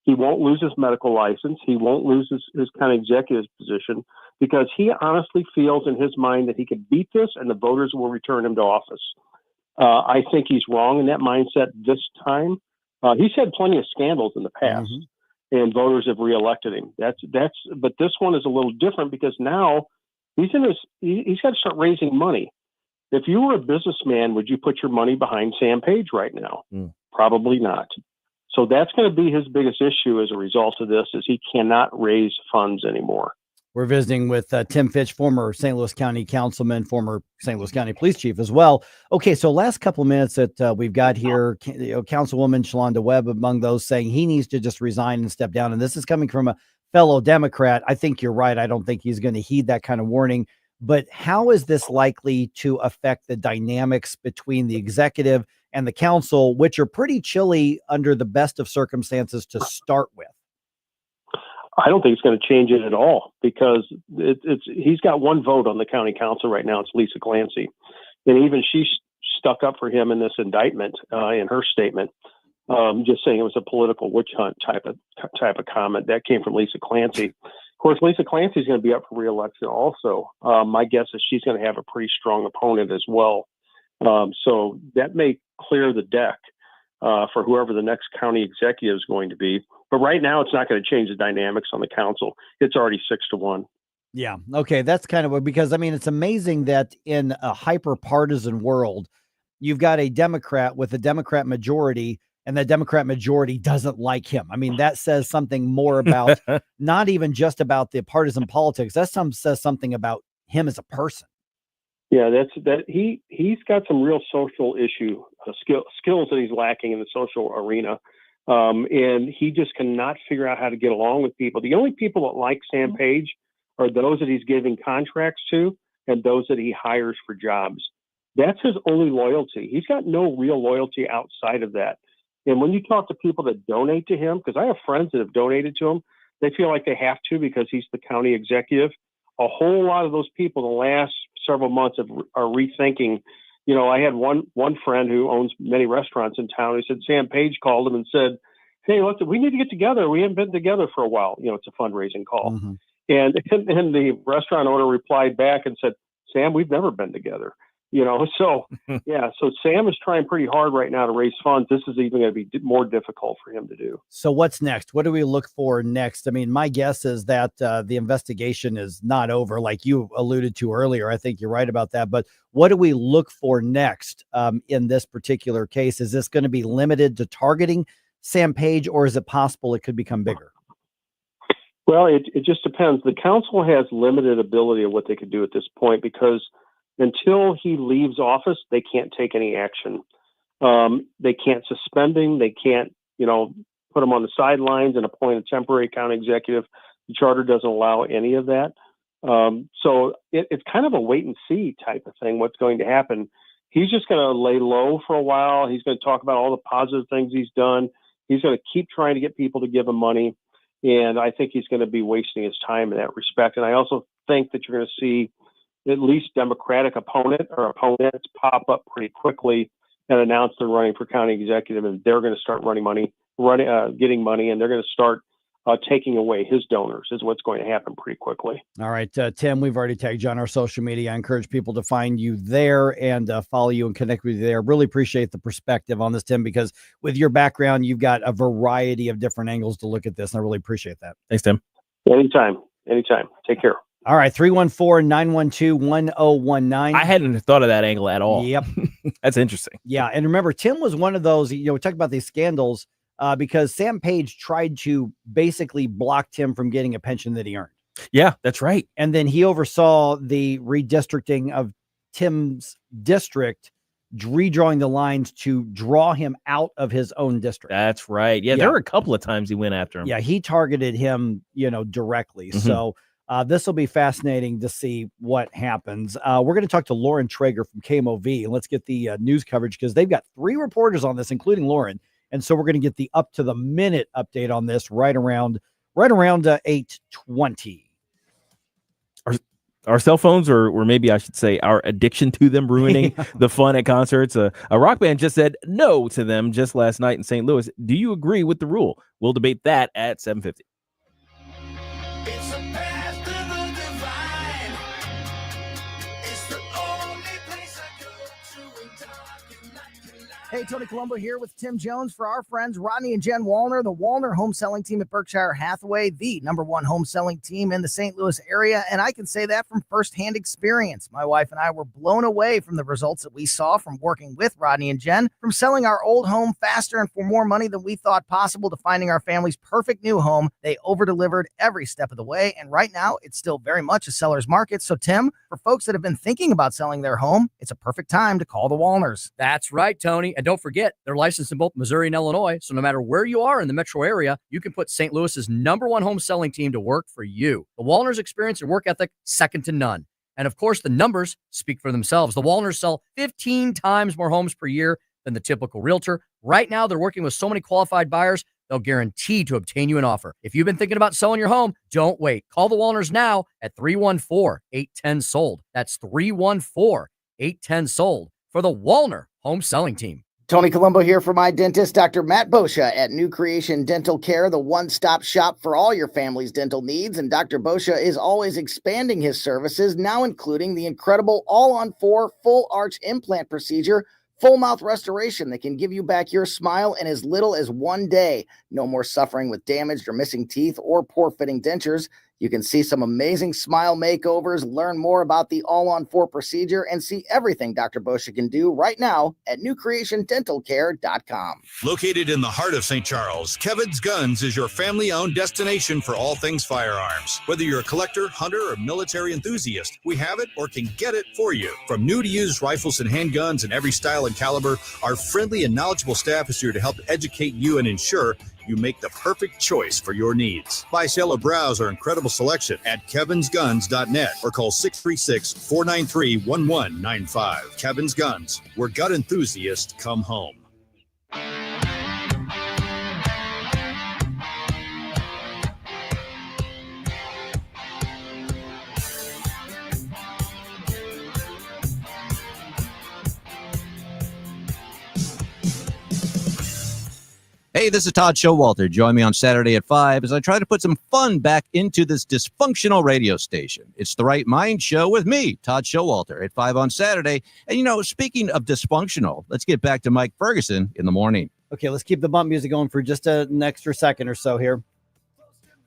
he won't lose his medical license. He won't lose his county executive's position, because he honestly feels in his mind that he could beat this and the voters will return him to office. I think he's wrong in that mindset this time. He's had plenty of scandals in the past, and voters have reelected him. But this one is a little different, because now he's got to start raising money. If you were a businessman, would you put your money behind Sam Page right now? Probably not. So that's going to be his biggest issue as a result of this, is he cannot raise funds anymore. We're visiting with Tim Fitch, former St. Louis County Councilman, former St. Louis County Police Chief as well. Okay, so last couple of minutes that we've got here, Councilwoman Shalonda Webb among those saying he needs to just resign and step down. And this is coming from a fellow Democrat. I think you're right. I don't think he's going to heed that kind of warning. But how is this likely to affect the dynamics between the executive and the council, which are pretty chilly under the best of circumstances to start with? I don't think it's going to change it at all, because he's got one vote on the county council right now. It's Lisa Clancy. And even she stuck up for him in this indictment in her statement, just saying it was a political witch hunt type of comment. That came from Lisa Clancy. Of course, Lisa Clancy is going to be up for re-election also. My guess is she's going to have a pretty strong opponent as well. So that may clear the deck. for whoever the next county executive is going to be. But right now, it's not going to change the dynamics on the council. It's already 6-1. Yeah. Okay. That's kind of because, I mean, it's amazing that in a hyper partisan world, you've got a Democrat with a Democrat majority, and the Democrat majority doesn't like him. I mean, that says something more about not even just about the partisan politics. That says something about him as a person. Yeah, he's got some real social issue skills that he's lacking in the social arena. And he just cannot figure out how to get along with people. The only people that like Sam Page are those that he's giving contracts to and those that he hires for jobs. That's his only loyalty. He's got no real loyalty outside of that. And when you talk to people that donate to him, because I have friends that have donated to him, they feel like they have to because he's the county executive. A whole lot of those people in the last several months are rethinking. You know, I had one friend who owns many restaurants in town. He said Sam Page called him and said, "Hey, look, we need to get together. We haven't been together for a while." You know, it's a fundraising call. Mm-hmm. And the restaurant owner replied back and said, "Sam, we've never been together." You know, so yeah, so Sam is trying pretty hard right now to raise funds. This is even going to be more difficult for him to do. So what's next? What do we look for next? I mean, my guess is that the investigation is not over, like you alluded to earlier. I think you're right about that. But what do we look for next in this particular case? Is this going to be limited to targeting Sam Page, or is it possible it could become bigger? Well, it just depends. The council has limited ability of what they could do at this point because until he leaves office, they can't take any action. They can't suspend him. They can't, put him on the sidelines and appoint a temporary county executive. The charter doesn't allow any of that. So it's kind of a wait and see type of thing, what's going to happen. He's just going to lay low for a while. He's going to talk about all the positive things he's done. He's going to keep trying to get people to give him money. And I think he's going to be wasting his time in that respect. And I also think that you're going to see at least Democratic opponents pop up pretty quickly and announce they're running for county executive, and they're going to start getting money, and they're going to start taking away his donors is what's going to happen pretty quickly. All right, Tim, we've already tagged you on our social media. I encourage people to find you there and follow you and connect with you there. Really appreciate the perspective on this, Tim, because with your background, you've got a variety of different angles to look at this, and I really appreciate that. Thanks, Tim. Anytime. Take care. All right, 314-912-1019. I hadn't thought of that angle at all. Yep. That's interesting. Yeah, and remember, Tim was one of those, we talk about these scandals because Sam Page tried to basically block Tim from getting a pension that he earned. Yeah, that's right. And then he oversaw the redistricting of Tim's district, redrawing the lines to draw him out of his own district. That's right. Yeah, there were a couple of times he went after him. Yeah, he targeted him, directly. Mm-hmm. So this will be fascinating to see what happens. We're going to talk to Lauren Trager from KMOV, and let's get the news coverage because they've got 3 reporters on this, including Lauren. And so we're going to get the up to the minute update on this right around 8:20. Our cell phones, or maybe I should say our addiction to them, ruining the fun at concerts. A rock band just said no to them just last night in St. Louis. Do you agree with the rule? We'll debate that at 7:50. Hey, Tony Colombo here with Tim Jones for our friends Rodney and Jen Wallner, the Wallner home selling team at Berkshire Hathaway, the #1 home selling team in the St. Louis area. And I can say that from firsthand experience. My wife and I were blown away from the results that we saw from working with Rodney and Jen, from selling our old home faster and for more money than we thought possible to finding our family's perfect new home. They over-delivered every step of the way. And right now, it's still very much a seller's market. So, Tim, for folks that have been thinking about selling their home, it's a perfect time to call the Wallners. That's right, Tony. And don't forget, they're licensed in both Missouri and Illinois, so no matter where you are in the metro area, you can put St. Louis's #1 home selling team to work for you. The Wallners' experience and work ethic, second to none. And of course, the numbers speak for themselves. The Wallners sell 15 times more homes per year than the typical realtor. Right now, they're working with so many qualified buyers, they'll guarantee to obtain you an offer. If you've been thinking about selling your home, don't wait. Call the Wallners now at 314-810-SOLD. That's 314-810-SOLD for the Wallner home selling team. Tony Colombo here for my dentist, Dr. Matt Boscia at New Creation Dental Care, the one-stop shop for all your family's dental needs. And Dr. Boscia is always expanding his services, now including the incredible all-on-4 full arch implant procedure Full mouth restoration that can give you back your smile in as little as 1 day. No more suffering with damaged or missing teeth or poor fitting dentures. You can see some amazing smile makeovers, learn more about the all-on-4 procedure, and see everything Dr. Boscia can do right now at newcreationdentalcare.com. Located in the heart of St. Charles, Kevin's Guns is your family-owned destination for all things firearms. Whether you're a collector, hunter, or military enthusiast, we have it or can get it for you. From new to used rifles and handguns in every style and caliber, our friendly and knowledgeable staff is here to help educate you and ensure you make the perfect choice for your needs. Buy, sell, or browse our incredible selection at kevinsguns.net or call 636-493-1195. Kevin's Guns, where gun enthusiasts come home. Hey, this is Todd Showalter. Join me on Saturday at 5 as I try to put some fun back into this dysfunctional radio station. It's The Right Mind Show with me, Todd Showalter, at 5 on Saturday. And, you know, speaking of dysfunctional, let's get back to Mike Ferguson in the morning. Okay, let's keep the bump music going for just an extra second or so here.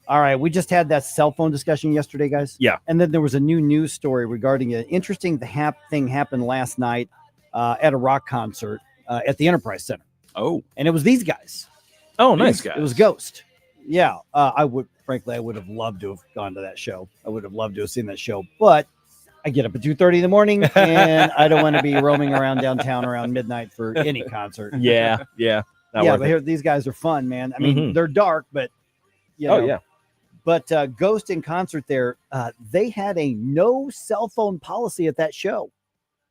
All right, we just had that cell phone discussion yesterday, guys. Yeah. And then there was a new news story regarding an interesting thing happened last night at a rock concert at the Enterprise Center. Oh. And it was these guys. Oh, nice. It was Ghost. Yeah. I would have loved to have gone to that show. I would have loved to have seen that show. But I get up at 2:30 in the morning, and I don't want to be roaming around downtown around midnight for any concert. Yeah. But here, these guys are fun, man. I mean, they're dark, but, you know. Oh, yeah. But Ghost in concert there, they had a no cell phone policy at that show.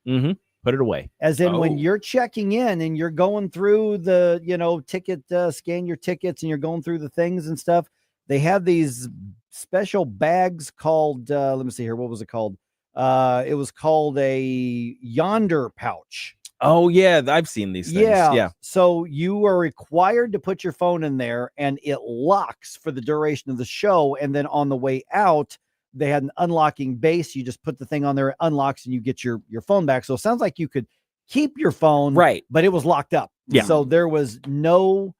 Mm-hmm. Put it away. As in when you're checking in and you're going through the, ticket, scan your tickets and you're going through the things and stuff. They have these special bags called, let me see here. What was it called? It was called a Yonder pouch. Oh, yeah. I've seen these things. Yeah. So you are required to put your phone in there and it locks for the duration of the show. And then on the way out, they had an unlocking base. You just put the thing on there, it unlocks, and you get your phone back. So it sounds like you could keep your phone, right? But it was locked up. Yeah. So there was no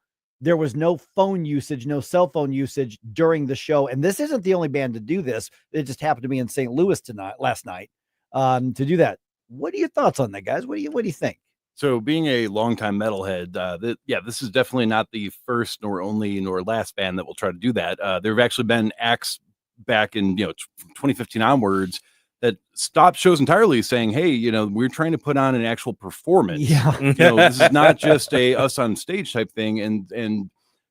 phone usage, no cell phone usage during the show. And this isn't the only band to do this. It just happened to be in St. Louis last night to do that. What are your thoughts on that, guys? What do you think? So being a longtime metalhead, this is definitely not the first nor only nor last band that will try to do that. There have actually been acts back in 2015 onwards that stopped shows entirely, saying, hey, we're trying to put on an actual performance. Yeah. This is not just a us on stage type thing. And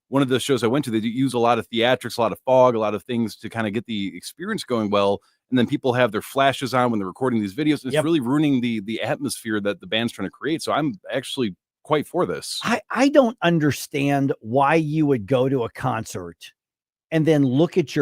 one of the shows I went to, they use a lot of theatrics, a lot of fog, a lot of things to kind of get the experience going well. And then people have their flashes on when they're recording these videos. It's really ruining the atmosphere that the band's trying to create. So I'm actually quite for this. I don't understand why you would go to a concert and then look at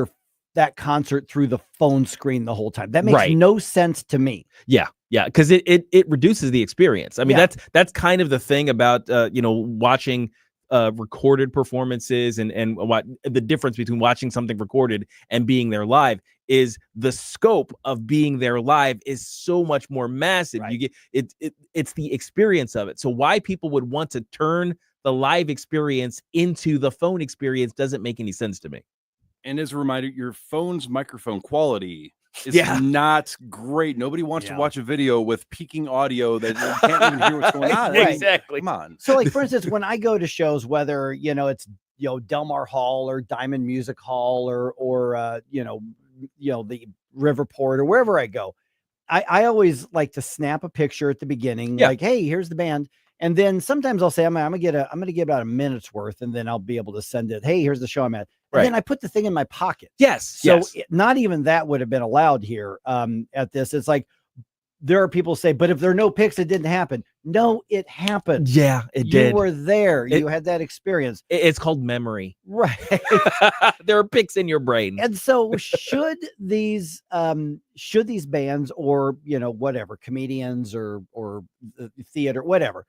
that concert through the phone screen the whole time. That makes no sense to me. Yeah. Because it reduces the experience. I mean, that's kind of the thing about, watching recorded performances and what the difference between watching something recorded and being there live is the scope of being there live is so much more massive. You get it's the experience of it. So why people would want to turn the live experience into the phone experience doesn't make any sense to me. And as a reminder, your phone's microphone quality is not great. Nobody wants to watch a video with peaking audio that you can't even hear what's going on. Exactly. Come on. So, like, for instance, when I go to shows, whether, it's, Delmar Hall or Diamond Music Hall or the Riverport or wherever I go, I always like to snap a picture at the beginning, like, hey, here's the band. And then sometimes I'll say, I'm going to get about a minute's worth, and then I'll be able to send it. Hey, here's the show I'm at. And then I put the thing in my pocket. Yes. So not even that would have been allowed here at this. It's like, there are people say, but if there are no pics, it didn't happen. No, it happened. Yeah, it did. You were there. You had that experience. It's called memory. Right. There are pics in your brain. And so should these bands or, whatever, comedians or theater, whatever,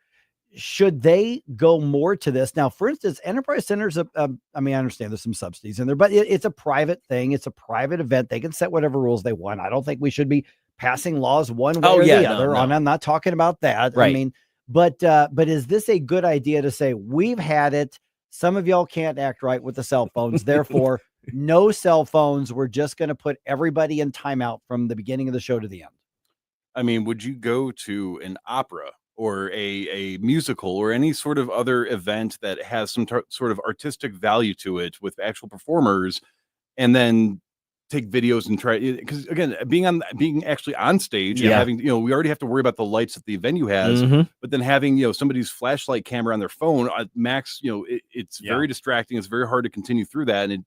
should they go more to this? Now, for instance, Enterprise Center's I understand there's some subsidies in there, but it's a private thing. It's a private event. They can set whatever rules they want. I don't think we should be passing laws one way or the other. No. I'm not talking about that. Right. I mean, But is this a good idea to say we've had it? Some of y'all can't act right with the cell phones. Therefore, no cell phones. We're just going to put everybody in timeout from the beginning of the show to the end. I mean, would you go to an opera or a musical or any sort of other event that has some sort of artistic value to it with actual performers, and then take videos and try? Because again, being actually on stage and having, we already have to worry about the lights that the venue has, but then having, somebody's flashlight camera on their phone, max, it's very distracting. It's very hard to continue through that. And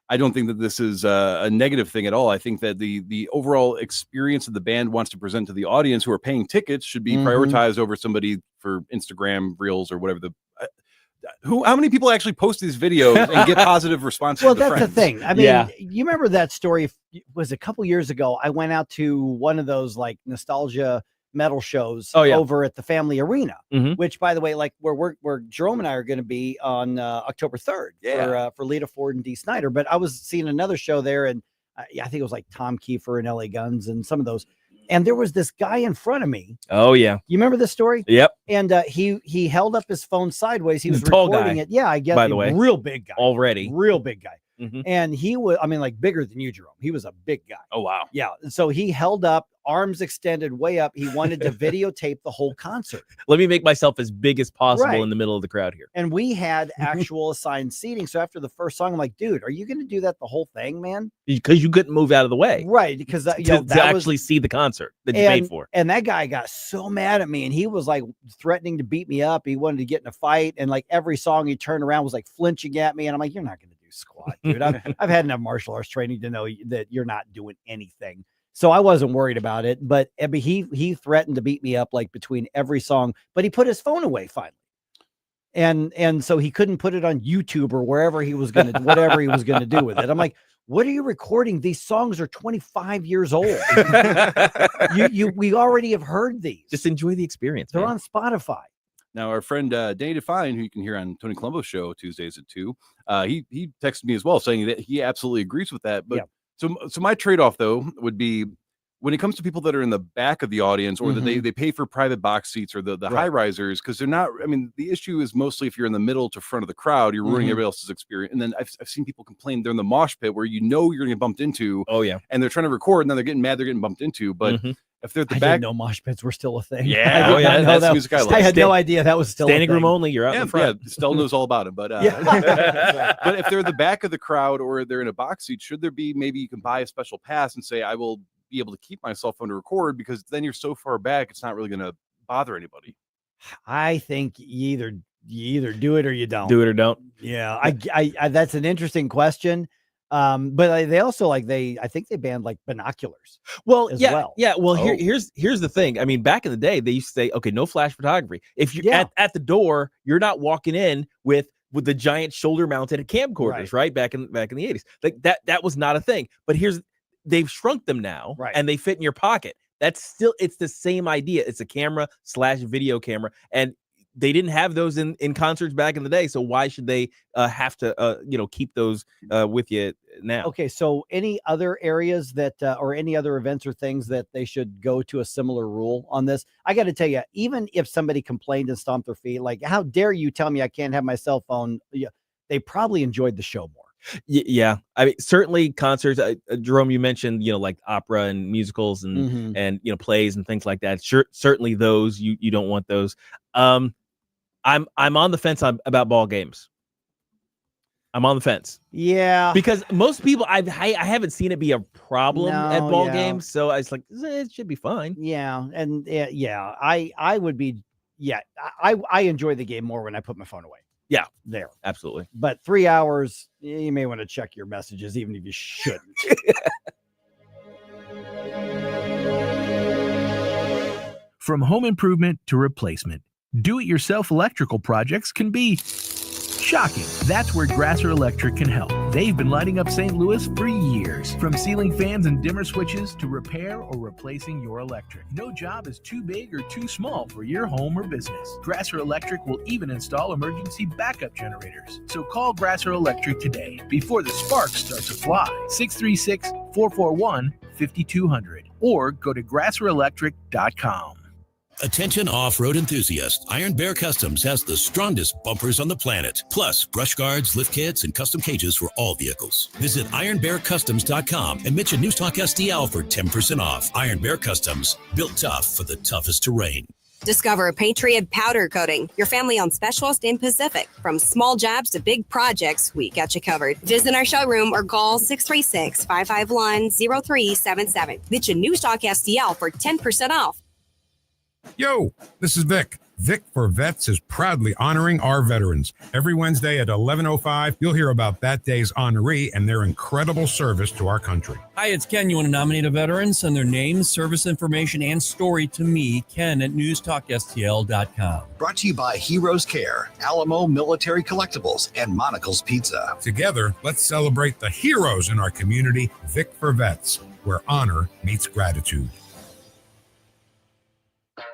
I don't think that this is a negative thing at all. I think that the overall experience that the band wants to present to the audience who are paying tickets should be prioritized over somebody for Instagram Reels or whatever. How many people actually post these videos and get positive responses? Well, that's the thing. I mean, you remember that story? Was a couple years ago. I went out to one of those like nostalgia metal shows over at the Family Arena, which, by the way, like where Jerome and I are going to be on October 3rd for Lita Ford and Dee Snider. But I was seeing another show there, and I think it was like Tom Kiefer and LA Guns and some of those. And there was this guy in front of me. Oh yeah, you remember this story? Yep. And he held up his phone sideways. He was recording it. Yeah, I get. By the way, real big guy already. Real big guy. And he was, I mean, like bigger than you, Jerome. He was a big guy. Oh, wow. Yeah. And so he held up, arms extended way up. He wanted to videotape the whole concert. Let me make myself as big as possible in the middle of the crowd here. And we had actual assigned seating. So after the first song, I'm like, dude, are you going to do that the whole thing, man? Because you couldn't move out of the way. Right. Because that actually see the concert that you paid for. And that guy got so mad at me, and he was like threatening to beat me up. He wanted to get in a fight. And like every song he turned around was like flinching at me. And I'm like, you're not going to squat, dude. I've had enough martial arts training to know that you're not doing anything. So I wasn't worried about it, but he threatened to beat me up like between every song, but he put his phone away finally. And so he couldn't put it on YouTube or wherever he was going to, whatever he was going to do with it. I'm like, what are you recording? These songs are 25 years old. We already have heard these. Just enjoy the experience. They're on Spotify. Now, our friend Danny Define, who you can hear on Tony Colombo's show Tuesdays at 2, he texted me as well saying that he absolutely agrees with that. But so my trade-off, though, would be when it comes to people that are in the back of the audience or that they pay for private box seats or the high risers, because they're not, I mean, the issue is mostly if you're in the middle to front of the crowd, you're ruining everybody else's experience. And then I've seen people complain they're in the mosh pit where you're going to get bumped into. Oh, yeah. And they're trying to record and then they're getting mad they're getting bumped into. But if they're at the back, didn't know mosh pits were still a thing. Yeah, that's the music I love. I had no idea that was still standing a room thing. only. You're out in the front. Yeah, Stell knows all about it. But but if they're at the back of the crowd or they're in a box seat, should there be maybe you can buy a special pass and say I will be able to keep my cell phone to record, because then you're so far back it's not really going to bother anybody. I think you either do it or you don't. Do it or don't. Yeah, I that's an interesting question. But they also I think they banned like binoculars. Well, well. Well, here's the thing. I mean, back in the day, they used to say, okay, no flash photography. If you're at the door, you're not walking in with the giant shoulder mounted camcorders, right? Back in the 80s, like that was not a thing. But they've shrunk them now, and they fit in your pocket. It's the same idea. It's a camera / video camera, and they didn't have those in concerts back in the day. So why should they have to keep those with you now? Okay, so any other areas that or any other events or things that they should go to a similar rule on this? I got to tell you, even if somebody complained and stomped their feet, like how dare you tell me I can't have my cell phone? Yeah, they probably enjoyed the show more. Yeah, I mean, certainly concerts. Jerome, you mentioned like opera and musicals and and plays and things like that. Certainly those you don't want those. I'm on the fence about ball games. I'm on the fence. Yeah, because most people I haven't seen it be a problem at ball games, so I was like, it should be fine. Yeah, and I would be. Yeah, I enjoy the game more when I put my phone away. Yeah, there. Absolutely. But 3 hours, you may want to check your messages, even if you shouldn't. From home improvement to replacement, do-it-yourself electrical projects can be shocking. That's where Grasser Electric can help. They've been lighting up St. Louis for years. From ceiling fans and dimmer switches to repair or replacing your electric. No job is too big or too small for your home or business. Grasser Electric will even install emergency backup generators. So call Grasser Electric today before the sparks start to fly. 636-441-5200 or go to grasserelectric.com. Attention off-road enthusiasts. Iron Bear Customs has the strongest bumpers on the planet. Plus, brush guards, lift kits, and custom cages for all vehicles. Visit ironbearcustoms.com and mention NewsTalkSTL for 10% off. Iron Bear Customs, built tough for the toughest terrain. Discover Patriot Powder Coating, your family-owned specialist in Pacific. From small jobs to big projects, we got you covered. Visit our showroom or call 636-551-0377. Mention NewsTalkSTL for 10% off. Yo, this is Vic. Vic for Vets is proudly honoring our veterans. Every Wednesday at 11:05, you'll hear about that day's honoree and their incredible service to our country. Hi, it's Ken. You want to nominate a veteran? Send their name, service information, and story to me, Ken, at NewsTalkSTL.com. Brought to you by Heroes Care, Alamo Military Collectibles, and Monocle's Pizza. Together, let's celebrate the heroes in our community. Vic for Vets, where honor meets gratitude.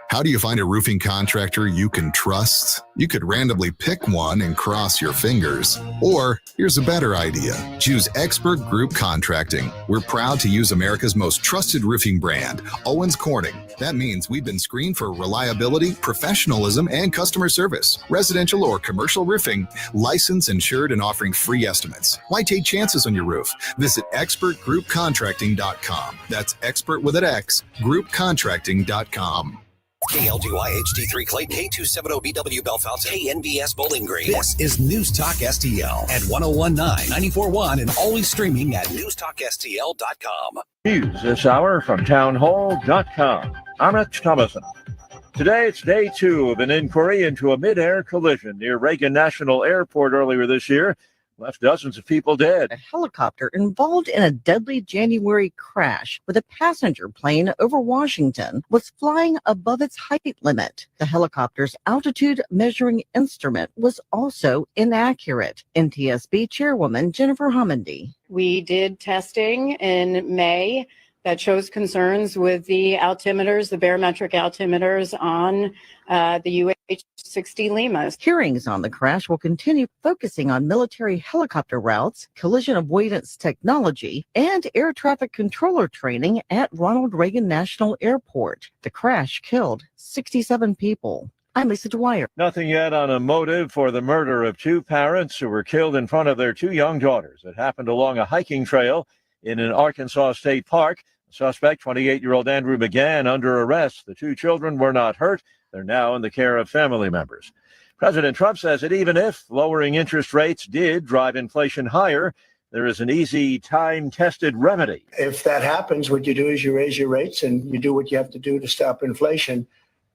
How do you find a roofing contractor you can trust? You could randomly pick one and cross your fingers. Or here's a better idea. Choose Expert Group Contracting. We're proud to use America's most trusted roofing brand, Owens Corning. That means we've been screened for reliability, professionalism, and customer service. Residential or commercial roofing, licensed, insured, and offering free estimates. Why take chances on your roof? Visit expertgroupcontracting.com. That's expert with an X, groupcontracting.com. KLDY HD3 Clayton, K270BW Belfast, KNBS Bowling Green. This is News Talk STL at 1019, 94.1, and always streaming at NewsTalkSTL.com. News this hour from townhall.com. I'm Rich Thomason. Today, it's day 2 of an inquiry into a mid-air collision near Reagan National Airport earlier this year. Left dozens of people dead. A helicopter involved in a deadly January crash with a passenger plane over Washington was flying above its height limit. The helicopter's altitude measuring instrument was also inaccurate. NTSB Chairwoman Jennifer Homendy. We did testing in May that shows concerns with the altimeters, the barometric altimeters on the UH-60 Limas. Hearings on the crash will continue focusing on military helicopter routes, collision avoidance technology, and air traffic controller training at Ronald Reagan National Airport. The crash killed 67 people. I'm Lisa Dwyer. Nothing yet on a motive for the murder of 2 parents who were killed in front of their 2 young daughters. It happened along a hiking trail in an Arkansas state park. The suspect, 28-year-old Andrew McGann, under arrest. The 2 children were not hurt. They're now in the care of family members. President Trump says that even if lowering interest rates did drive inflation higher, there is an easy, time-tested remedy. If that happens, what you do is you raise your rates and you do what you have to do to stop inflation.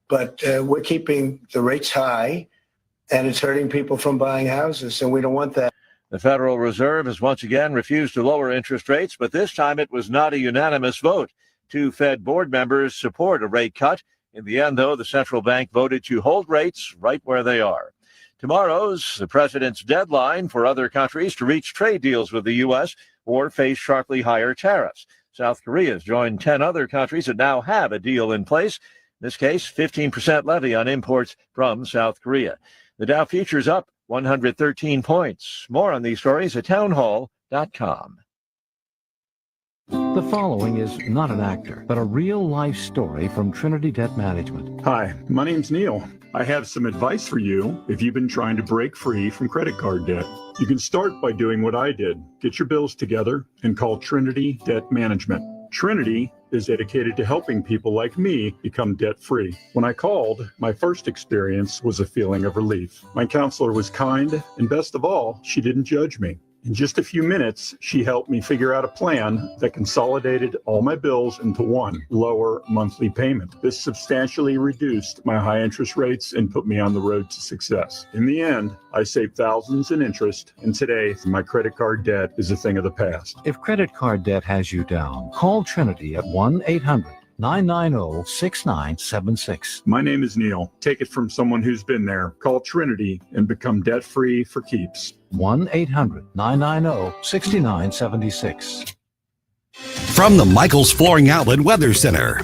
But we're keeping the rates high, and it's hurting people from buying houses, and we don't want that. The Federal Reserve has once again refused to lower interest rates, but this time it was not a unanimous vote. 2 Fed board members support a rate cut. In the end, though, the central bank voted to hold rates right where they are. Tomorrow's the president's deadline for other countries to reach trade deals with the U.S. or face sharply higher tariffs. South Korea has joined 10 other countries that now have a deal in place. In this case, 15% levy on imports from South Korea. The Dow futures up 113 points. More on these stories at townhall.com. The following is not an actor, but a real-life story from Trinity Debt Management. Hi, my name's Neil. I have some advice for you if you've been trying to break free from credit card debt. You can start by doing what I did. Get your bills together and call Trinity Debt Management. Trinity is dedicated to helping people like me become debt-free. When I called, my first experience was a feeling of relief. My counselor was kind, and best of all, she didn't judge me. In just a few minutes, she helped me figure out a plan that consolidated all my bills into one lower monthly payment. This substantially reduced my high interest rates and put me on the road to success. In the end, I saved thousands in interest, and today my credit card debt is a thing of the past. If credit card debt has you down, call Trinity at 1-800-990-6976. My name is Neil. Take it from someone who's been there. Call Trinity and become debt-free for keeps. 1-800-990-6976. From the Michaels Flooring Outlet Weather Center.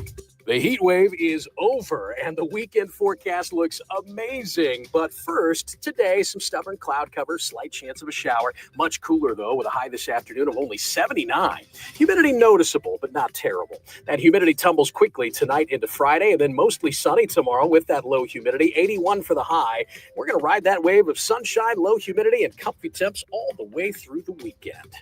The heat wave is over and the weekend forecast looks amazing. But first, today, some stubborn cloud cover, slight chance of a shower. Much cooler, though, with a high this afternoon of only 79. Humidity noticeable, but not terrible. That humidity tumbles quickly tonight into Friday, and then mostly sunny tomorrow with that low humidity. 81 for the high. We're going to ride that wave of sunshine, low humidity, and comfy temps all the way through the weekend.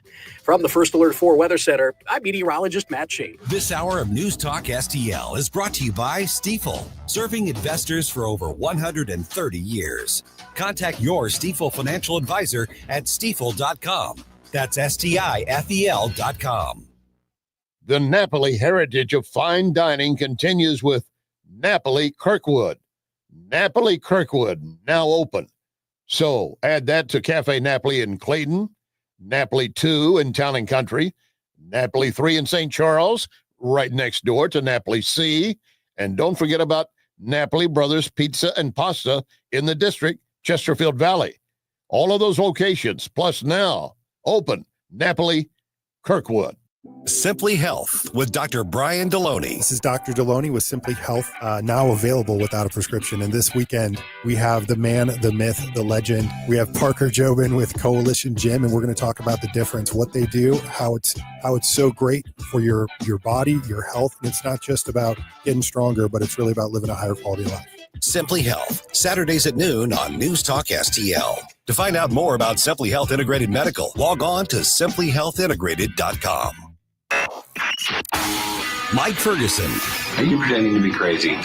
From the First Alert 4 Weather Center, I'm meteorologist Matt Shane. This hour of News Talk STL is brought to you by Stifel, serving investors for over 130 years. Contact your Stifel financial advisor at stifel.com. That's STIFEL.com. The Napoli heritage of fine dining continues with Napoli Kirkwood. Napoli Kirkwood, now open. So add that to Cafe Napoli in Clayton, Napoli 2 in Town and Country, Napoli 3 in St. Charles, right next door to Napoli C. And don't forget about Napoli Brothers Pizza and Pasta in the district, Chesterfield Valley. All of those locations, plus now, open, Napoli Kirkwood. Simply Health with Dr. Brian Deloney. This is Dr. Deloney with Simply Health, now available without a prescription. And this weekend, we have the man, the myth, the legend. We have Parker Jobin with Coalition Gym, and we're going to talk about the difference, what they do, how it's so great for your body, your health. And it's not just about getting stronger, but it's really about living a higher quality life. Simply Health, Saturdays at noon on News Talk STL. To find out more about Simply Health Integrated Medical, log on to simplyhealthintegrated.com. Mike Ferguson. Are you pretending to be crazy?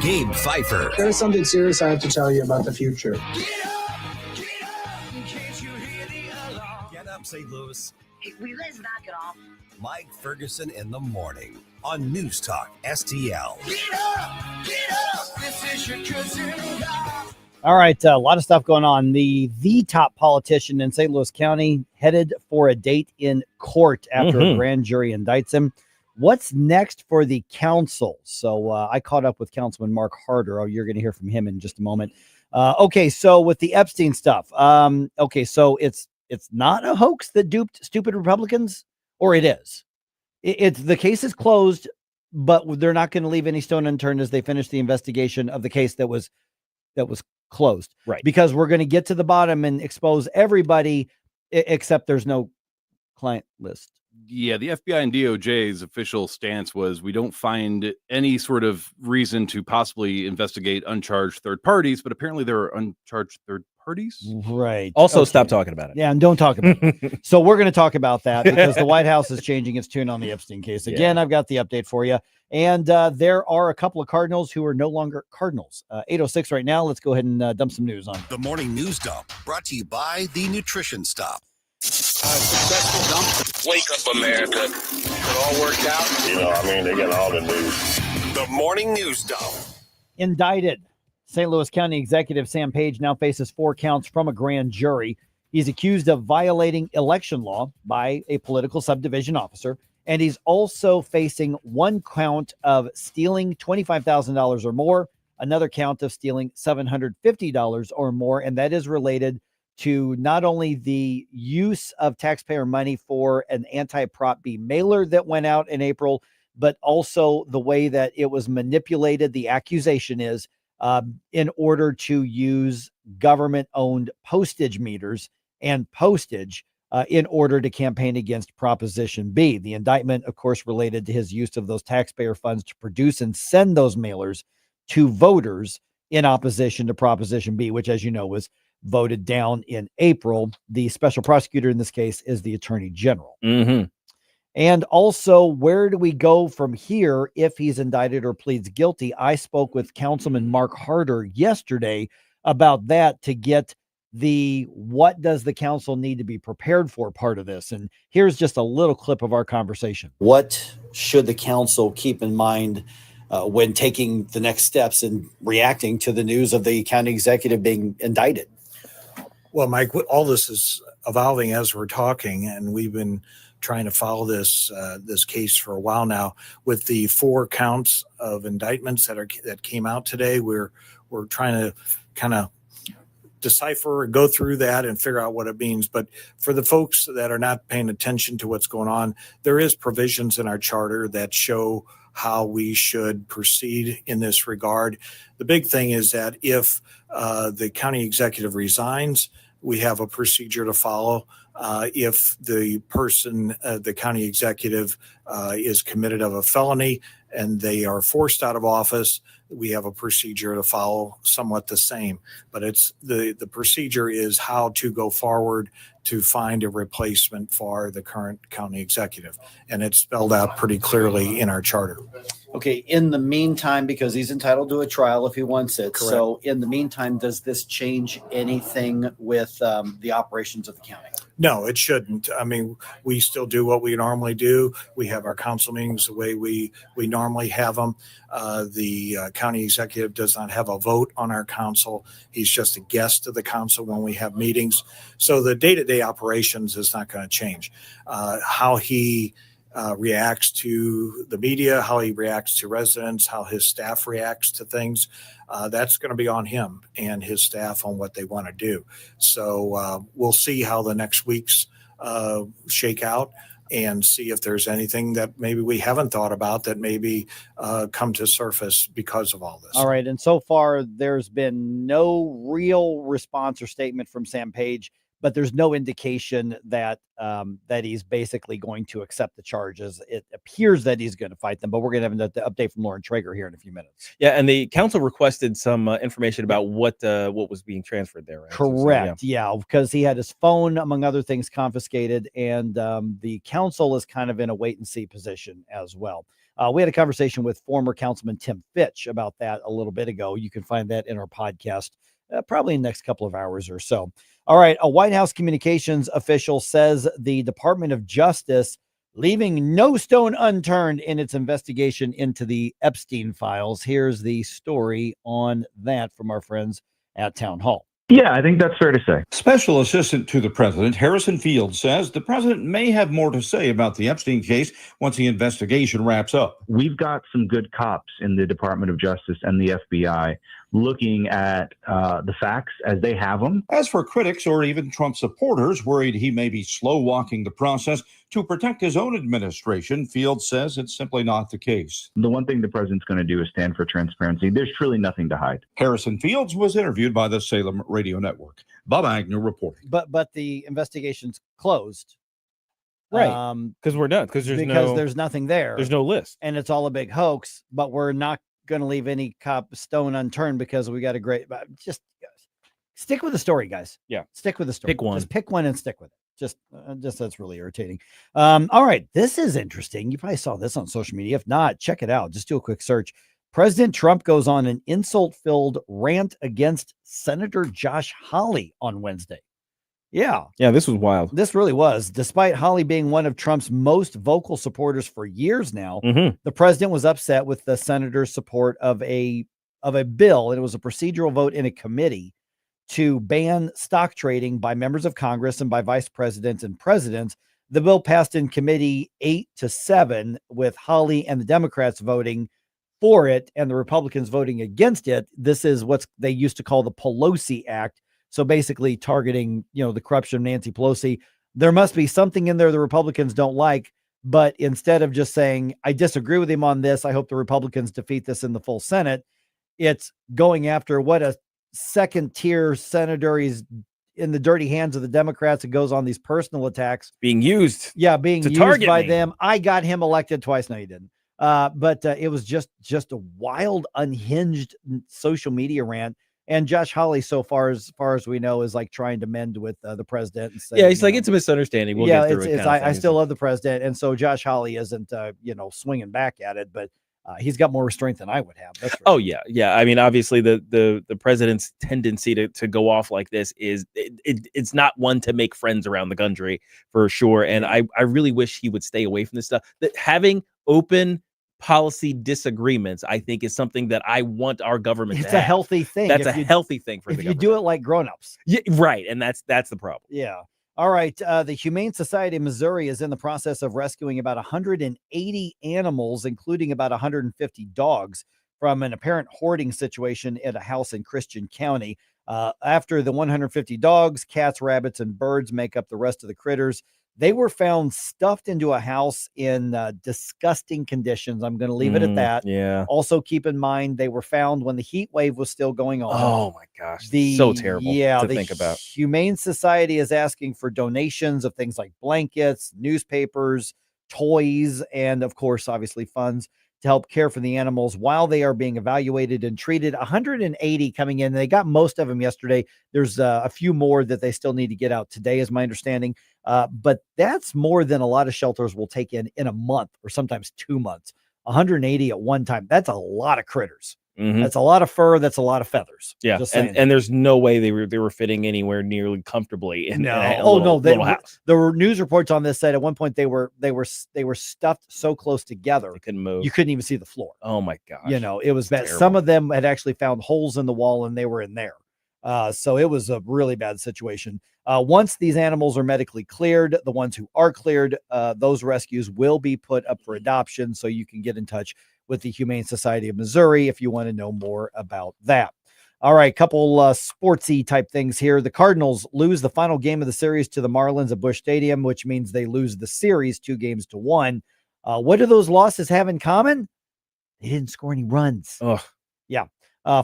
Gabe Phifer. There's something serious I have to tell you about the future. Get up, St. Louis. Hey, will you guys knock it off? Mike Ferguson in the morning on News Talk STL. Get up, this is your cousin. All right, a lot of stuff going on. The top politician in St. Louis County headed for a date in court after a grand jury indicts him. What's next for the council? So I caught up with Councilman Mark Harder. Oh, you're going to hear from him in just a moment. Okay, so with the Epstein stuff. Okay, so it's not a hoax that duped stupid Republicans, or it is. It's the case is closed, but they're not going to leave any stone unturned as they finish the investigation of the case that was closed, right? Because we're going to get to the bottom and expose everybody, except there's no client list. Yeah, the FBI and DOJ's official stance was we don't find any sort of reason to possibly investigate uncharged third parties, but apparently there are uncharged third parties. Right. Also, Okay. stop talking about it. Yeah, and don't talk about it. So we're going to talk about that because the White House is changing its tune on the Epstein case. Again, I've got the update for you. And there are a couple of Cardinals who are no longer Cardinals. 8:06 right now. Let's go ahead and dump some news on it. The morning news dump brought to you by the Nutrition Stop. Successful dump. Wake up, America. It all worked out. They got all the news. The morning news dump. Indicted. St. Louis County Executive Sam Page now faces 4 counts from a grand jury. He's accused of violating election law by a political subdivision officer, and he's also facing 1 count of stealing $25,000 or more, another count of stealing $750 or more, and that is related to not only the use of taxpayer money for an anti-Prop B mailer that went out in April, but also the way that it was manipulated. The accusation is in order to use government-owned postage meters and postage in order to campaign against Proposition B. The indictment, of course, related to his use of those taxpayer funds to produce and send those mailers to voters in opposition to Proposition B, which, as you know, was voted down in April. The special prosecutor in this case is the Attorney General. And also, where do we go from here if he's indicted or pleads guilty? I spoke with Councilman Mark Harder yesterday about that to get the what does the council need to be prepared for part of this. And here's just a little clip of our conversation. What should the council keep in mind when taking the next steps and reacting to the news of the county executive being indicted? Well, Mike, all this is evolving as we're talking, and we've been trying to follow this case for a while now. With the 4 counts of indictments that came out today, we're trying to kind of decipher and go through that and figure out what it means. But for the folks that are not paying attention to what's going on, there is provisions in our charter that show how we should proceed in this regard. The big thing is that if the county executive resigns, we have a procedure to follow. If the person, the county executive, is committed of a felony and they are forced out of office, we have a procedure to follow, somewhat the same. But it's the procedure is how to go forward to find a replacement for the current county executive. And it's spelled out pretty clearly in our charter. Okay. In the meantime, because he's entitled to a trial if he wants it. Correct. So in the meantime, does this change anything with the operations of the county? No, it shouldn't. I mean, we still do what we normally do. We have our council meetings the way we normally have them. The county executive does not have a vote on our council. He's just a guest of the council when we have meetings. So the day-to-day operations is not going to change. How he reacts to the media, how he reacts to residents, how his staff reacts to things, that's going to be on him and his staff on what they want to do. So we'll see how the next weeks shake out and see if there's anything that maybe we haven't thought about that maybe come to surface because of all this. All right. And so far, there's been no real response or statement from Sam Page, but there's no indication that that he's basically going to accept the charges. It appears that he's going to fight them, but we're going to have an update from Lauren Trager here in a few minutes. Yeah, and the council requested some information about what was being transferred there. Right? Correct. So, yeah, because he had his phone, among other things, confiscated, and the council is kind of in a wait and see position as well. We had a conversation with former Councilman Tim Fitch about that a little bit ago. You can find that in our podcast probably in the next couple of hours or so. All right. A White House communications official says the Department of Justice leaving no stone unturned in its investigation into the Epstein files. Here's the story on that from our friends at Town Hall. Yeah, I think that's fair to say. Special Assistant to the President, Harrison Field, says the president may have more to say about the Epstein case once the investigation wraps up. We've got some good cops in the Department of Justice and the FBI looking at the facts as they have them. As for critics or even Trump supporters worried he may be slow walking the process to protect his own administration, Field says it's simply not the case. The one thing the president's going to do is stand for transparency. There's truly nothing to hide. Harrison Fields was interviewed by the Salem Radio Network. Bob Agnew reporting. But the investigation's closed. Right. Because we're done. Because there's nothing there. There's no list. And it's all a big hoax, but we're not going to leave any stone unturned because we got a great, just stick with the story, guys. Yeah. Stick with the story. Pick one. Just pick one and stick with it. Just that's really irritating. All right. This is interesting. You probably saw this on social media. If not, check it out. Just do a quick search. President Trump goes on an insult-filled rant against Senator Josh Hawley on Wednesday. Yeah. Yeah, this was wild. This really was. Despite Hawley being one of Trump's most vocal supporters for years now, the president was upset with the senator's support of a bill, and it was a procedural vote in a committee to ban stock trading by members of Congress and by vice presidents and presidents. The bill passed in committee 8-7, with Hawley and the Democrats voting for it and the Republicans voting against it. This is what they used to call the Pelosi Act. So basically targeting, the corruption of Nancy Pelosi. There must be something in there the Republicans don't like, but instead of just saying, I disagree with him on this, I hope the Republicans defeat this in the full Senate, it's going after what a second tier senator is in the dirty hands of the Democrats. It goes on these personal attacks. Being used. Yeah, being used target by me. them. I got him elected twice. No, you didn't. But it was just a wild, unhinged social media rant. And Josh Hawley, so far as we know, is like trying to mend with the president. And say, yeah, he's like, it's a misunderstanding. We'll get through it. I still love the president. And so Josh Hawley isn't, swinging back at it, but he's got more restraint than I would have. That's right. Oh, yeah. Yeah. I mean, obviously, the president's tendency to go off like this is it's not one to make friends around the country, for sure. And I really wish he would stay away from this stuff. That having open policy disagreements, I think, is something that I want our government to have. It's a healthy thing. That's a healthy thing for the government. If you do it like grown-ups. Yeah, right. And that's the problem. Yeah. All right. The Humane Society of Missouri is in the process of rescuing about 180 animals, including about 150 dogs, from an apparent hoarding situation at a house in Christian County. After the 150 dogs, cats, rabbits, and birds make up the rest of the critters. They were found stuffed into a house in disgusting conditions. I'm going to leave it at that. Yeah. Also, keep in mind, they were found when the heat wave was still going on. Oh my gosh. So terrible to think about. Humane Society is asking for donations of things like blankets, newspapers, toys, and of course, obviously funds to help care for the animals while they are being evaluated and treated. 180 coming in. They got most of them yesterday. There's a few more that they still need to get out today, is my understanding. But that's more than a lot of shelters will take in a month or sometimes 2 months. 180 at one time. That's a lot of critters. That's a lot of fur. That's a lot of feathers. Yeah, Just saying. and there's no way they were fitting anywhere nearly comfortably in a little house. There were news reports on this said at one point they were stuffed so close together They couldn't move. you couldn't even see the floor. Oh my gosh. It was bad. terrible. Some of them had actually found holes in the wall and they were in there. So it was a really bad situation. Once these animals are medically cleared, the ones who are cleared, those rescues will be put up for adoption. So you can get in touch with the Humane Society of Missouri if you want to know more about that. All right, couple sportsy type things here. The Cardinals lose the final game of the series to the Marlins at Busch Stadium, which means they lose the series 2-1. What do those losses have in common? They didn't score any runs. Yeah.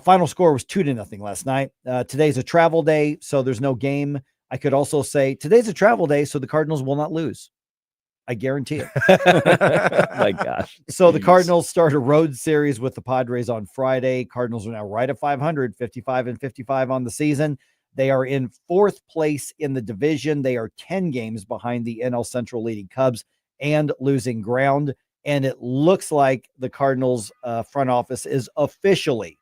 Final score was 2-0 last night. Today's a travel day, so there's no game. I could also say today's a travel day, so the Cardinals will not lose. I guarantee it. My gosh. So the Cardinals start a road series with the Padres on Friday. Cardinals are now right at 500, 55-55 on the season. They are in 4th place in the division. They are 10 games behind the NL Central leading Cubs and losing ground. And it looks like the Cardinals front office is officially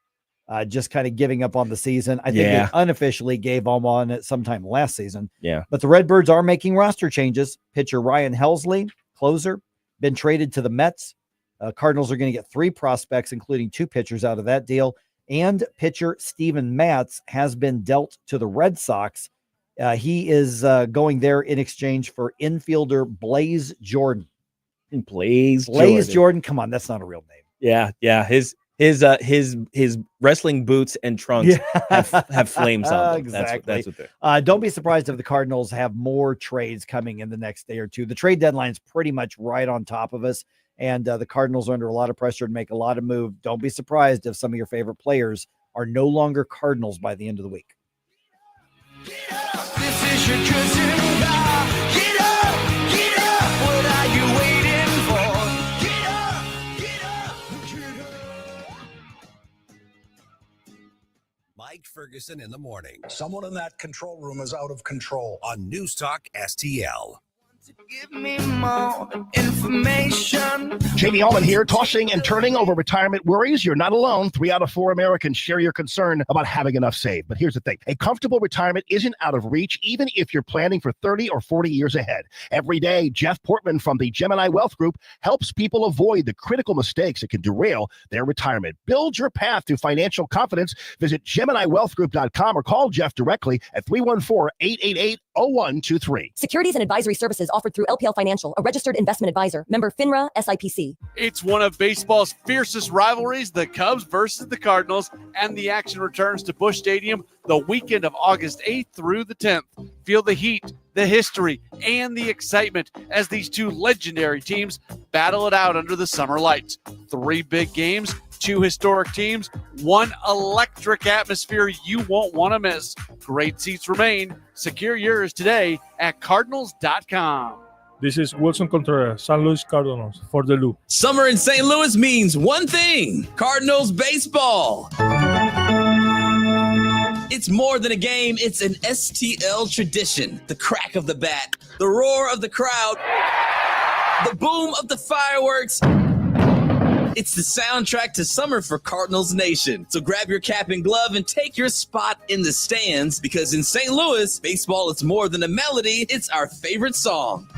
just kind of giving up on the season. I think they unofficially gave up on it sometime last season. Yeah. But the Redbirds are making roster changes. Pitcher Ryan Helsley, closer, been traded to the Mets. Cardinals are going to get 3 prospects, including 2 pitchers out of that deal. And pitcher Steven Matz has been dealt to the Red Sox. He is going there in exchange for infielder Blaze Jordan. Blaze Jordan. Come on, that's not a real name. Yeah. His wrestling boots and trunks have flames on them. Exactly. That's what they're. Don't be surprised if the Cardinals have more trades coming in the next day or two. The trade deadline is pretty much right on top of us, and the Cardinals are under a lot of pressure to make a lot of moves. Don't be surprised if some of your favorite players are no longer Cardinals by the end of the week. This is your cousin. Get up. What are you waiting for? Get up. Mike Ferguson in the morning. Someone in that control room is out of control. On News Talk STL. Give me more information. Jamie Allman here, tossing and turning over retirement worries. You're not alone. 3 out of 4 Americans share your concern about having enough saved. But here's the thing. A comfortable retirement isn't out of reach, even if you're planning for 30 or 40 years ahead. Every day, Jeff Portman from the Gemini Wealth Group helps people avoid the critical mistakes that can derail their retirement. Build your path to financial confidence. Visit GeminiWealthGroup.com or call Jeff directly at 314-888-0123. Securities and advisory services offered through LPL Financial, a registered investment advisor. Member FINRA SIPC. It's one of baseball's fiercest rivalries, the Cubs versus the Cardinals, and the action returns to Busch Stadium the weekend of August 8th through the 10th. Feel the heat, the history, and the excitement as these 2 legendary teams battle it out under the summer lights. 3 big games, 2 historic teams, 1 electric atmosphere you won't want to miss. Great seats remain. Secure yours today at Cardinals.com. This is Wilson Contreras, St. Louis Cardinals for the Lou. Summer in St. Louis means one thing: Cardinals baseball. It's more than a game, it's an STL tradition. The crack of the bat, the roar of the crowd, the boom of the fireworks. It's the soundtrack to summer for Cardinals Nation. So grab your cap and glove and take your spot in the stands, because in St. Louis, baseball is more than a melody, it's our favorite song.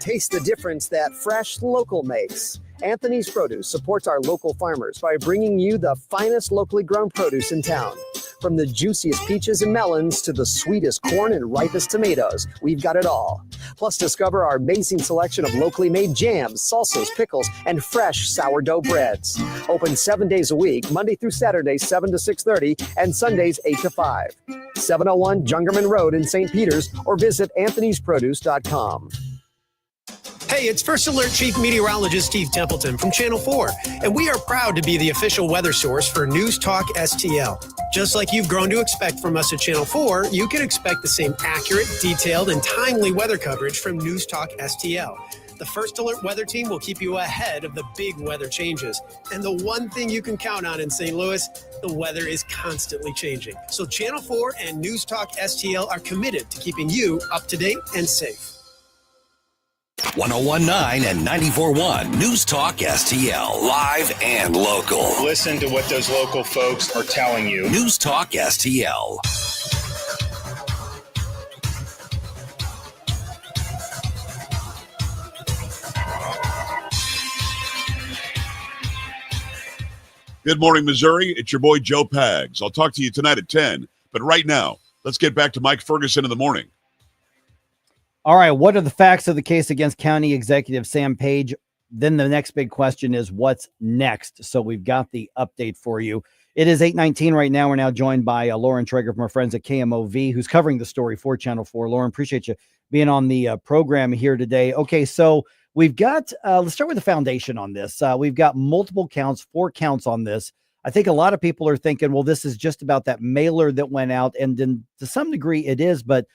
Taste the difference that fresh local makes. Anthony's Produce supports our local farmers by bringing you the finest locally grown produce in town. From the juiciest peaches and melons to the sweetest corn and ripest tomatoes, we've got it all. Plus, discover our amazing selection of locally made jams, salsas, pickles, and fresh sourdough breads. Open 7 days a week, Monday through Saturday, 7 to 6:30, and Sundays, 8 to 5. 701 Jungerman Road in St. Peters, or visit anthonysproduce.com. Hey, it's First Alert Chief Meteorologist Steve Templeton from Channel 4, and we are proud to be the official weather source for News Talk STL. Just like you've grown to expect from us at Channel 4, you can expect the same accurate, detailed, and timely weather coverage from News Talk STL. The First Alert weather team will keep you ahead of the big weather changes. And the one thing you can count on in St. Louis, the weather is constantly changing. So Channel 4 and News Talk STL are committed to keeping you up to date and safe. 101.9 and 94.1 News Talk STL, live and local. Listen to what those local folks are telling you. News Talk STL. Good morning, Missouri. It's your boy, Joe Pags. I'll talk to you tonight at 10. But right now, let's get back to Mike Ferguson in the morning. All right, what are the facts of the case against County Executive Sam Page? Then the next big question is what's next? So we've got the update for you. It is 8:19 right now. We're now joined by Lauren Trager from our friends at KMOV, who's covering the story for Channel 4. Lauren, appreciate you being on the program here today. Okay, so we've got, let's start with the foundation on this. We've got multiple counts, 4 counts on this. I think a lot of people are thinking, well, this is just about that mailer that went out. And then to some degree it is, but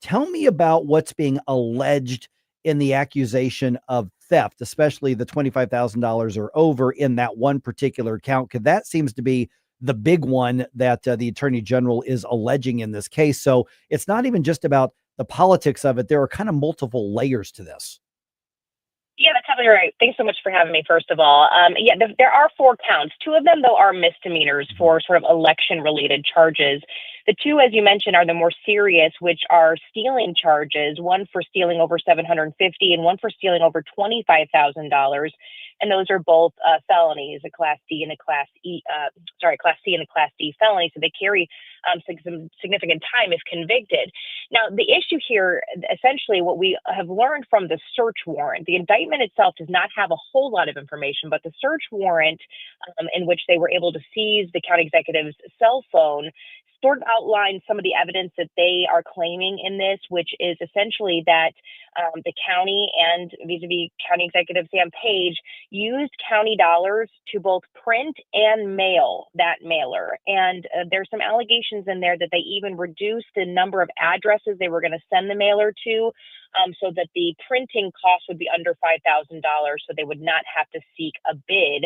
tell me about what's being alleged in the accusation of theft, especially the $25,000 or over in that one particular count, because that seems to be the big one that the Attorney General is alleging in this case. So it's not even just about the politics of it. There are kind of multiple layers to this. Yeah, that's absolutely right. Thanks so much for having me, first of all. There are 4 counts. 2 of them, though, are misdemeanors for sort of election-related charges. The 2, as you mentioned, are the more serious, which are stealing charges, one for stealing over $750 and one for stealing over $25,000. And those are both felonies, a Class D and a Class C and a Class D felony. So they carry some significant time if convicted. Now, the issue here, essentially what we have learned from the search warrant, the indictment itself does not have a whole lot of information, but the search warrant in which they were able to seize the county executive's cell phone sort of outlines some of the evidence that they are claiming in this, which is essentially that the county and vis-a-vis County Executive Sam Page used county dollars to both print and mail that mailer. And there's some allegations in there that they even reduced the number of addresses they were going to send the mailer to, so that the printing cost would be under $5,000, so they would not have to seek a bid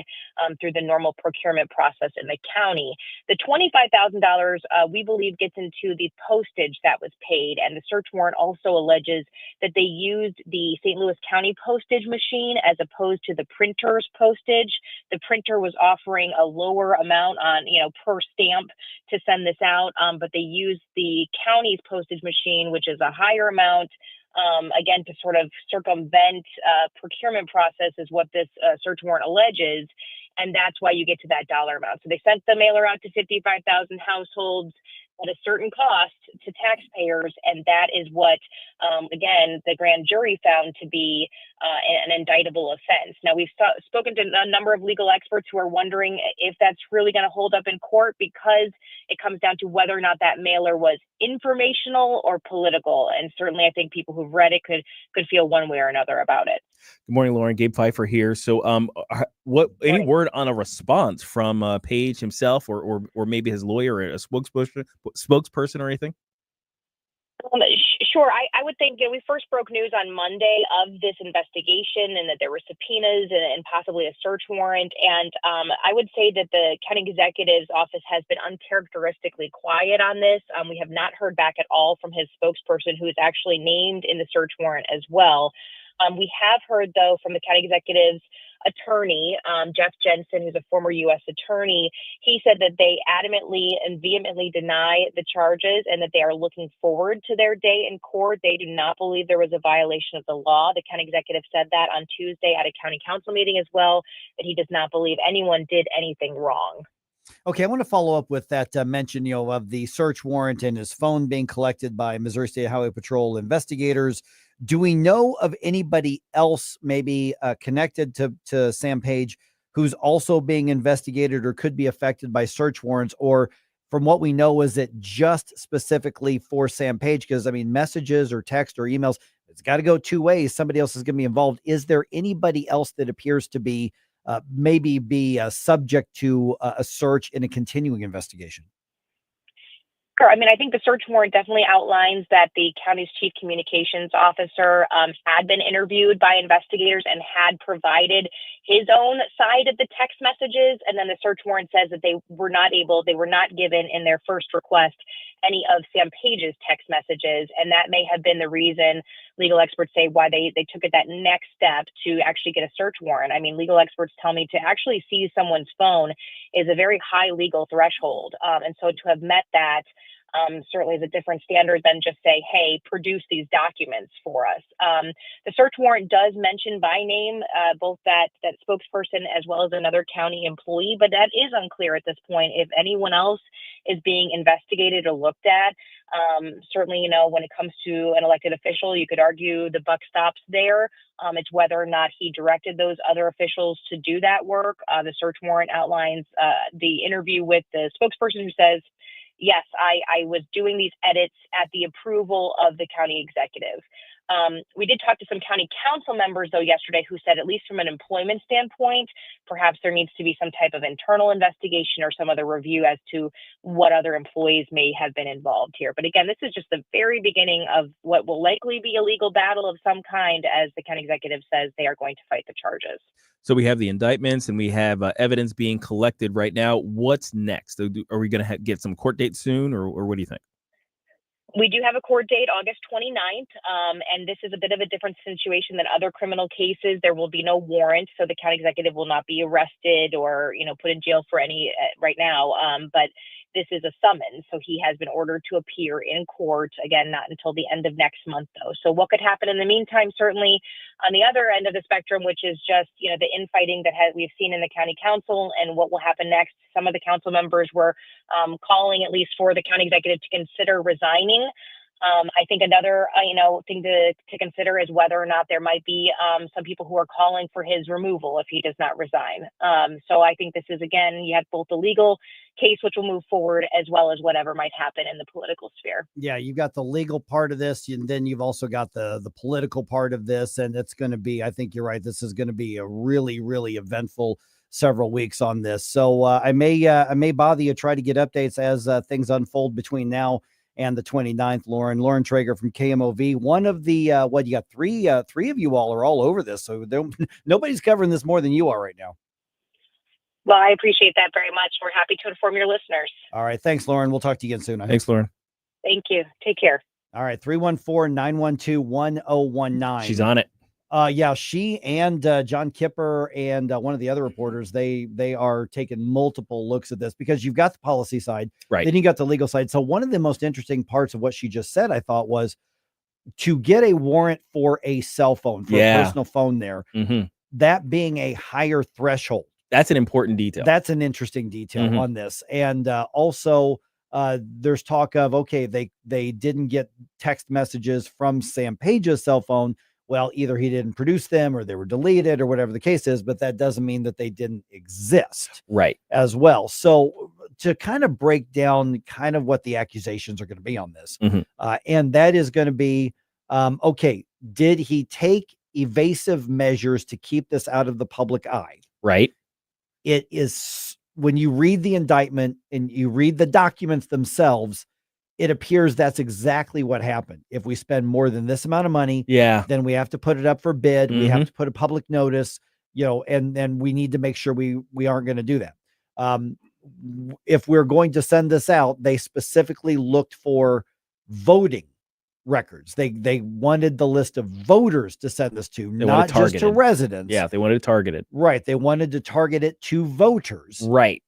through the normal procurement process in the county. The $25,000, we believe, gets into the postage that was paid, and the search warrant also alleges that they used the St. Louis County postage machine as opposed to the printer's postage. The printer was offering a lower amount on, per stamp to send this out, but they used the county's postage machine, which is a higher amount. Again, to sort of circumvent procurement process is what this search warrant alleges. And that's why you get to that dollar amount. So they sent the mailer out to 55,000 households at a certain cost to taxpayers. And that is what, again, the grand jury found to be an indictable offense. Now, we've spoken to a number of legal experts who are wondering if that's really going to hold up in court, because it comes down to whether or not that mailer was informational or political. And certainly I think people who've read it could feel one way or another about it. Good morning, Lauren. Gabe Phifer here. So any word on a response from Page himself or maybe his lawyer or a spokesperson or anything? Sure. I would think we first broke news on Monday of this investigation and that there were subpoenas and possibly a search warrant. And I would say that the county executive's office has been uncharacteristically quiet on this. We have not heard back at all from his spokesperson, who is actually named in the search warrant as well. We have heard, though, from the county executive's attorney, Jeff Jensen, who's a former U.S. attorney. He said that they adamantly and vehemently deny the charges and that they are looking forward to their day in court. They do not believe there was a violation of the law. The county executive said that on Tuesday at a county council meeting as well, that he does not believe anyone did anything wrong. Okay, I want to follow up with that mention, of the search warrant and his phone being collected by Missouri State Highway Patrol investigators. Do we know of anybody else maybe connected to Sam Page who's also being investigated or could be affected by search warrants? Or from what we know, is it just specifically for Sam Page? Because, I mean, messages or text or emails, it's got to go two ways. Somebody else is going to be involved. Is there anybody else that appears to be maybe be subject to a search in a continuing investigation? Sure. I mean, I think the search warrant definitely outlines that the county's chief communications officer had been interviewed by investigators and had provided his own side of the text messages. And then the search warrant says that they were not given in their first request any of Sam Page's text messages. And that may have been the reason legal experts say why they took it that next step to actually get a search warrant. I mean, legal experts tell me to actually seize someone's phone is a very high legal threshold. And so to have met that certainly is a different standard than just say, hey, produce these documents for us. The search warrant does mention by name both that spokesperson as well as another county employee, but that is unclear at this point if anyone else is being investigated or looked at. Certainly, when it comes to an elected official, you could argue the buck stops there. It's whether or not he directed those other officials to do that work. The search warrant outlines the interview with the spokesperson who says, yes, I was doing these edits at the approval of the county executive. We did talk to some county council members, though, yesterday who said, at least from an employment standpoint, perhaps there needs to be some type of internal investigation or some other review as to what other employees may have been involved here. But again, this is just the very beginning of what will likely be a legal battle of some kind, as the county executive says they are going to fight the charges. So we have the indictments and we have evidence being collected right now. What's next? Are we going to get some court dates soon, or what do you think? We do have a court date, August 29th, and this is a bit of a different situation than other criminal cases. There will be no warrant, so the county executive will not be arrested or, put in jail for any right now. But this is a summons, so he has been ordered to appear in court, again, not until the end of next month, though. So what could happen in the meantime, certainly on the other end of the spectrum, which is just, the infighting that we've seen in the county council and what will happen next. Some of the council members were calling, at least for the county executive, to consider resigning. I think another, thing to consider is whether or not there might be some people who are calling for his removal if he does not resign. So I think this is, again, you have both the legal case, which will move forward, as well as whatever might happen in the political sphere. Yeah, you've got the legal part of this, and then you've also got the political part of this, and it's going to be, I think you're right, this is going to be a really, really eventful several weeks on this. So I may bother you, try to get updates as things unfold between now and the 29th. Lauren Trager from KMOV, one of the, you got three of you all are all over this. So nobody's covering this more than you are right now. Well, I appreciate that very much. We're happy to inform your listeners. All right. Thanks, Lauren. We'll talk to you again soon. Thanks, Lauren. Thank you. Take care. All right. 314-912-1019. She's on it. Yeah, she and John Kipper and one of the other reporters, they are taking multiple looks at this, because you've got the policy side, right? Then you got the legal side. So one of the most interesting parts of what she just said, I thought, was to get a warrant for a cell phone, for a personal phone there, that being a higher threshold. That's an important detail. That's an interesting detail on this. And also there's talk of, okay, they didn't get text messages from Sam Page's cell phone. Well, either he didn't produce them or they were deleted or whatever the case is, but that doesn't mean that they didn't exist. Right. As well. So to kind of break down kind of what the accusations are going to be on this, and that is going to be, okay, did he take evasive measures to keep this out of the public eye? Right. It is, when you read the indictment and you read the documents themselves, it appears that's exactly what happened. If we spend more than this amount of money, then we have to put it up for bid. We have to put a public notice, and then we need to make sure we aren't going to do that. If we're going to send this out, they specifically looked for voting records. They wanted the list of voters to send this to, not just to residents. Yeah, they wanted to target it. Right. They wanted to target it to voters. Right.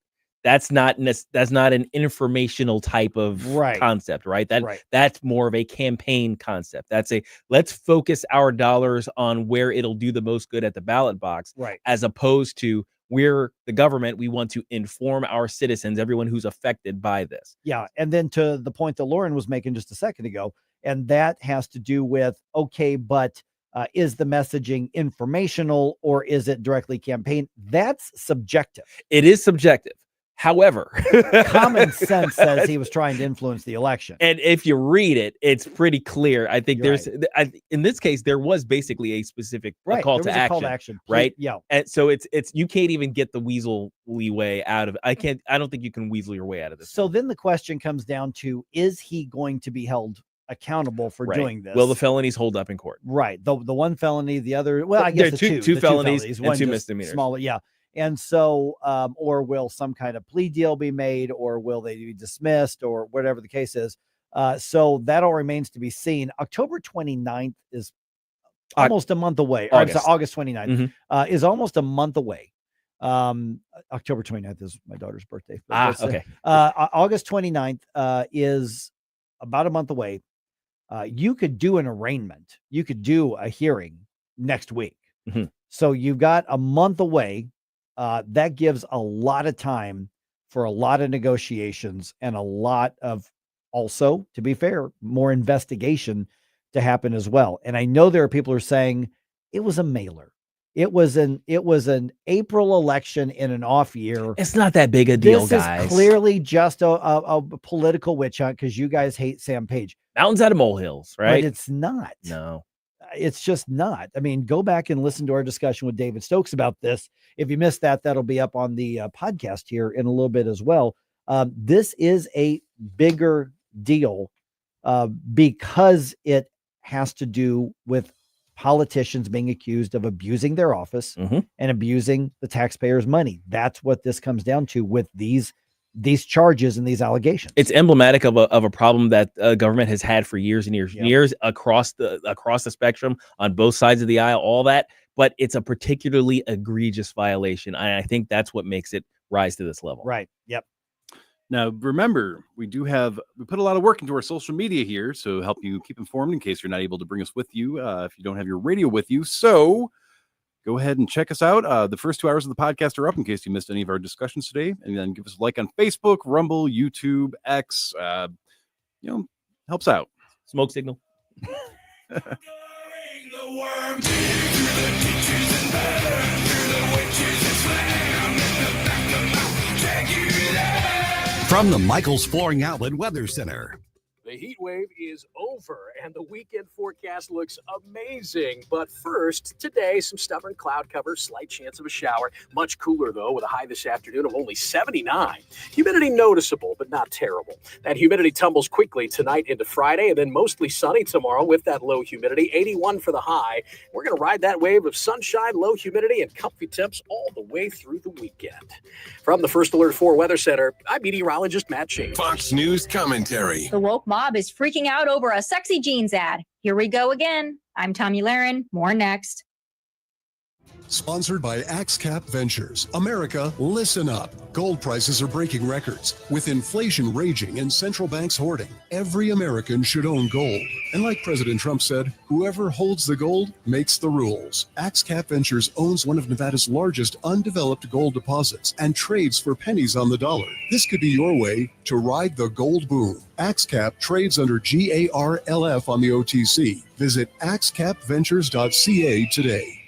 That's not an informational type of concept, right? That's more of a campaign concept. That's let's focus our dollars on where it'll do the most good at the ballot box, right? As opposed to, we're the government, we want to inform our citizens, everyone who's affected by this. Yeah, and then to the point that Lauren was making just a second ago, and that has to do with, okay, but is the messaging informational or is it directly campaign? That's subjective. It is subjective. However, common sense says he was trying to influence the election. And if you read it, it's pretty clear. I think in this case, there was basically a specific call to action, right? Yeah. And so it's you can't even get the weaselly way out of it. I don't think you can weasel your way out of this. So then the question comes down to, is he going to be held accountable for doing this? Will the felonies hold up in court? Right. The one felony, the other, well, I guess there are two felonies and two misdemeanors. Smaller, yeah. And so, or will some kind of plea deal be made, or will they be dismissed, or whatever the case is? So that all remains to be seen. October 29th is almost a month away. August 29th is almost a month away. October 29th is my daughter's birthday. Okay. August 29th is about a month away. You could do an arraignment. You could do a hearing next week. So you've got a month away. That gives a lot of time for a lot of negotiations and a lot of, also, to be fair, more investigation to happen as well. And I know there are people who are saying it was a mailer. It was an April election in an off year. It's not that big a deal, guys. This is clearly just a political witch hunt because you guys hate Sam Page. Mountains out of molehills, right? But it's not. No. It's just not. I mean, go back and listen to our discussion with David Stokes about this. If you missed that, that'll be up on the podcast here in a little bit as well. This is a bigger deal because it has to do with politicians being accused of abusing their office and abusing the taxpayers' money. That's what this comes down to with these charges and these allegations. It's emblematic of a problem that government has had for years and years and years across the spectrum on both sides of the aisle, all that, but it's a particularly egregious violation. And I think that's what makes it rise to this level. Right. Yep. Now, remember, we put a lot of work into our social media here, so help you keep informed in case you're not able to bring us with you if you don't have your radio with you. So go ahead and check us out. The first 2 hours of the podcast are up in case you missed any of our discussions today. And then give us a like on Facebook, Rumble, YouTube, X. Helps out. Smoke signal. From the Michaels Flooring Outlet Weather Center. The heat wave is over and the weekend forecast looks amazing. But first, today, some stubborn cloud cover, slight chance of a shower. Much cooler, though, with a high this afternoon of only 79. Humidity noticeable, but not terrible. That humidity tumbles quickly tonight into Friday and then mostly sunny tomorrow with that low humidity, 81 for the high. We're going to ride that wave of sunshine, low humidity, and comfy temps all the way through the weekend. From the First Alert 4 Weather Center, I'm meteorologist Matt Shane. Fox News commentary. The woke mob is freaking out over a sexy jeans ad. Here we go again. I'm Tommy Lahren. More next. Sponsored by AxeCap Ventures. America, listen up. Gold prices are breaking records. With inflation raging and central banks hoarding, every American should own gold. And like President Trump said, whoever holds the gold makes the rules. AxeCap Ventures owns one of Nevada's largest undeveloped gold deposits and trades for pennies on the dollar. This could be your way to ride the gold boom. AxeCap trades under GARLF on the OTC. Visit axecapventures.ca today.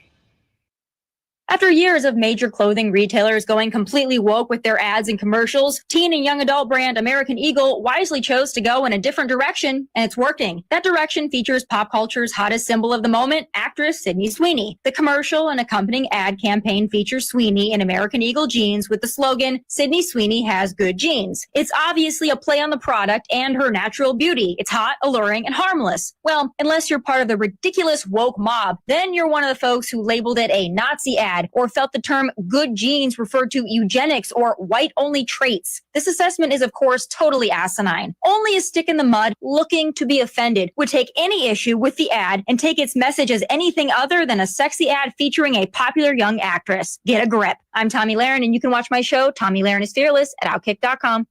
After years of major clothing retailers going completely woke with their ads and commercials, teen and young adult brand American Eagle wisely chose to go in a different direction, and it's working. That direction features pop culture's hottest symbol of the moment, actress Sydney Sweeney. The commercial and accompanying ad campaign features Sweeney in American Eagle jeans with the slogan, "Sydney Sweeney has good jeans." It's obviously a play on the product and her natural beauty. It's hot, alluring, and harmless. Well, unless you're part of the ridiculous woke mob, then you're one of the folks who labeled it a Nazi ad or felt the term good genes referred to eugenics or white-only traits. This assessment is, of course, totally asinine. Only a stick in the mud looking to be offended would take any issue with the ad and take its message as anything other than a sexy ad featuring a popular young actress. Get a grip. I'm Tommy Lahren, and you can watch my show, Tommy Lahren is Fearless, at Outkick.com.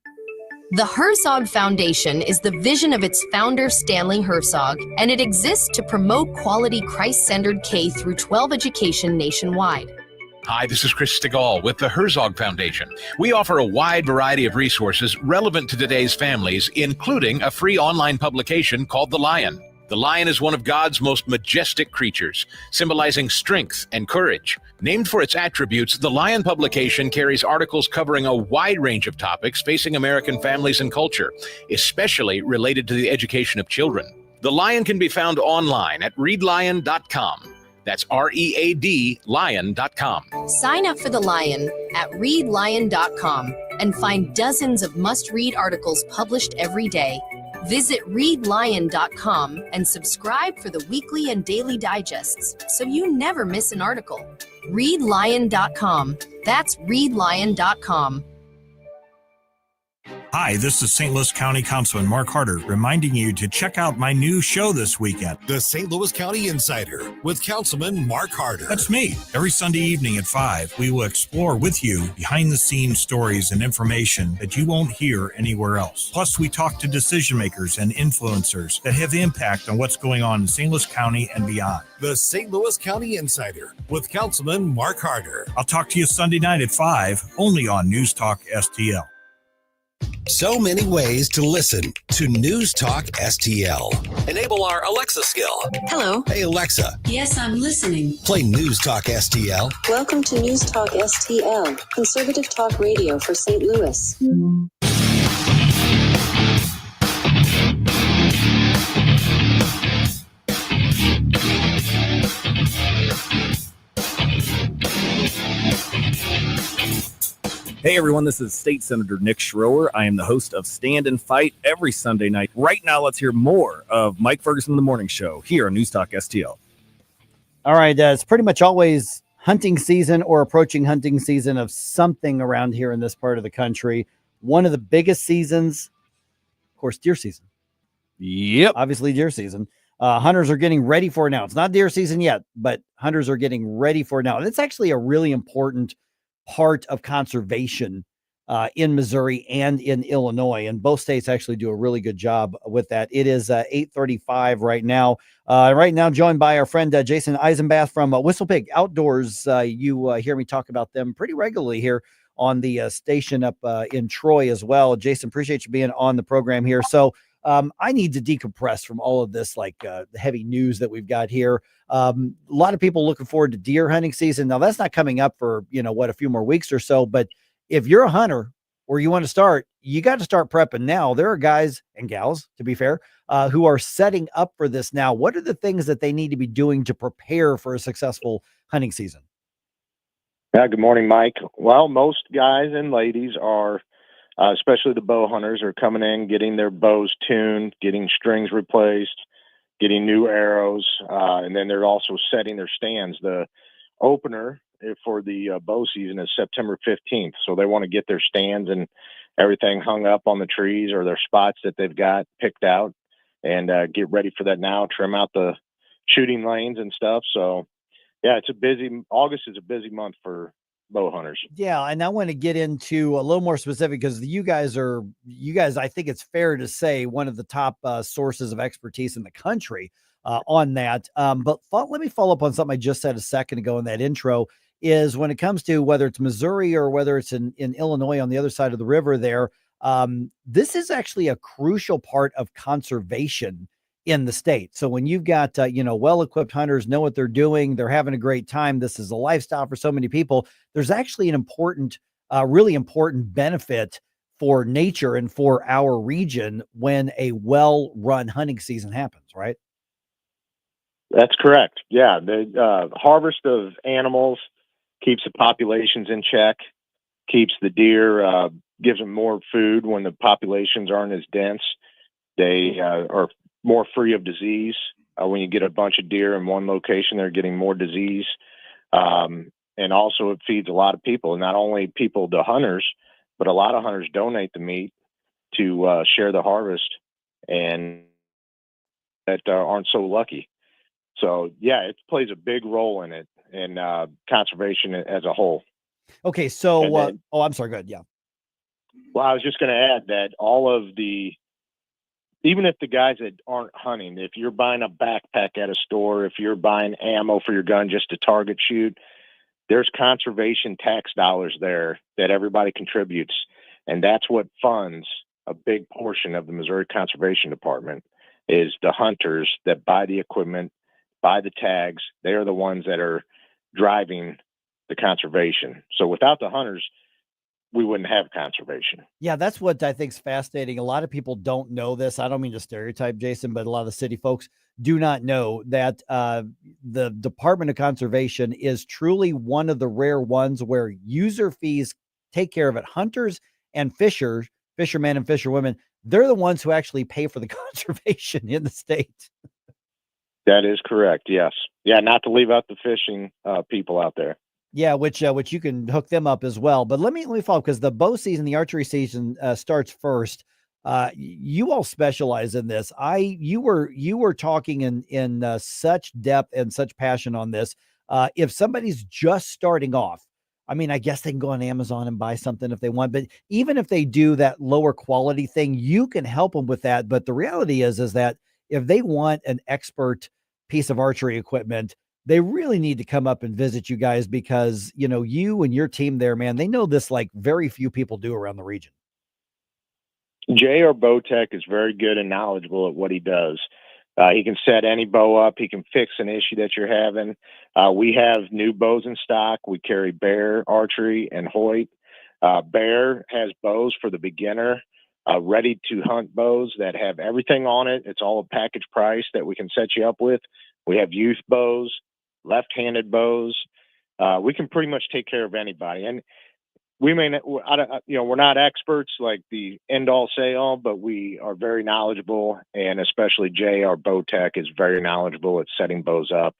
The Herzog Foundation is the vision of its founder, Stanley Herzog, and it exists to promote quality Christ-centered K-12 education nationwide. Hi, this is Chris Stegall with the Herzog Foundation. We offer a wide variety of resources relevant to today's families, including a free online publication called The Lion. The lion is one of God's most majestic creatures, symbolizing strength and courage. Named for its attributes, the Lion publication carries articles covering a wide range of topics facing American families and culture, especially related to the education of children. The Lion can be found online at readlion.com. That's READ lion.com. Sign up for The Lion at readlion.com and find dozens of must-read articles published every day. Visit readlion.com and subscribe for the weekly and daily digests so you never miss an article. Readlion.com. That's readlion.com. Hi, this is St. Louis County Councilman Mark Harder reminding you to check out my new show this weekend. The St. Louis County Insider with Councilman Mark Harder. That's me. Every Sunday evening at 5, we will explore with you behind-the-scenes stories and information that you won't hear anywhere else. Plus, we talk to decision makers and influencers that have impact on what's going on in St. Louis County and beyond. The St. Louis County Insider with Councilman Mark Harder. I'll talk to you Sunday night at 5, only on News Talk STL. So many ways to listen to News Talk STL. Enable our Alexa skill. Hello. Hey, Alexa. Yes, I'm listening. Play News Talk STL. Welcome to News Talk STL, conservative talk radio for St. Louis. Hey everyone, this is State Senator Nick Schroer. I am the host of Stand and Fight every Sunday night. Right now, let's hear more of Mike Ferguson in the Morning Show here on News Talk STL. All right, it's pretty much always hunting season or approaching hunting season of something around here in this part of the country. One of the biggest seasons, of course, deer season. Yep. Obviously, deer season. Hunters are getting ready for it now. It's not deer season yet, but hunters are getting ready for it now. And it's actually a really important part of conservation in Missouri and in Illinois, and both states actually do a really good job with that. It is 8:35 right now. Right now, joined by our friend Jason Eisenbath from Whistlepig Outdoors. You hear me talk about them pretty regularly here on the station up in Troy as well. Jason, appreciate you being on the program here. So I need to decompress from all of this, like the heavy news that we've got here. A lot of people looking forward to deer hunting season. Now that's not coming up for, a few more weeks or so, but if you're a hunter or you want to start, you got to start prepping now. There are guys and gals, to be fair, who are setting up for this now. What are the things that they need to be doing to prepare for a successful hunting season? Yeah, good morning, Mike. Well, most guys and ladies are, especially the bow hunters, are coming in, getting their bows tuned, getting strings replaced, getting new arrows, and then they're also setting their stands. The opener for the bow season is September 15th, so they want to get their stands and everything hung up on the trees or their spots that they've got picked out and get ready for that now, trim out the shooting lanes and stuff. So, yeah, August is a busy month for bow hunters. Yeah, and I want to get into a little more specific because you guys, I think it's fair to say, one of the top sources of expertise in the country on that. But let me follow up on something I just said a second ago in that intro, is when it comes to whether it's Missouri or whether it's in Illinois on the other side of the river there, this is actually a crucial part of conservation in the state. So when you've got, well-equipped hunters know what they're doing, they're having a great time. This is a lifestyle for so many people. There's actually an really important benefit for nature and for our region when a well-run hunting season happens, right? That's correct. Yeah. The harvest of animals keeps the populations in check, keeps the deer, gives them more food when the populations aren't as dense. They are more free of disease. When you get a bunch of deer in one location, they're getting more disease. And also it feeds a lot of people, not only people, the hunters, but a lot of hunters donate the meat to share the harvest and that aren't so lucky. So yeah, it plays a big role in it and conservation as a whole. Okay. So, I'm sorry. Go ahead. Yeah. Well, I was just going to add that even if the guys that aren't hunting, if you're buying a backpack at a store, if you're buying ammo for your gun just to target shoot, there's conservation tax dollars there that everybody contributes. And that's what funds a big portion of the Missouri Conservation Department. is the hunters that buy the equipment, buy the tags. They are the ones that are driving the conservation. So without the hunters, we wouldn't have conservation. Yeah, that's what I think is fascinating. A lot of people don't know this. I don't mean to stereotype, Jason, but a lot of the city folks do not know that the Department of Conservation is truly one of the rare ones where user fees take care of it. Hunters and fishermen and fisherwomen, they're the ones who actually pay for the conservation in the state. That is correct. Yes. Yeah. Not to leave out the fishing people out there. Yeah, which you can hook them up as well. But let me follow, because the bow season, the archery season starts first. You all specialize in this. You were talking in such depth and such passion on this. If somebody's just starting off, I mean, I guess they can go on Amazon and buy something if they want, but even if they do that lower quality thing, you can help them with that. But the reality is that if they want an expert piece of archery equipment, they really need to come up and visit you guys, because, you know, you and your team there, man, they know this like very few people do around the region. Jay, our bow tech, is very good and knowledgeable at what he does. He can set any bow up. He can fix an issue that you're having. We have new bows in stock. We carry Bear Archery and Hoyt. Bear has bows for the beginner, ready to hunt bows that have everything on it. It's all a package price that we can set you up with. We have youth bows, left-handed bows. We can pretty much take care of anybody. And we may not, we're not experts like the end-all say-all, but we are very knowledgeable. And especially Jay, our bow tech, is very knowledgeable at setting bows up.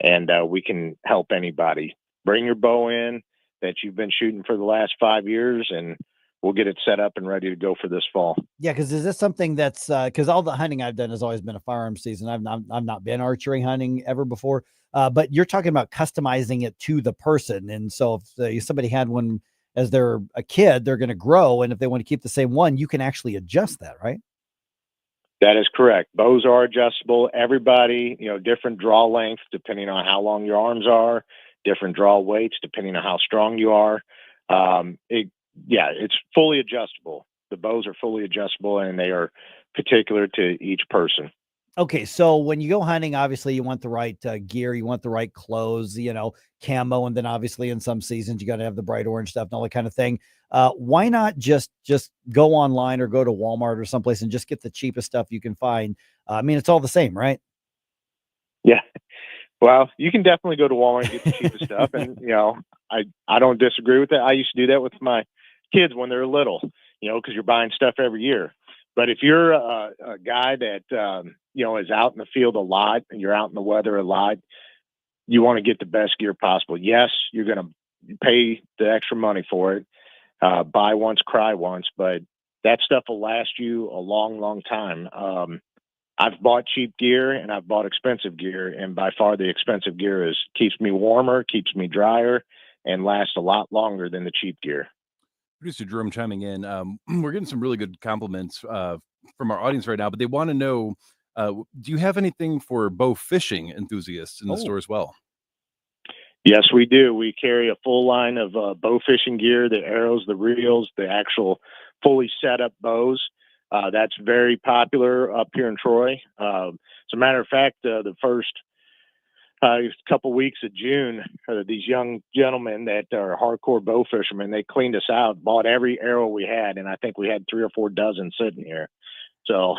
And we can help anybody. Bring your bow in that you've been shooting for the last 5 years, and we'll get it set up and ready to go for this fall. Yeah, because is this something that's because all the hunting I've done has always been a firearm season. I've not been archery hunting ever before. But you're talking about customizing it to the person. And so if somebody had one as they're a kid, they're going to grow. And if they want to keep the same one, you can actually adjust that, right? That is correct. Bows are adjustable. Everybody, different draw length depending on how long your arms are, different draw weights depending on how strong you are. It's fully adjustable. The bows are fully adjustable, and they are particular to each person. Okay, so when you go hunting, obviously you want the right gear, you want the right clothes, camo, and then obviously in some seasons you got to have the bright orange stuff and all that kind of thing. Why not just go online or go to Walmart or someplace and just get the cheapest stuff you can find? I mean, it's all the same, right? Yeah. Well, you can definitely go to Walmart and get the cheapest stuff, and I don't disagree with that. I used to do that with my kids when they're little, because you're buying stuff every year. But if you're a guy that is out in the field a lot and you're out in the weather a lot, you want to get the best gear possible. Yes, you're going to pay the extra money for it. Buy once, cry once, but that stuff will last you a long, long time. I've bought cheap gear and I've bought expensive gear, and by far the expensive gear keeps me warmer, keeps me drier, and lasts a lot longer than the cheap gear. Producer Jerome chiming in. We're getting some really good compliments from our audience right now, but they want to know, do you have anything for bow fishing enthusiasts in the store as well? Yes, we do. We carry a full line of bow fishing gear, the arrows, the reels, the actual fully set up bows. That's very popular up here in Troy. As a matter of fact, the first couple weeks of June, these young gentlemen that are hardcore bow fishermen, they cleaned us out, bought every arrow we had, and I think we had 3 or 4 dozen sitting here. So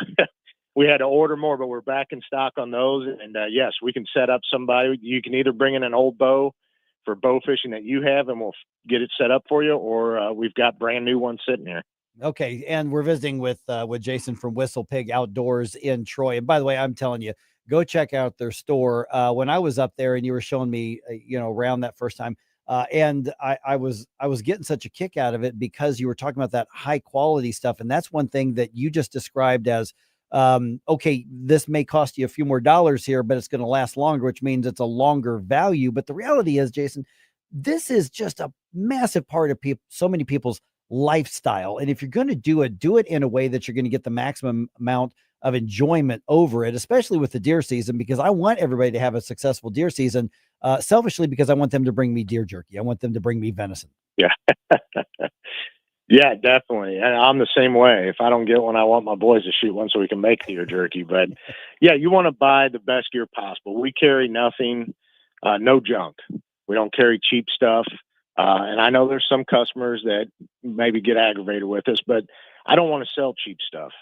we had to order more, but we're back in stock on those. And yes, we can set up somebody. You can either bring in an old bow for bow fishing that you have, and we'll get it set up for you, or we've got brand new ones sitting here. Okay, and we're visiting with Jason from Whistlepig Outdoors in Troy. And by the way, I'm telling you, go check out their store. When I was up there and you were showing me, around that first time, and I was getting such a kick out of it because you were talking about that high quality stuff. And that's one thing that you just described as, okay, this may cost you a few more dollars here, but it's going to last longer, which means it's a longer value. But the reality is, Jason, this is just a massive part of so many people's lifestyle. And if you're going to do it in a way that you're going to get the maximum amount of enjoyment over it, especially with the deer season, because I want everybody to have a successful deer season, selfishly, because I want them to bring me deer jerky. I want them to bring me venison. Yeah. Yeah, definitely. And I'm the same way. If I don't get one, I want my boys to shoot one so we can make deer jerky. But yeah, you want to buy the best gear possible. We carry nothing, no junk. We don't carry cheap stuff. And I know there's some customers that maybe get aggravated with us, but I don't want to sell cheap stuff.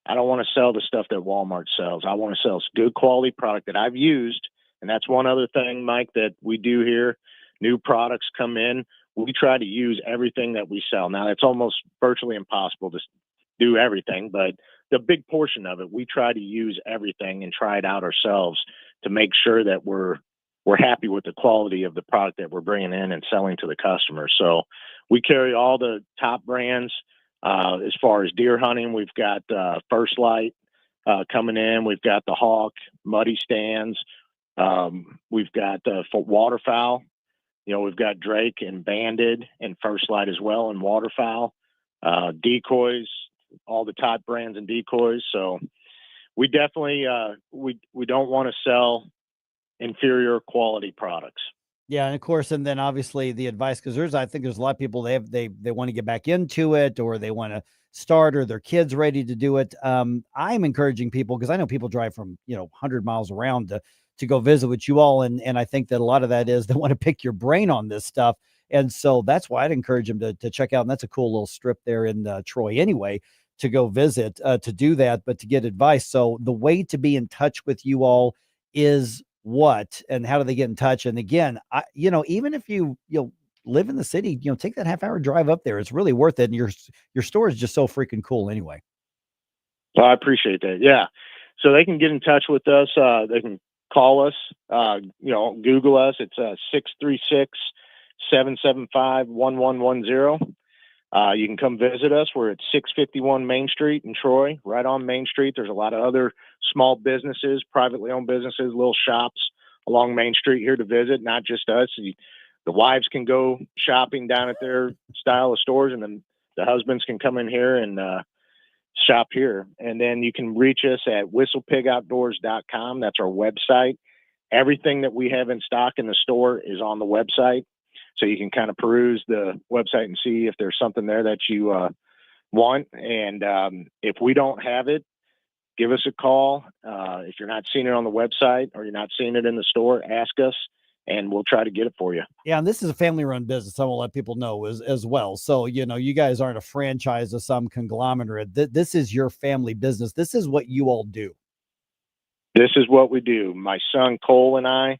I don't want to sell the stuff that Walmart sells. I want to sell good quality product that I've used. And that's one other thing, Mike, that we do here. New products come in. We try to use everything that we sell. Now, it's almost virtually impossible to do everything, but the big portion of it, we try to use everything and try it out ourselves to make sure that we're happy with the quality of the product that we're bringing in and selling to the customer. So we carry all the top brands. As far as deer hunting, we've got First Light coming in. We've got the Hawk, Muddy Stands. We've got for waterfowl. We've got Drake and Banded and First Light as well, and waterfowl, decoys, all the top brands and decoys. So we definitely we don't want to sell inferior quality products. Yeah, and of course, and then obviously the advice, because I think there's a lot of people they want to get back into it, or they want to start, or their kids ready to do it. I'm encouraging people, because I know people drive from 100 miles around to go visit with you all, and I think that a lot of that is they want to pick your brain on this stuff, and so that's why I'd encourage them to check out. And that's a cool little strip there in Troy, anyway, to go visit to do that, but to get advice. So the way to be in touch with you all is what, and how do they get in touch? And again, even if you live in the city, take that half-hour drive up there. It's really worth it. And your store is just so freaking cool anyway. Well, I appreciate that. Yeah. So they can get in touch with us. They can call us, Google us. It's 636-775-1110. You can come visit us. We're at 651 Main Street in Troy, right on Main Street. There's a lot of other small businesses, privately owned businesses, little shops along Main Street here to visit, not just us. The wives can go shopping down at their style of stores, and then the husbands can come in here and shop here. And then you can reach us at whistlepigoutdoors.com. That's our website. Everything that we have in stock in the store is on the website. So you can kind of peruse the website and see if there's something there that you want. And if we don't have it, give us a call. If you're not seeing it on the website or you're not seeing it in the store, ask us, and we'll try to get it for you. Yeah, and this is a family-run business. I will let people know as well. So, you guys aren't a franchise of some conglomerate. This is your family business. This is what you all do. This is what we do. My son, Cole, and I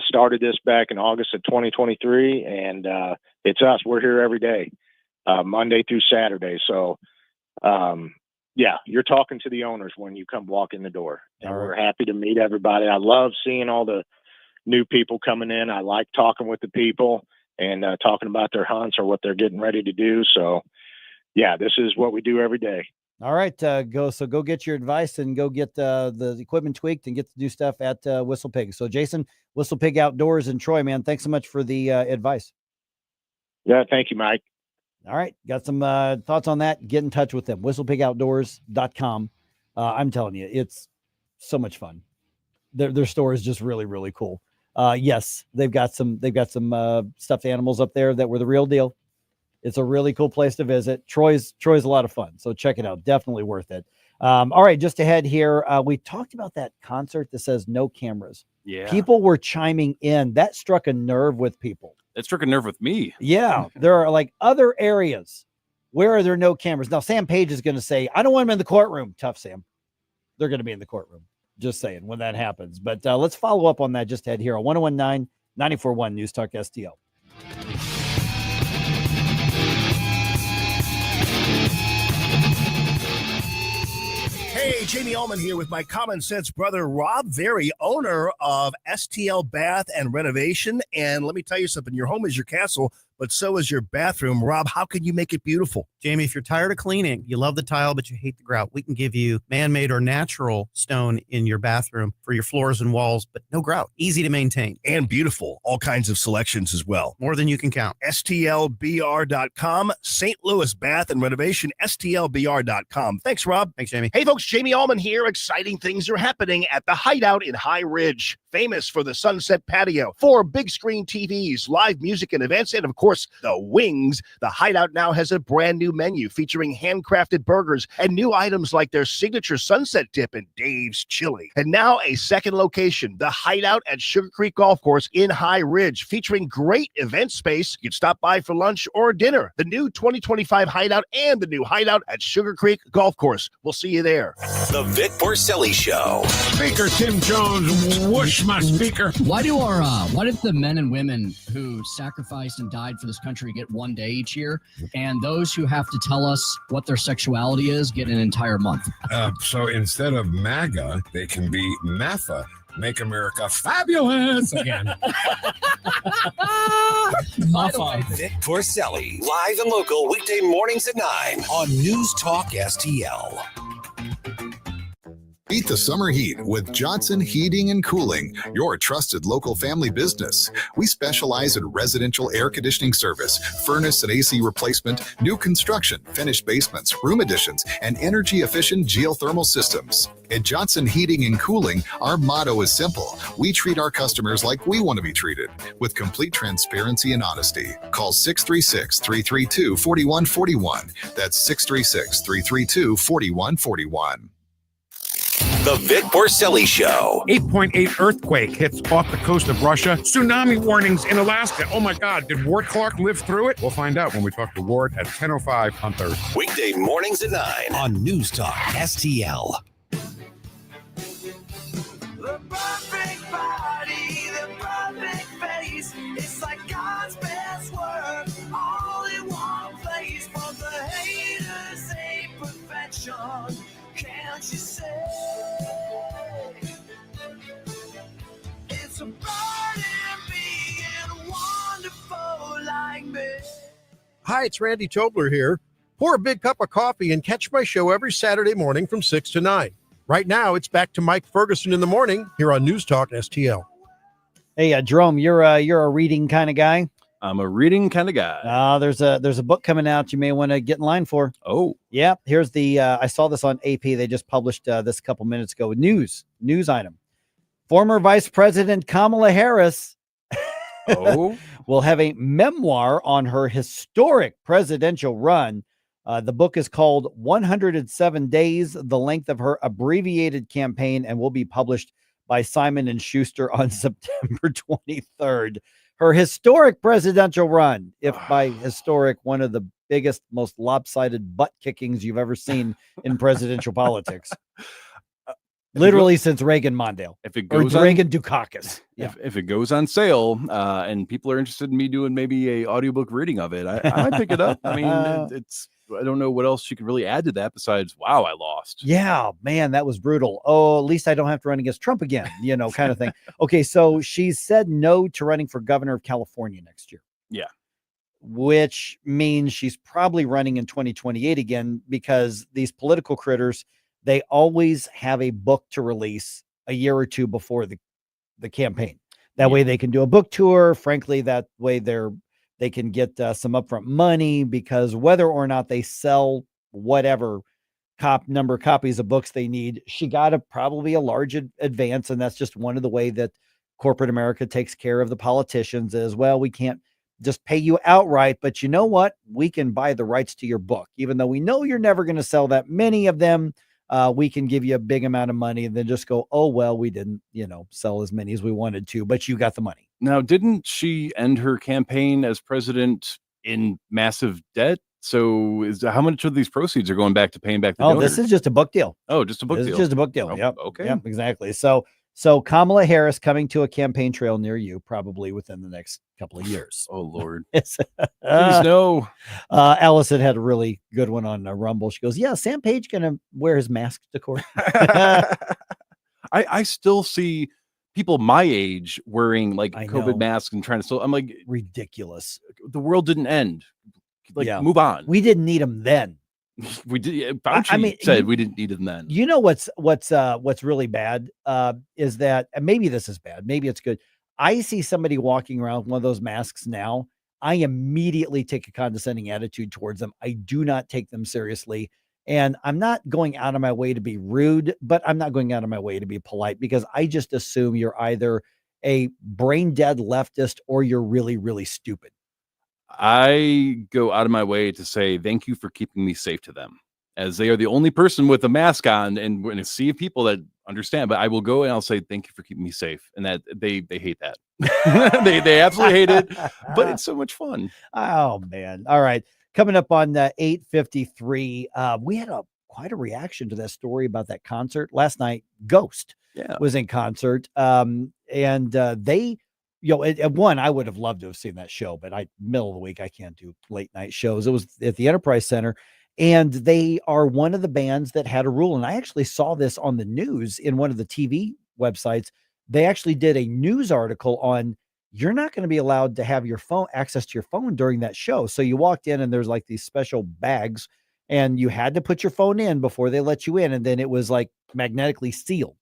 started this back in August of 2023, and it's us. We're here every day, Monday through Saturday. So, yeah, you're talking to the owners when you come walk in the door, and we're happy to meet everybody. I love seeing all the new people coming in. I like talking with the people and talking about their hunts or what they're getting ready to do. So, yeah, this is what we do every day. All right, go get your advice and go get the equipment tweaked and get to do stuff at Whistlepig. So, Jason, Whistlepig Outdoors in Troy, man, thanks so much for the advice. Yeah, thank you, Mike. All right, got some thoughts on that? Get in touch with them, whistlepigoutdoors.com. I'm telling you, it's so much fun. Their store is just really, really cool. Yes, they've got some stuffed animals up there that were the real deal. It's a really cool place to visit. Troy's a lot of fun. So check it out. Definitely worth it. All right, just ahead here. We talked about that concert that says no cameras. Yeah. People were chiming in. That struck a nerve with people. It struck a nerve with me. Yeah. There are like other areas where are there no cameras. Now, Sam Page is going to say, I don't want them in the courtroom. Tough, Sam. They're going to be in the courtroom. Just saying when that happens. But let's follow up on that just ahead here on 1019 94.1 News Talk STL. Hey, Jamie Ullman here with my common sense brother, Rob Very, owner of STL Bath and Renovation. And let me tell you something, your home is your castle, but so is your bathroom. Rob, how can you make it beautiful? Jamie, if you're tired of cleaning, you love the tile, but you hate the grout, we can give you man-made or natural stone in your bathroom for your floors and walls, but no grout. Easy to maintain. And beautiful. All kinds of selections as well. More than you can count. STLBR.com, St. Louis Bath and Renovation, STLBR.com. Thanks, Rob. Thanks, Jamie. Hey, folks, Jamie Ullman here. Exciting things are happening at the Hideout in High Ridge. Famous for the Sunset Patio, 4 big screen TVs, live music and events, and of course, course, the wings. The Hideout now has a brand new menu featuring handcrafted burgers and new items like their signature sunset dip and Dave's chili. And now a second location, the Hideout at Sugar Creek Golf Course in High Ridge, featuring great event space. You can stop by for lunch or dinner. The new 2025 Hideout and the new Hideout at Sugar Creek Golf Course. We'll see you there. The Vic Porcelli Show. Speaker Tim Jones, whoosh my speaker. Why did the men and women who sacrificed and died for this country get one day each year, and those who have to tell us what their sexuality is get an entire month? So instead of MAGA, they can be MAFA. Make America fabulous again. Vic Porcelli, live and local, weekday mornings at 9 on News Talk STL. Beat the summer heat with Johnson Heating and Cooling, your trusted local family business. We specialize in residential air conditioning service, furnace and AC replacement, new construction, finished basements, room additions, and energy-efficient geothermal systems. At Johnson Heating and Cooling, our motto is simple. We treat our customers like we want to be treated, with complete transparency and honesty. Call 636-332-4141. That's 636-332-4141. The Vic Porcelli Show. 8.8 earthquake hits off the coast of Russia. Tsunami warnings in Alaska. Oh my God, did Ward Clark live through it? We'll find out when we talk to Ward at 10:05 on Thursday. Weekday mornings at 9 on News Talk STL. The perfect body, the perfect face. It's like God's best work, all in one place. For the haters ain't perfection. Can't you say it's a burden being wonderful like me? Hi, it's Randy Tobler here. Pour a big cup of coffee and catch my show every Saturday morning from 6 to 9. Right now, it's back to Mike Ferguson in the morning here on News Talk STL. Hey, Jerome, you're a reading kind of guy. I'm a reading kind of guy. There's a book coming out you may want to get in line for. Oh, yeah. Here's the I saw this on AP. They just published this a couple minutes ago. News item. Former Vice President Kamala Harris will have a memoir on her historic presidential run. The book is called 107 Days, the length of her abbreviated campaign, and will be published by Simon & Schuster on September 23rd. Her historic presidential run, if by historic, one of the biggest, most lopsided butt kickings you've ever seen in presidential politics. Literally since Reagan Mondale. If it goes or Reagan Dukakis. Yeah. If it goes on sale and people are interested in me doing maybe a audiobook reading of it, I might pick it up. I mean, I don't know what else you could really add to that besides, wow, I lost. Yeah, man, that was brutal. Oh, at least I don't have to run against Trump again, kind of thing. Okay, so she said no to running for governor of California next year. Yeah. Which means she's probably running in 2028 again, because these political critters, they always have a book to release a year or two before the campaign. That way they can do a book tour. Frankly, that way they can get some upfront money, because whether or not they sell whatever number of copies of books they need, she got probably a large advance. And that's just one of the way that corporate America takes care of the politicians as well. We can't just pay you outright, but you know what? We can buy the rights to your book, even though we know you're never going to sell that many of them. We can give you a big amount of money and then just go, oh, well, we didn't, sell as many as we wanted to, but you got the money. Now, didn't she end her campaign as president in massive debt? So how much of these proceeds are going back to paying back the donors? This is just a book deal. Oh, just a book deal. It's just a book deal. Oh, Yep. Okay. Yep, exactly. So Kamala Harris coming to a campaign trail near you, probably within the next couple of years. Oh, Lord. Please no. Allison had a really good one on Rumble. She goes, yeah, Sam Page going to wear his mask to court. I still see people my age wearing like COVID masks and trying to I'm like, ridiculous. The world didn't end. Move on. We didn't need them then. We did. Fauci said we didn't need them then. You know what's really bad is that, and maybe this is bad, maybe it's good. I see somebody walking around with one of those masks now. I immediately take a condescending attitude towards them. I do not take them seriously. And I'm not going out of my way to be rude, but I'm not going out of my way to be polite, because I just assume you're either a brain dead leftist or you're really, really stupid. I go out of my way to say thank you for keeping me safe to them, as they are the only person with a mask on and when a sea of people that understand. But I will go and I'll say thank you for keeping me safe, and that they hate that. they absolutely hate it, but it's so much fun. Oh man! All right, coming up on 8:53, we had quite a reaction to that story about that concert last night. Ghost was in concert, and they. At one, I would have loved to have seen that show, but middle of the week, I can't do late night shows. It was at the Enterprise Center, and they are one of the bands that had a rule. And I actually saw this on the news in one of the TV websites. They actually did a news article on you're not going to be allowed to have your phone access to your phone during that show. So you walked in and there's like these special bags and you had to put your phone in before they let you in. And then it was like magnetically sealed.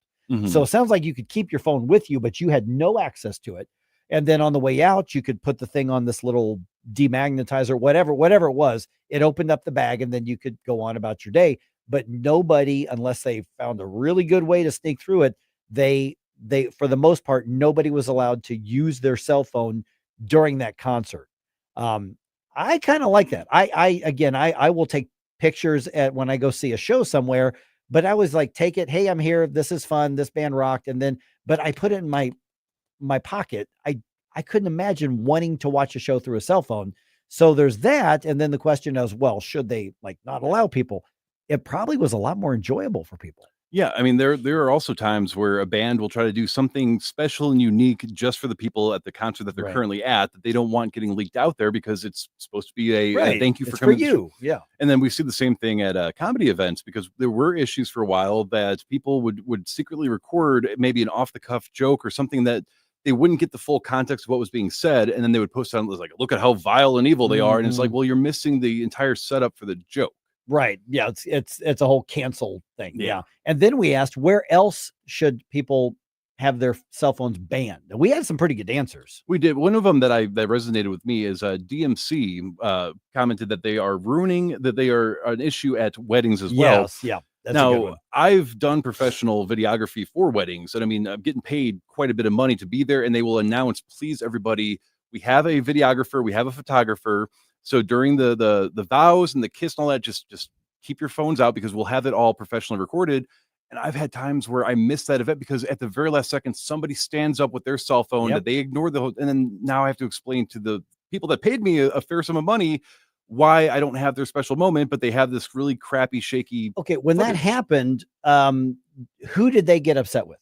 So it sounds like you could keep your phone with you, but you had no access to it. And then on the way out, you could put the thing on this little demagnetizer, whatever it was. It opened up the bag and then you could go on about your day. But nobody, unless they found a really good way to sneak through it, they for the most part, nobody was allowed to use their cell phone during that concert. I kind of like that. I will take pictures when I go see a show somewhere, but I was like, take it. Hey, I'm here. This is fun. This band rocked. But I put it in my pocket. I couldn't imagine wanting to watch a show through a cell phone. So there's that. And then the question is, well, should they not allow people? It probably was a lot more enjoyable for people. Yeah, I mean, there are also times where a band will try to do something special and unique just for the people at the concert that they're currently at, that they don't want getting leaked out there because it's supposed to be a thank you for coming. For you. Yeah. And then we see the same thing at comedy events, because there were issues for a while that people would secretly record maybe an off the cuff joke or something that they wouldn't get the full context of what was being said. And then they would post on like, look at how vile and evil they are. And it's like, well, you're missing the entire setup for the joke. Right. Yeah. It's a whole cancel thing. Yeah. And then we asked, where else should people have their cell phones banned? We had some pretty good answers. We did. One of them that resonated with me is DMC commented that they are that they are an issue at weddings as well. Yes. Yeah. That's a good one. I've done professional videography for weddings, and I mean, I'm getting paid quite a bit of money to be there, and they will announce, please, everybody, we have a videographer, we have a photographer. So during the vows and the kiss and all that, just keep your phones out because we'll have it all professionally recorded. And I've had times where I missed that event because at the very last second, somebody stands up with their cell phone that they ignore and then now I have to explain to the people that paid me a fair sum of money why I don't have their special moment, but they have this really crappy, shaky. Okay, when that happened, who did they get upset with?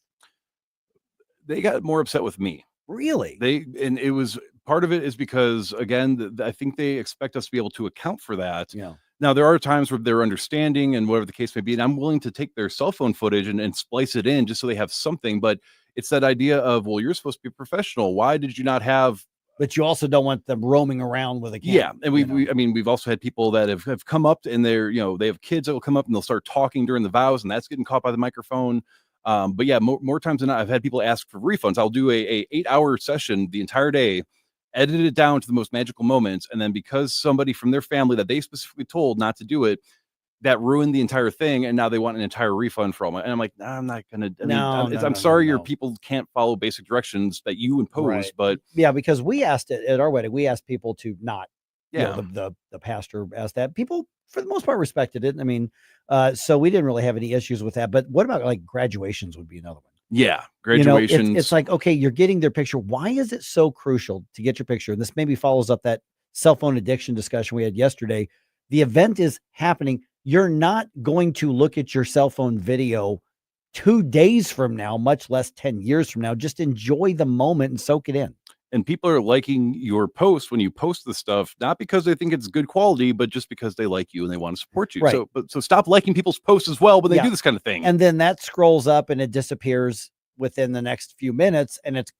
They got more upset with me. Really? And it was part of it is because, again, I think they expect us to be able to account for that. Yeah. Now, there are times where they're understanding and whatever the case may be, and I'm willing to take their cell phone footage and splice it in just so they have something. But it's that idea of, well, you're supposed to be professional. Why did you not have? But you also don't want them roaming around with a camera. Yeah. And we've also had people that have come up and they're, they have kids that will come up and they'll start talking during the vows, and that's getting caught by the microphone. But yeah, more times than not, I've had people ask for refunds. I'll do a 8-hour session the entire day, edit it down to the most magical moments. And then because somebody from their family that they specifically told not to do it, that ruined the entire thing. And now they want an entire refund for all my, and I'm like, nah, I'm not going to, I'm sorry. Your people can't follow basic directions that you impose, but yeah, because we asked it at our wedding, we asked people to not, the pastor asked that. People for the most part respected it. I mean, so we didn't really have any issues with that, but what about like graduations would be another one? Yeah. Graduations. It's like, okay, you're getting their picture. Why is it so crucial to get your picture? And this maybe follows up that cell phone addiction discussion we had yesterday. The event is happening. You're not going to look at your cell phone video 2 days from now, much less 10 years from now. Just enjoy the moment and soak it in. And people are liking your post when you post the stuff, not because they think it's good quality, but just because they like you and they want to support you. Right. So stop liking people's posts as well when they do this kind of thing. And then that scrolls up and it disappears within the next few minutes. And it's,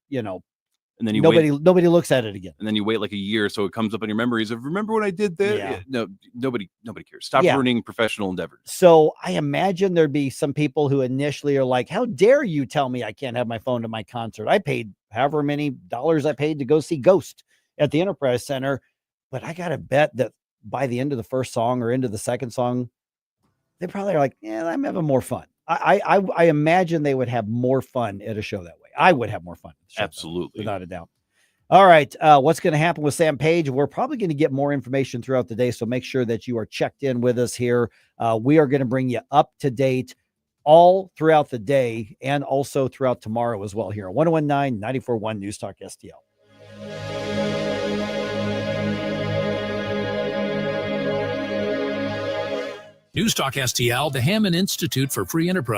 and then nobody looks at it again. And then you wait like a year, so it comes up in your memories of, remember when I did that? Yeah. No, nobody cares. Stop ruining professional endeavors. So I imagine there'd be some people who initially are like, how dare you tell me I can't have my phone to my concert? I paid however many dollars I paid to go see Ghost at the Enterprise Center. But I got to bet that by the end of the first song or into the second song, they probably are like, yeah, I'm having more fun. I imagine they would have more fun at a show that way. I would have more fun. Absolutely. Without a doubt. All right. What's going to happen with Sam Page? We're probably going to get more information throughout the day. So make sure that you are checked in with us here. We are going to bring you up to date all throughout the day and also throughout tomorrow as well here on 1019 94.1 News Talk STL. News Talk STL, the Hammond Institute for Free Enterprise.